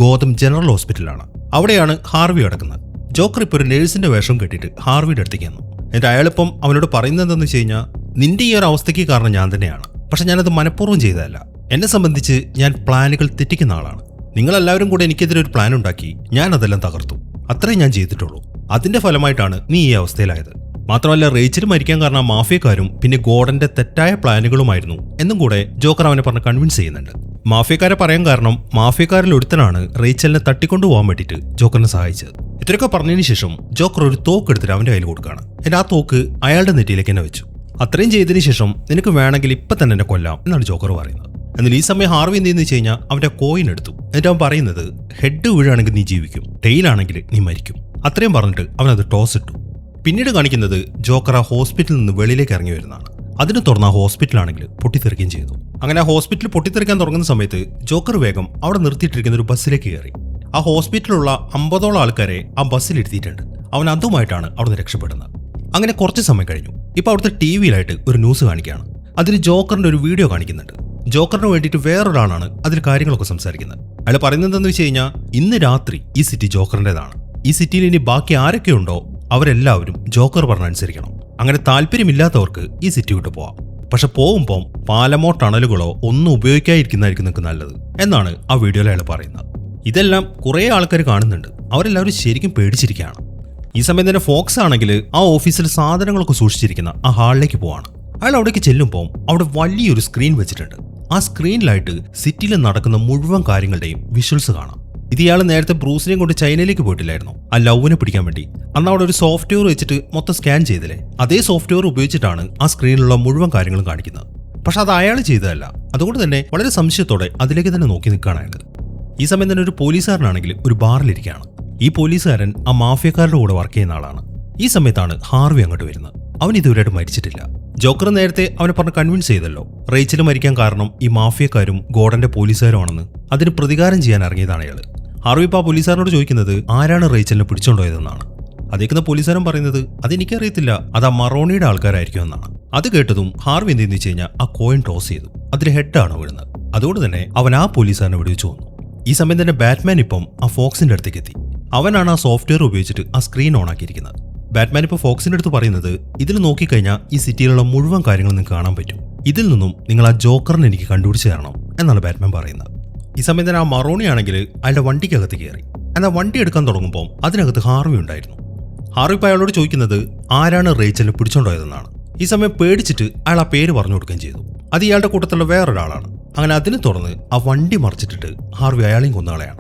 ഗോതം ജനറൽ ഹോസ്പിറ്റലാണ്. അവിടെയാണ് ഹാർവി കിടക്കുന്നത്. ജോക്കർ ഇപ്പോൾ ഒരു നേഴ്സിന്റെ വേഷം കെട്ടിയിട്ട് ഹാർവിയുടെ അടുത്തേക്ക് വന്നു. എന്നിട്ട് അയാളിപ്പം അവനോട് പറയുന്നത് എന്താണെന്ന് വെച്ച് കഴിഞ്ഞാൽ, നിന്റെ ഈ ഒരു അവസ്ഥയ്ക്ക് കാരണം ഞാൻ തന്നെയാണ്. പക്ഷെ ഞാനത് മനഃപൂർവ്വം ചെയ്തതല്ല. എന്നെ സംബന്ധിച്ച് ഞാൻ പ്ലാനുകൾ തെറ്റിക്കുന്ന ആളാണ്. നിങ്ങളെല്ലാവരും കൂടെ എനിക്കെതിരെ ഒരു പ്ലാൻ ഉണ്ടാക്കി ഞാൻ അതെല്ലാം തകർത്തു. അത്രയും ഞാൻ ചെയ്തിട്ടുള്ളൂ. അതിന്റെ ഫലമായിട്ടാണ് നീ ഈ അവസ്ഥയിലായത്. മാത്രമല്ല, റേച്ചൽ മരിക്കാൻ കാരണം മാഫിയക്കാരും പിന്നെ ഗോർഡന്റെ തെറ്റായ പ്ലാനുകളുമായിരുന്നു എന്നും കൂടെ ജോക്കർ അവനെ പറഞ്ഞ് കൺവിൻസ് ചെയ്യുന്നുണ്ട്. മാഫിയക്കാരെ പറയാൻ കാരണം മാഫിയക്കാരിൽ ഒരുത്തനാണ് റേച്ചലിനെ തട്ടിക്കൊണ്ടുപോകാൻ വേണ്ടിയിട്ട് ജോക്കറിനെ സഹായിച്ചത്. ഇത്രയൊക്കെ പറഞ്ഞതിന് ശേഷം ജോക്കർ ഒരു തോക്ക് എടുത്തിട്ട് അവന്റെ കയ്യിൽ കൊടുക്കുകയാണ്. എന്നിട്ട് ആ തോക്ക് അയാളുടെ നെറ്റിയിലേക്ക് തന്നെ വെച്ചു. അത്രയും ചെയ്തതിന് ശേഷം, നിനക്ക് വേണമെങ്കിൽ ഇപ്പൊ തന്നെ എന്നെ കൊല്ലാം എന്നാണ് ജോക്കർ പറയുന്നത്. എന്നാൽ ഈ സമയം ഹാർവി എന്ത് ചെയ്യുന്ന വെച്ച് കഴിഞ്ഞാൽ അവന്റെ കോയിൻ എടുത്തു. എന്നിട്ട് അവൻ പറയുന്നത്, ഹെഡ് വീഴാണെങ്കിൽ നീ ജീവിക്കും, ടെയിലാണെങ്കിൽ നീ മരിക്കും. അത്രയും പറഞ്ഞിട്ട് അവനത് ടോസ് ഇട്ടു. പിന്നീട് കാണിക്കുന്നത് ജോക്കർ ആ ഹോസ്പിറ്റലിൽ നിന്ന് വെളിയിലേക്ക് ഇറങ്ങി വരുന്നതാണ്. അതിന് തുറന്ന ആ ഹോസ്പിറ്റലാണെങ്കിൽ പൊട്ടിത്തെറിക്കുകയും ചെയ്തു. അങ്ങനെ ആ ഹോസ്പിറ്റൽ പൊട്ടിത്തെറിക്കാൻ തുടങ്ങുന്ന സമയത്ത് ജോക്കർ വേഗം അവിടെ നിർത്തിയിട്ടിരിക്കുന്ന ഒരു ബസ്സിലേക്ക് കയറി. ആ ഹോസ്പിറ്റലിലുള്ള 50ഓളം ആൾക്കാരെ ആ ബസ്സിലിരുത്തിയിട്ടുണ്ട്. അവൻ അതുമായിട്ടാണ് അവിടുന്ന് രക്ഷപ്പെടുന്നത്. അങ്ങനെ കുറച്ച് സമയം കഴിഞ്ഞു. ഇപ്പൊ അവിടുത്തെ ടിവിയിലായിട്ട് ഒരു ന്യൂസ് കാണിക്കുകയാണ്. അതിൽ ജോക്കറിന്റെ ഒരു വീഡിയോ കാണിക്കുന്നുണ്ട്. ജോക്കറിന് വേണ്ടിയിട്ട് വേറൊരാളാണ് അതിൽ കാര്യങ്ങളൊക്കെ സംസാരിക്കുന്നത്. അയാൾ പറയുന്നത് എന്താണെന്ന് വെച്ച് കഴിഞ്ഞാൽ, ഇന്ന് രാത്രി ഈ സിറ്റി ജോക്കറിൻ്റെതാണ്. ഈ സിറ്റിയിൽ ഇനി ബാക്കി ആരൊക്കെയുണ്ടോ അവരെല്ലാവരും ജോക്കർ പറഞ്ഞനുസരിക്കണം. അങ്ങനെ താല്പര്യമില്ലാത്തവർക്ക് ഈ സിറ്റി വിട്ട് പോവാം. പക്ഷെ പോകുമ്പോൾ പാലമോ ടണലുകളോ ഒന്നും ഉപയോഗിക്കാതിരിക്കുന്നതായിരിക്കും നിങ്ങൾക്ക് നല്ലത് എന്നാണ് ആ വീഡിയോയിൽ അയാൾ പറയുന്നത്. ഇതെല്ലാം കുറേ ആൾക്കാർ കാണുന്നുണ്ട്. അവരെല്ലാവരും ശരിക്കും പേടിച്ചിരിക്കുകയാണ്. ഈ സമയം തന്നെ ഫോക്സ് ആണെങ്കിൽ ആ ഓഫീസിൽ സാധനങ്ങളൊക്കെ സൂക്ഷിച്ചിരിക്കുന്ന ആ ഹാളിലേക്ക് പോവാണ്. അയാൾ അവിടേക്ക് ചെല്ലുമ്പോൾ അവിടെ വലിയൊരു സ്ക്രീൻ വെച്ചിട്ടുണ്ട്. ആ സ്ക്രീനിലായിട്ട് സിറ്റിയിൽ നടക്കുന്ന മുഴുവൻ കാര്യങ്ങളുടെയും വിഷ്വൽസ് കാണാം. ഇത് ഇയാൾ നേരത്തെ ബ്രൂസിനെയും കൊണ്ട് ചൈനയിലേക്ക് പോയിട്ടില്ലായിരുന്നു ആ ലവിനെ പിടിക്കാൻ വേണ്ടി? അന്ന് അവിടെ ഒരു സോഫ്റ്റ്വെയർ വെച്ചിട്ട് മൊത്തം സ്കാൻ ചെയ്തില്ലേ? അതേ സോഫ്റ്റ്വെയർ ഉപയോഗിച്ചിട്ടാണ് ആ സ്ക്രീനിലുള്ള മുഴുവൻ കാര്യങ്ങളും കാണിക്കുന്നത്. പക്ഷെ അത് അയാൾ ചെയ്തതല്ല. അതുകൊണ്ട് തന്നെ വളരെ സംശയത്തോടെ അതിലേക്ക് തന്നെ നോക്കി നിൽക്കുകയാണ് അയാൾ. ഈ സമയം തന്നെ ഒരു പോലീസുകാരനാണെങ്കിൽ ഒരു ബാറിലിരിക്കുകയാണ്. ഈ പോലീസുകാരൻ ആ മാഫിയക്കാരുടെ കൂടെ വർക്ക് ചെയ്യുന്ന ആളാണ്. ഈ സമയത്താണ് ഹാർവി അങ്ങോട്ട് വരുന്നത്. അവൻ ഇതുവരെയായിട്ട് മരിച്ചിട്ടില്ല. ജോക്കർ നേരത്തെ അവനെ പറഞ്ഞ് കൺവിൻസ് ചെയ്തല്ലോ, റേച്ചൽ മരിക്കാൻ കാരണം ഈ മാഫിയക്കാരും ഗോഡന്റെ പോലീസുകാരും ആണെന്ന്. അതിന് പ്രതികാരം ചെയ്യാൻ ഇറങ്ങിയതാണ് അയാൾ. ഹാർവി ഇപ്പോൾ ആ പോലീസുകാരനോട് ചോദിക്കുന്നത് ആരാണ് റേച്ചലിനെ പിടിച്ചോണ്ടോയതെന്നാണ്. അതേക്കുന്ന പോലീസുകാരൻ പറയുന്നത് അതെനിക്കറിയത്തില്ല, അത് ആ മറോണിയുടെ ആൾക്കാരായിരിക്കും എന്നാണ്. അത് കേട്ടതും ഹാർവി എന്ത് ചെയ്യുന്നു വെച്ച് കഴിഞ്ഞാൽ ആ കോയിൻ ടോസ് ചെയ്തു. അതിൽ ഹെഡാണ് വീഴുന്നത്. അതുകൊണ്ട് തന്നെ അവൻ ആ പോലീസുകാരനെ വെടിവെച്ചു കൊന്നു. ഈ സമയം തന്നെ ബാറ്റ്മാൻ ഇപ്പം ആ ഫോക്സിന്റെ അടുത്തേക്ക് എത്തി. അവനാണ് ആ സോഫ്റ്റ്വെയർ ഉപയോഗിച്ചിട്ട് ആ സ്ക്രീൻ ഓൺ ആക്കിയിരിക്കുന്നത്. ബാറ്റ്മാൻ ഇപ്പോൾ ഫോക്സിന്റെ അടുത്ത് പറയുന്നത്, ഇതിൽ നോക്കിക്കഴിഞ്ഞാൽ ഈ സിറ്റിയിലുള്ള മുഴുവൻ കാര്യങ്ങളും നിങ്ങൾക്ക് കാണാൻ പറ്റും. ഇതിൽ നിന്നും നിങ്ങൾ ആ ജോക്കറിനെ എനിക്ക് കണ്ടുപിടിച്ച് തരണം എന്നാണ് ബാറ്റ്മാൻ പറയുന്നത്. ഈ സമയം തന്നെ ആ മറോണി ആണെങ്കിൽ അയാളുടെ വണ്ടിക്കകത്ത് കയറി. എന്നാൽ വണ്ടി എടുക്കാൻ തുടങ്ങുമ്പോൾ അതിനകത്ത് ഹാർവി ഉണ്ടായിരുന്നു. ഹാർവി ഇപ്പോൾ അയാളോട് ചോദിക്കുന്നത് ആരാണ് റേച്ചലിനെ പിടിച്ചോണ്ടോയതെന്നാണ്. ഈ സമയം പേടിച്ചിട്ട് അയാൾ ആ പേര് പറഞ്ഞു കൊടുക്കുകയും ചെയ്തു. അത് ഇയാളുടെ കൂട്ടത്തിലുള്ള വേറൊരാളാണ്. അങ്ങനെ അതിനെ തുറന്ന് ആ വണ്ടി മറിച്ചിട്ടിട്ട് ഹാർവി അയാളെയും കൊന്നയാളെയാണ്.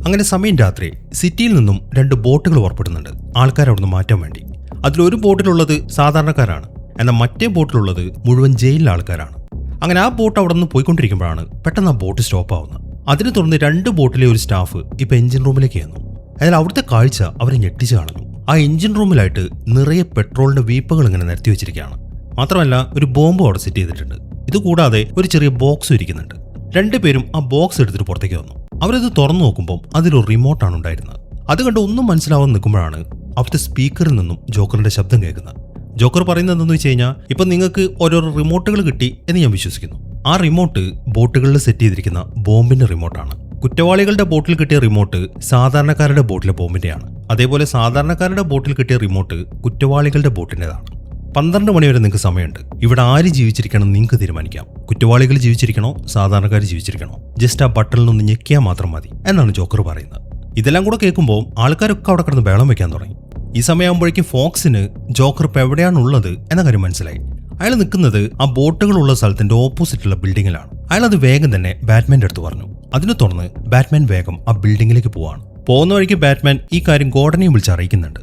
അങ്ങനെ സമയം രാത്രി സിറ്റിയിൽ നിന്നും 2 ബോട്ടുകൾ പുറപ്പെടുന്നുണ്ട് ആൾക്കാർ അവിടുന്ന് മാറ്റാൻ വേണ്ടി. അതിലൊരു ബോട്ടിലുള്ളത് സാധാരണക്കാരാണ്, എന്നാൽ മറ്റേ ബോട്ടിലുള്ളത് മുഴുവൻ ജയിലിലെ ആൾക്കാരാണ്. അങ്ങനെ ആ ബോട്ട് അവിടെ നിന്ന് പോയിക്കൊണ്ടിരിക്കുമ്പോഴാണ് പെട്ടെന്ന് ആ ബോട്ട് സ്റ്റോപ്പ് ആവുന്നത്. അതിനെ തുടർന്ന് 2 ബോട്ടിലെ ഒരു സ്റ്റാഫ് ഇപ്പൊ എഞ്ചിൻ റൂമിലേക്ക് ചെന്നു. എന്നാൽ അവിടുത്തെ കാഴ്ച അവരെ ഞെട്ടിച്ച് കാണുന്നു. ആ എഞ്ചിൻ റൂമിലായിട്ട് നിറയെ പെട്രോളിന്റെ വീപ്പകൾ ഇങ്ങനെ നിരത്തി വെച്ചിരിക്കുകയാണ്. മാത്രമല്ല ഒരു ബോംബും അവിടെ സെറ്റ് ചെയ്തിട്ടുണ്ട്. ഇതുകൂടാതെ ഒരു ചെറിയ ബോക്സും ഇരിക്കുന്നുണ്ട്. 2 പേരും ആ ബോക്സ് എടുത്തിട്ട് പുറത്തേക്ക് വന്നു. അവരത് തുറന്നു നോക്കുമ്പോൾ അതിലൊരു റിമോട്ടാണ് ഉണ്ടായിരുന്നത്. അത് കണ്ട് ഒന്നും മനസ്സിലാവാൻ നിൽക്കുമ്പോഴാണ് അവിടുത്തെ സ്പീക്കറിൽ നിന്നും ജോക്കറിന്റെ ശബ്ദം കേൾക്കുന്നത്. ജോക്കർ പറയുന്നത് എന്തെന്ന് വെച്ച് കഴിഞ്ഞാൽ, ഇപ്പം നിങ്ങൾക്ക് ഓരോരോ റിമോട്ടുകൾ കിട്ടി എന്ന് ഞാൻ വിശ്വസിക്കുന്നു. ആ റിമോട്ട് ബോട്ടുകളിൽ സെറ്റ് ചെയ്തിരിക്കുന്ന ബോംബിന്റെ റിമോട്ടാണ്. കുറ്റവാളികളുടെ ബോട്ടിൽ കിട്ടിയ റിമോട്ട് സാധാരണക്കാരുടെ ബോട്ടിലെ ബോംബിന്റെയാണ്. അതേപോലെ സാധാരണക്കാരുടെ ബോട്ടിൽ കിട്ടിയ റിമോട്ട് കുറ്റവാളികളുടെ ബോട്ടിൻ്റെതാണ്. 12 മണി വരെ നിങ്ങൾക്ക് സമയമുണ്ട്. ഇവിടെ ആര് ജീവിച്ചിരിക്കണം നിങ്ങൾക്ക് തീരുമാനിക്കാം. കുറ്റവാളികൾ ജീവിച്ചിരിക്കണോ സാധാരണക്കാർ ജീവിച്ചിരിക്കണോ? ജസ്റ്റ് ആ ബട്ടണിൽ നിന്ന് ഞെക്കിയാൽ മാത്രം മതി എന്നാണ് ജോക്കർ പറയുന്നത്. ഇതെല്ലാം കൂടെ കേൾക്കുമ്പോൾ ആൾക്കാരൊക്കെ അവിടെ കിടന്ന് ബഹളം വെക്കാൻ തുടങ്ങി. ഈ സമയമാകുമ്പോഴേക്കും ഫോക്സിന് ജോക്കർ ഇപ്പോൾ എവിടെയാണുള്ളത് എന്ന കാര്യം മനസ്സിലായി. അയാൾ നിൽക്കുന്നത് ആ ബോട്ടുകളുള്ള സ്ഥലത്തിന്റെ ഓപ്പോസിറ്റുള്ള ബിൽഡിങ്ങിലാണ്. അയാൾ അത് വേഗം തന്നെ ബാറ്റ്മാന്റെ അടുത്ത് പറഞ്ഞു. അതിനെ തുടർന്ന് ബാറ്റ്മാൻ വേഗം ആ ബിൽഡിങ്ങിലേക്ക് പോവാണ്. പോകുന്ന വഴിക്ക് ബാറ്റ്മാൻ ഈ കാര്യം ഗോർഡനെയും വിളിച്ച് അറിയിക്കുന്നുണ്ട്.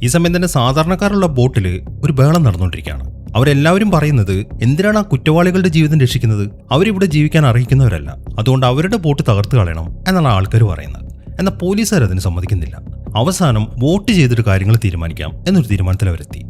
ഈ സമയം തന്നെ സാധാരണക്കാരുള്ള ബോട്ടിൽ ഒരു ബഹളം നടന്നുകൊണ്ടിരിക്കുകയാണ്. അവരെല്ലാവരും പറയുന്നത്, എന്തിനാണ് ആ കുറ്റവാളികളുടെ ജീവിതം രക്ഷിക്കുന്നത്? അവരിവിടെ ജീവിക്കാൻ അർഹിക്കുന്നവരല്ല, അതുകൊണ്ട് അവരുടെ ബോട്ട് തകർത്ത് കളയണം എന്നാണ് ആൾക്കാർ പറയുന്നത്. എന്നാൽ പോലീസുകാർ അതിന് സമ്മതിക്കുന്നില്ല. അവസാനം വോട്ട് ചെയ്തിട്ട് കാര്യങ്ങൾ തീരുമാനിക്കാം എന്നൊരു തീരുമാനത്തിൽ അവരെത്തി.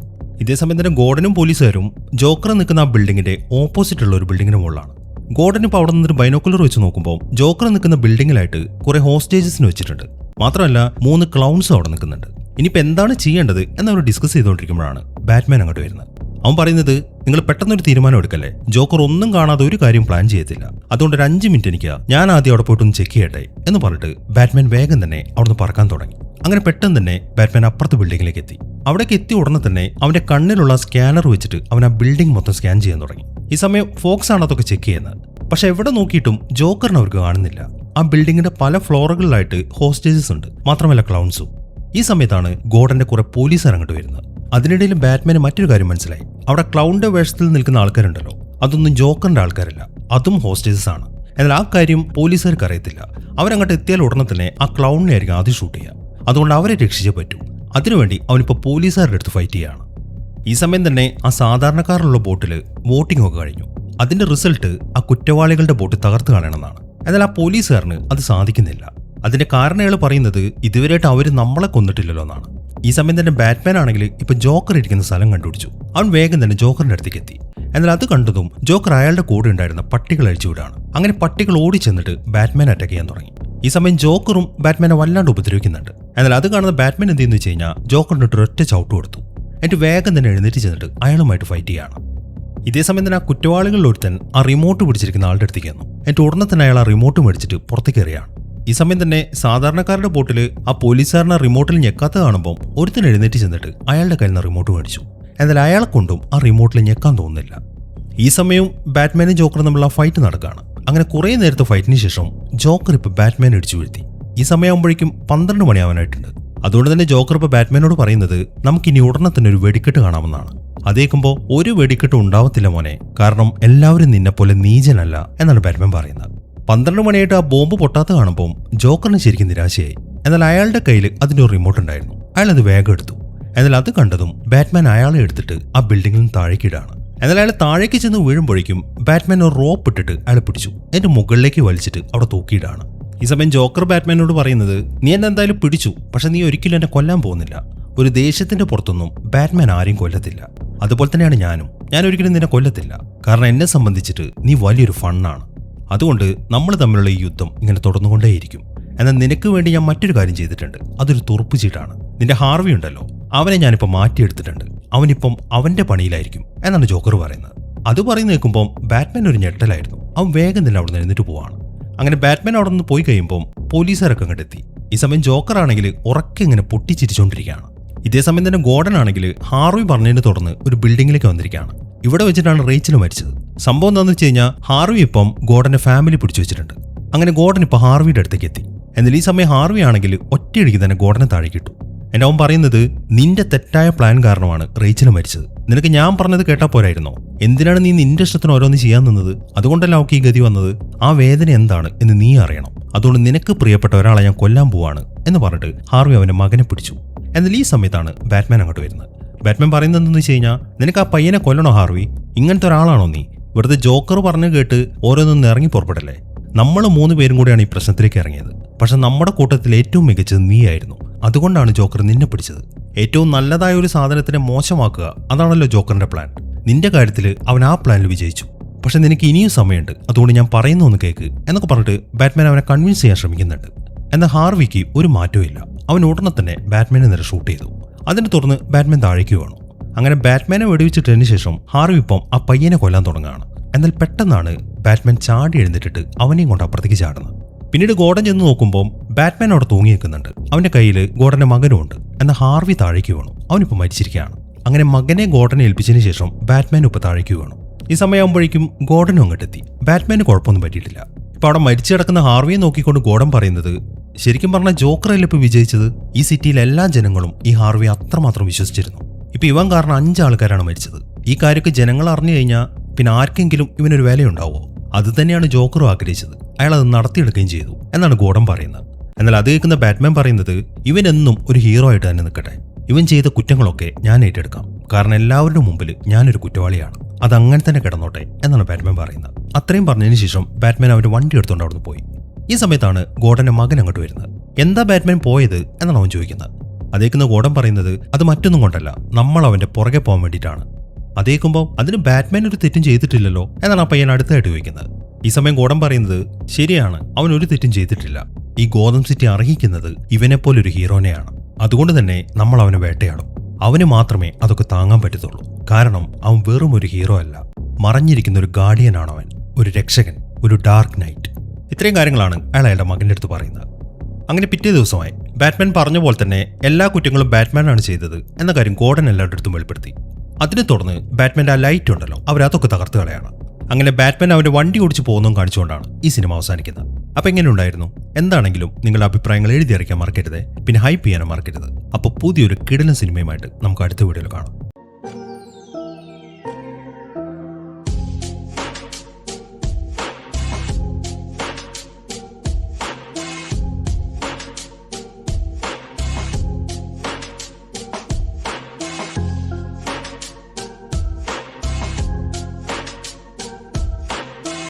ഇതേസമയം തന്നെ ഗോർഡനും പോലീസുകാരും ജോക്കർ നിൽക്കുന്ന ആ ബിൽഡിങ്ങിന്റെ ഓപ്പോസിറ്റുള്ള ഒരു ബിൽഡിങ്ങിന് മുകളിലാണ്. ഗോർഡൻ ഇപ്പോൾ അവിടെ നിന്നൊരു ബൈനോക്കുലർ വെച്ച് നോക്കുമ്പോൾ ജോക്കർ നിൽക്കുന്ന ബിൽഡിങ്ങിലായിട്ട് കുറെ ഹോസ്റ്റേജസിന് വെച്ചിട്ടുണ്ട്. മാത്രമല്ല 3 ക്ലൗൺസും അവിടെ നിൽക്കുന്നുണ്ട്. ഇനിയിപ്പോൾ എന്താണ് ചെയ്യേണ്ടത് എന്നവർ ഡിസ്കസ് ചെയ്തുകൊണ്ടിരിക്കുമ്പോഴാണ് ബാറ്റ്മാൻ അങ്ങോട്ട് വരുന്നത്. അവൻ പറയുന്നത്, നിങ്ങൾ പെട്ടെന്നൊരു തീരുമാനം എടുക്കല്ലേ, ജോക്കർ ഒന്നും കാണാതെ ഒരു കാര്യം പ്ലാൻ ചെയ്യത്തില്ല, അതുകൊണ്ട് ഒരു 5 മിനിറ്റ് എനിക്ക് ഞാൻ ആദ്യം അവിടെ പോയിട്ടൊന്ന് ചെക്ക് ചെയ്യട്ടെ എന്ന് പറഞ്ഞിട്ട് ബാറ്റ്മാൻ വേഗം തന്നെ അവിടുന്ന് പറക്കാൻ തുടങ്ങി. അങ്ങനെ പെട്ടെന്ന് തന്നെ ബാറ്റ്മാൻ അപ്പുറത്തെ ബിൽഡിങ്ങിലേക്ക് എത്തി. അവിടേക്ക് എത്തിയ ഉടനെ തന്നെ അവന്റെ കണ്ണിലുള്ള സ്കാനർ വെച്ചിട്ട് അവൻ ആ ബിൽഡിംഗ് മൊത്തം സ്കാൻ ചെയ്യാൻ തുടങ്ങി. ഈ സമയം ഫോക്സ് ആണ് അതൊക്കെ ചെക്ക് ചെയ്യുന്നത്. പക്ഷെ എവിടെ നോക്കിയിട്ടും ജോക്കറിനെ അവർക്ക് കാണുന്നില്ല. ആ ബിൽഡിങ്ങിന്റെ പല ഫ്ലോറുകളിലായിട്ട് ഹോസ്റ്റേജസ് ഉണ്ട്, മാത്രമല്ല ക്ലൗൺസും. ഈ സമയത്താണ് ഗോർഡന്റെ കുറെ പോലീസുകാർ അങ്ങോട്ട് വരുന്നത്. അതിനിടയിൽ ബാറ്റ്മാന് മറ്റൊരു കാര്യം മനസ്സിലായി. അവിടെ ക്ലൗണിന്റെ വേഷത്തിൽ നിൽക്കുന്ന ആൾക്കാരുണ്ടല്ലോ, അതൊന്നും ജോക്കറിന്റെ ആൾക്കാരല്ല, അതും ഹോസ്റ്റേജസ് ആണ്. എന്നാൽ ആ കാര്യം പോലീസുകാർക്ക് അറിയത്തില്ല. അവരങ്ങോട്ട് എത്തിയാൽ ഉടനെ തന്നെ ആ ക്ലൗണിനെ ആയിരിക്കും ആദ്യം ഷൂട്ട് ചെയ്യുക. അതുകൊണ്ട് അവരെ രക്ഷിച്ചേ പറ്റൂ. അതിനുവേണ്ടി അവനിപ്പോൾ പോലീസുകാരുടെ അടുത്ത് ഫൈറ്റ് ചെയ്യുകയാണ്. ഈ സമയം തന്നെ ആ സാധാരണക്കാരുള്ള ബോട്ടിൽ വോട്ടിംഗ് ഒക്കെ കഴിഞ്ഞു. അതിന്റെ റിസൾട്ട് ആ കുറ്റവാളികളുടെ ബോട്ട് തകർത്ത് കളയണമെന്നാണ്. എന്നാൽ ആ പോലീസുകാരന് അത് സാധിക്കുന്നില്ല. അതിന്റെ കാരണം അയാൾ പറയുന്നത് ഇതുവരെയായിട്ട് അവർ നമ്മളെ കൊന്നിട്ടില്ലല്ലോ എന്നാണ്. ഈ സമയം തന്നെ ബാറ്റ്മാൻ ആണെങ്കിൽ ഇപ്പൊ ജോക്കർ ഇരിക്കുന്ന സ്ഥലം കണ്ടുപിടിച്ചു. അവൻ വേഗം തന്നെ ജോക്കറിന്റെ അടുത്തേക്ക് എത്തി. എന്നാൽ അത് കണ്ടതും ജോക്കർ അയാളുടെ കൂടെ ഉണ്ടായിരുന്ന പട്ടികൾ അഴിച്ചുവിടാണ്. അങ്ങനെ പട്ടികൾ ഓടി ചെന്നിട്ട് ബാറ്റ്മാൻ അറ്റാക്ക് ചെയ്യാൻ തുടങ്ങി. ഈ സമയം ജോക്കറും ബാറ്റ്മാനെ വല്ലാണ്ട് ഉപദ്രവിക്കുന്നുണ്ട്. എന്നാൽ അത് കാണുന്ന ബാറ്റ്മാൻ എന്ത് ചെയ്യുന്നു വെച്ച് കഴിഞ്ഞാൽ ജോക്കറിന് ഒറ്റ ചവിട്ട് കൊടുത്തു. എന്നിട്ട് വേഗം തന്നെ എഴുന്നേറ്റ് ചെന്നിട്ട് അയാളുമായിട്ട് ഫൈറ്റ് ചെയ്യാണ്. ഇതേ സമയം തന്നെ ആ കുറ്റവാളികളിൽ ഒരുത്തൻ ആ റിമോട്ട് പിടിച്ചിരിക്കുന്ന ആളുടെ അടുത്തേക്ക് വന്നു. എന്നിട്ട് ഉടനെ തന്നെ അയാൾ ആ റിമോട്ട് മേടിച്ചിട്ട് പുറത്തേക്ക് എറിയാണ്. ഈ സമയം തന്നെ സാധാരണക്കാരുടെ ബോട്ടിൽ ആ പോലീസുകാരനെ റിമോട്ടിൽ ഞെക്കാത്ത കാണുമ്പോൾ ഒരുത്തൻ എഴുന്നേറ്റ് ചെന്നിട്ട് അയാളുടെ കയ്യിൽ നിന്ന് റിമോട്ട് മേടിച്ചു. എന്നാൽ അയാളെ കൊണ്ടും ആ റിമോട്ടിൽ ഞെക്കാൻ തോന്നുന്നില്ല. ഈ സമയവും ബാറ്റ്മാനും ജോക്കറും തമ്മിലുള്ള ഫൈറ്റ് നടക്കുകയാണ്. അങ്ങനെ കുറേ നേരത്തെ ഫൈറ്റിന് ശേഷം ജോക്കർ ഇപ്പൊ ബാറ്റ്മാനെ ഇടിച്ചു വീഴ്ത്തി. ഈ സമയമാകുമ്പോഴേക്കും 12 മണിയാവാനായിട്ടുണ്ട്. അതുകൊണ്ട് തന്നെ ജോക്കർ ഇപ്പൊ ബാറ്റ്മാനോട് പറയുന്നത് നമുക്കിനി ഉടനെ തന്നെ ഒരു വെടിക്കെട്ട് കാണാമെന്നാണ്. അതേക്കുമ്പോൾ ഒരു വെടിക്കെട്ട് ഉണ്ടാവത്തില്ല മോനെ, കാരണം എല്ലാവരും നിന്നെപ്പോലെ നീചനല്ല എന്നാണ് ബാറ്റ്മാൻ പറയുന്നത്. 12 മണിയായിട്ട് ആ ബോംബ് പൊട്ടാത്ത കാണുമ്പോൾ ജോക്കറിന് ശരിക്കും നിരാശയായി. എന്നാൽ അയാളുടെ കയ്യിൽ അതിന്റെ ഒരു റിമോട്ട് ഉണ്ടായിരുന്നു. അയാൾ അത് വേഗം എടുത്തു. എന്നാൽ അത് കണ്ടതും ബാറ്റ്മാൻ അയാളെ എടുത്തിട്ട് ആ ബിൽഡിംഗിൽ നിന്ന് താഴേക്കിടാണ്. എന്നാൽ അയാൾ താഴേക്ക് ചെന്ന് വീഴുമ്പോഴേക്കും ബാറ്റ്മാൻ ഒരു റോപ്പ് ഇട്ടിട്ട് അയാളെ പിടിച്ചു. എന്നിട്ട് മുകളിലേക്ക് വലിച്ചിട്ട് അവിടെ തൂക്കിയിടാണ്. ഈ സമയം ജോക്കർ ബാറ്റ്മാനോട് പറയുന്നത് നീ എന്നെ എന്തായാലും പിടിച്ചു, പക്ഷെ നീ ഒരിക്കലും എന്നെ കൊല്ലാൻ പോകുന്നില്ല. ഒരു ദേശത്തിന്റെ പുറത്തൊന്നും ബാറ്റ്മാൻ ആരെയും കൊല്ലത്തില്ല. അതുപോലെ തന്നെയാണ് ഞാൻ ഒരിക്കലും നിന്നെ കൊല്ലത്തില്ല. കാരണം എന്നെ സംബന്ധിച്ചിട്ട് നീ വലിയൊരു ഫണ്ണാണ്. അതുകൊണ്ട് നമ്മൾ തമ്മിലുള്ള ഈ യുദ്ധം ഇങ്ങനെ തുടർന്നുകൊണ്ടേയിരിക്കും. എന്നാൽ നിനക്ക് വേണ്ടി ഞാൻ മറ്റൊരു കാര്യം ചെയ്തിട്ടുണ്ട്. അതൊരു തുറുപ്പ് ചീട്ടാണ്. നിന്റെ ഹാർവി ഉണ്ടല്ലോ, അവനെ ഞാനിപ്പോൾ മാറ്റിയെടുത്തിട്ടുണ്ട്. അവനിപ്പം അവന്റെ പണിയിലായിരിക്കും എന്നാണ് ജോക്കർ പറയുന്നത്. അത് പറയുന്ന കേൾക്കുമ്പോൾ ബാറ്റ്മാൻ ഒരു ഞെട്ടലായിരുന്നു. അവൻ വേഗം തന്നെ അവിടെ നിന്ന് എഴുന്നേറ്റ് പോവാണ്. അങ്ങനെ ബാറ്റ്മാൻ അവിടെ നിന്ന് പോയി കഴിയുമ്പോൾ പോലീസുകാരൊക്കെ അങ്ങോട്ടെത്തി. ഈ സമയം ജോക്കർ ആണെങ്കിൽ ഉറക്കെ ഇങ്ങനെ പൊട്ടിച്ചിരിച്ചുകൊണ്ടിരിക്കുകയാണ്. ഇതേ സമയം തന്നെ ഗോർഡൻ ആണെങ്കിൽ ഹാർവി പറഞ്ഞതിനെ തുടർന്ന് ഒരു ബിൽഡിംഗിലേക്ക് വന്നിരിക്കുകയാണ്. ഇവിടെ വെച്ചിട്ടാണ് റേച്ചൽ മരിച്ചത്. സംഭവം എന്താണെന്ന് വെച്ച് കഴിഞ്ഞാൽ ഹാർവി ഇപ്പം ഗോർഡന്റെ ഫാമിലി പിടിച്ചു വെച്ചിട്ടുണ്ട്. അങ്ങനെ ഗോർഡൻ ഇപ്പൊ ഹാർവിയുടെ അടുത്തേക്ക് എത്തി. എന്നാൽ ഈ സമയം ഹാർവി ആണെങ്കിൽ ഒറ്റയടിക്ക് തന്നെ ഗോർഡനെ താഴേക്ക് ഇട്ടു. എന്നെ അവൻ പറയുന്നത് നിന്റെ തെറ്റായ പ്ലാൻ കാരണമാണ് റേച്ചൽ മരിച്ചത്. നിനക്ക് ഞാൻ പറഞ്ഞത് കേട്ടാ പോരായിരുന്നോ? എന്തിനാണ് നീ നിന്റെ ഇഷ്ടത്തിന് ഓരോന്ന് ചെയ്യാൻ നിന്നത്? അതുകൊണ്ടല്ല അവൾക്ക് ഈ ഗതി വന്നത്. ആ വേദന എന്താണ് എന്ന് നീ അറിയണം. അതുകൊണ്ട് നിനക്ക് പ്രിയപ്പെട്ട ഒരാളെ ഞാൻ കൊല്ലാൻ പോവാണ് എന്ന് പറഞ്ഞിട്ട് ഹാർവി അവന്റെ മകനെ പിടിച്ചു. എന്നാൽ ഈ സമയത്താണ് ബാറ്റ്മാൻ അങ്ങോട്ട് വരുന്നത്. ബാറ്റ്മാൻ പറയുന്നത് എന്താണെന്ന് വെച്ച് കഴിഞ്ഞാൽ നിനക്ക് ആ പയ്യനെ കൊല്ലണോ ഹാർവി? ഇങ്ങനത്തെ ഒരാളാണോ നീ? വെറുതെ ജോക്കർ പറഞ്ഞു കേട്ട് ഓരോന്നൊന്നും ഇറങ്ങി പുറപ്പെടല്ലേ. നമ്മൾ 3 പേരും കൂടെയാണ് ഈ പ്രശ്നത്തിലേക്ക് ഇറങ്ങിയത്. പക്ഷെ നമ്മുടെ കൂട്ടത്തിൽ ഏറ്റവും മികച്ചത് നീയായിരുന്നു. അതുകൊണ്ടാണ് ജോക്കർ നിന്നെ പിടിച്ചത്. ഏറ്റവും നല്ലതായ ഒരു സാധനത്തിനെ മോശമാക്കുക, അതാണല്ലോ ജോക്കറിന്റെ പ്ലാൻ. നിന്റെ കാര്യത്തിൽ അവൻ ആ പ്ലാനിൽ വിജയിച്ചു. പക്ഷെ നിനക്ക് ഇനിയും സമയമുണ്ട്. അതുകൊണ്ട് ഞാൻ പറയുന്ന ഒന്ന് കേൾക്ക് എന്നൊക്കെ പറഞ്ഞിട്ട് ബാറ്റ്മാൻ അവനെ കൺവിൻസ് ചെയ്യാൻ ശ്രമിക്കുന്നുണ്ട്. എന്നാൽ ഹാർവിക്ക് ഒരു മാറ്റവും ഇല്ല. അവൻ ഉടനെ തന്നെ ബാറ്റ്മാനെ നേരെ ഷൂട്ട് ചെയ്തു. അതിനെ തുടർന്ന് ബാറ്റ്മാൻ താഴേക്ക് വീണു. അങ്ങനെ ബാറ്റ്മാനെ വെടിവെച്ചിട്ടതിന് ശേഷം ഹാർവി ഇപ്പം ആ പയ്യനെ കൊല്ലാൻ തുടങ്ങുകയാണ്. എന്നാൽ പെട്ടെന്നാണ് ബാറ്റ്മാൻ ചാടി എഴുന്നേറ്റിട്ട് അവനെയും കൊണ്ട് അപ്പുറത്തേക്ക് ചാടുന്നത്. പിന്നീട് ഗോർഡൻ ചെന്ന് നോക്കുമ്പോൾ ബാറ്റ്മാൻ അവിടെ തൂങ്ങി നിൽക്കുന്നുണ്ട്. അവന്റെ കയ്യിൽ ഗോർഡന്റെ മകനും ഉണ്ട്. എന്നാൽ ഹാർവി താഴേക്ക് വീണു. അവനിപ്പോൾ മരിച്ചിരിക്കുകയാണ്. അങ്ങനെ മകനെ ഗോർഡനെ ഏൽപ്പിച്ചതിന് ശേഷം ബാറ്റ്മാൻ ഇപ്പോൾ താഴേക്ക് വീണു. ഈ സമയമാകുമ്പോഴേക്കും ഗോർഡനും അങ്ങോട്ടെത്തി. ബാറ്റ്മാന് കുഴപ്പമൊന്നും പറ്റിയിട്ടില്ല. ഇപ്പൊ അവിടെ മരിച്ചു കിടക്കുന്ന ഹാർവിയെ നോക്കിക്കൊണ്ട് ഗോർഡൻ പറയുന്നത് ശരിക്കും പറഞ്ഞാൽ ജോക്കറല്ലേ ഇപ്പൊ വിജയിച്ചത്. ഈ സിറ്റിയിലെ എല്ലാ ജനങ്ങളും ഈ ഹാർവിയെ അത്രമാത്രം വിശ്വസിച്ചിരുന്നു. ഇപ്പൊ ഇവൻ കാരണം 5 ആൾക്കാരാണ് മരിച്ചത്. ഈ കാര്യമൊക്കെ ജനങ്ങൾ അറിഞ്ഞു കഴിഞ്ഞാൽ പിന്നെ ആർക്കെങ്കിലും ഇവനൊരു വിലയുണ്ടാവോ? അത് തന്നെയാണ് ജോക്കറും ആഗ്രഹിച്ചത്. അയാൾ അത് നടത്തിയെടുക്കുകയും ചെയ്തു എന്നാണ് ഗോർഡൻ പറയുന്നത്. എന്നാൽ അത് കേൾക്കുന്ന ബാറ്റ്മാൻ പറയുന്നത് ഇവനെന്നും ഒരു ഹീറോ ആയിട്ട് തന്നെ നിൽക്കട്ടെ. ഇവൻ ചെയ്ത കുറ്റങ്ങളൊക്കെ ഞാൻ ഏറ്റെടുക്കാം. കാരണം എല്ലാവരുടെ മുമ്പിൽ ഞാനൊരു കുറ്റവാളിയാണ്. അതങ്ങനെ തന്നെ കിടന്നോട്ടെ എന്നാണ് ബാറ്റ്മാൻ പറയുന്നത്. അത്രയും പറഞ്ഞതിന് ശേഷം ബാറ്റ്മാൻ അവന്റെ വണ്ടി എടുത്തുകൊണ്ട് അവിടുന്ന് പോയി. ഈ സമയത്താണ് ഗോർഡന്റെ മകൻ അങ്ങോട്ട് വരുന്നത്. എന്താ ബാറ്റ്മാൻ പോയത് എന്നാണ് അവൻ ചോദിക്കുന്നത്. അതേക്കുന്ന ഗോർഡൻ പറയുന്നത് അത് മറ്റൊന്നും കൊണ്ടല്ല, നമ്മൾ അവന്റെ പുറകെ പോകാൻ വേണ്ടിയിട്ടാണ്. അതേക്കുമ്പോൾ അതിന് ബാറ്റ്മാൻ ഒരു തെറ്റും ചെയ്തിട്ടില്ലല്ലോ എന്നാണ് ആ പയ്യൻ അടുത്തായിട്ട് ചോദിക്കുന്നത്. ഈ സമയം ഗോർഡൻ പറയുന്നത് ശരിയാണ്, അവൻ ഒരു തെറ്റും ചെയ്തിട്ടില്ല. ഈ ഗോതം സിറ്റി അർഹിക്കുന്നത് ഇവനെപ്പോലൊരു ഹീറോനെയാണ്. അതുകൊണ്ട് തന്നെ നമ്മൾ അവനെ വേട്ടയാടും. അവന് മാത്രമേ അതൊക്കെ താങ്ങാൻ പറ്റത്തുള്ളൂ. കാരണം അവൻ വെറും ഒരു ഹീറോ അല്ല, മറഞ്ഞിരിക്കുന്ന ഒരു ഗാർഡിയനാണ് അവൻ, ഒരു രക്ഷകൻ, ഒരു ഡാർക്ക് നൈറ്റ്. ഇത്രയും കാര്യങ്ങളാണ് അയാൾ അയാളുടെ മകന്റെ അടുത്ത് പറയുന്നത്. അങ്ങനെ പിറ്റേ ദിവസമായി ബാറ്റ്മാൻ പറഞ്ഞ പോലെ തന്നെ എല്ലാ കുറ്റങ്ങളും ബാറ്റ്മാനാണ് ചെയ്തത് എന്ന കാര്യം ഗോർഡൻ എല്ലാവരുടെ അടുത്തും വെളിപ്പെടുത്തി. അതിനെ തുടർന്ന് ബാറ്റ്മാൻ്റെ ആ ലൈറ്റ് ഉണ്ടല്ലോ, അവരതൊക്കെ തകർത്ത് കളയാണ്. അങ്ങനെ ബാറ്റ്മാൻ അവന്റെ വണ്ടി ഓടിച്ച് പോകുന്നതും കാണിച്ചുകൊണ്ടാണ് ഈ സിനിമ അവസാനിക്കുന്നത്. അപ്പൊ എങ്ങനെ ഉണ്ടായിരുന്നു? എന്താണെങ്കിലും നിങ്ങളുടെ അഭിപ്രായങ്ങൾ എഴുതി അറിയിക്കാൻ മറക്കരുത്. പിന്നെ ഹൈപ്പ് ചെയ്യാനും മറക്കരുത്. അപ്പോൾ പുതിയൊരു കിടിലൻ സിനിമയുമായിട്ട് നമുക്ക് അടുത്ത വീഡിയോയിൽ കാണാം.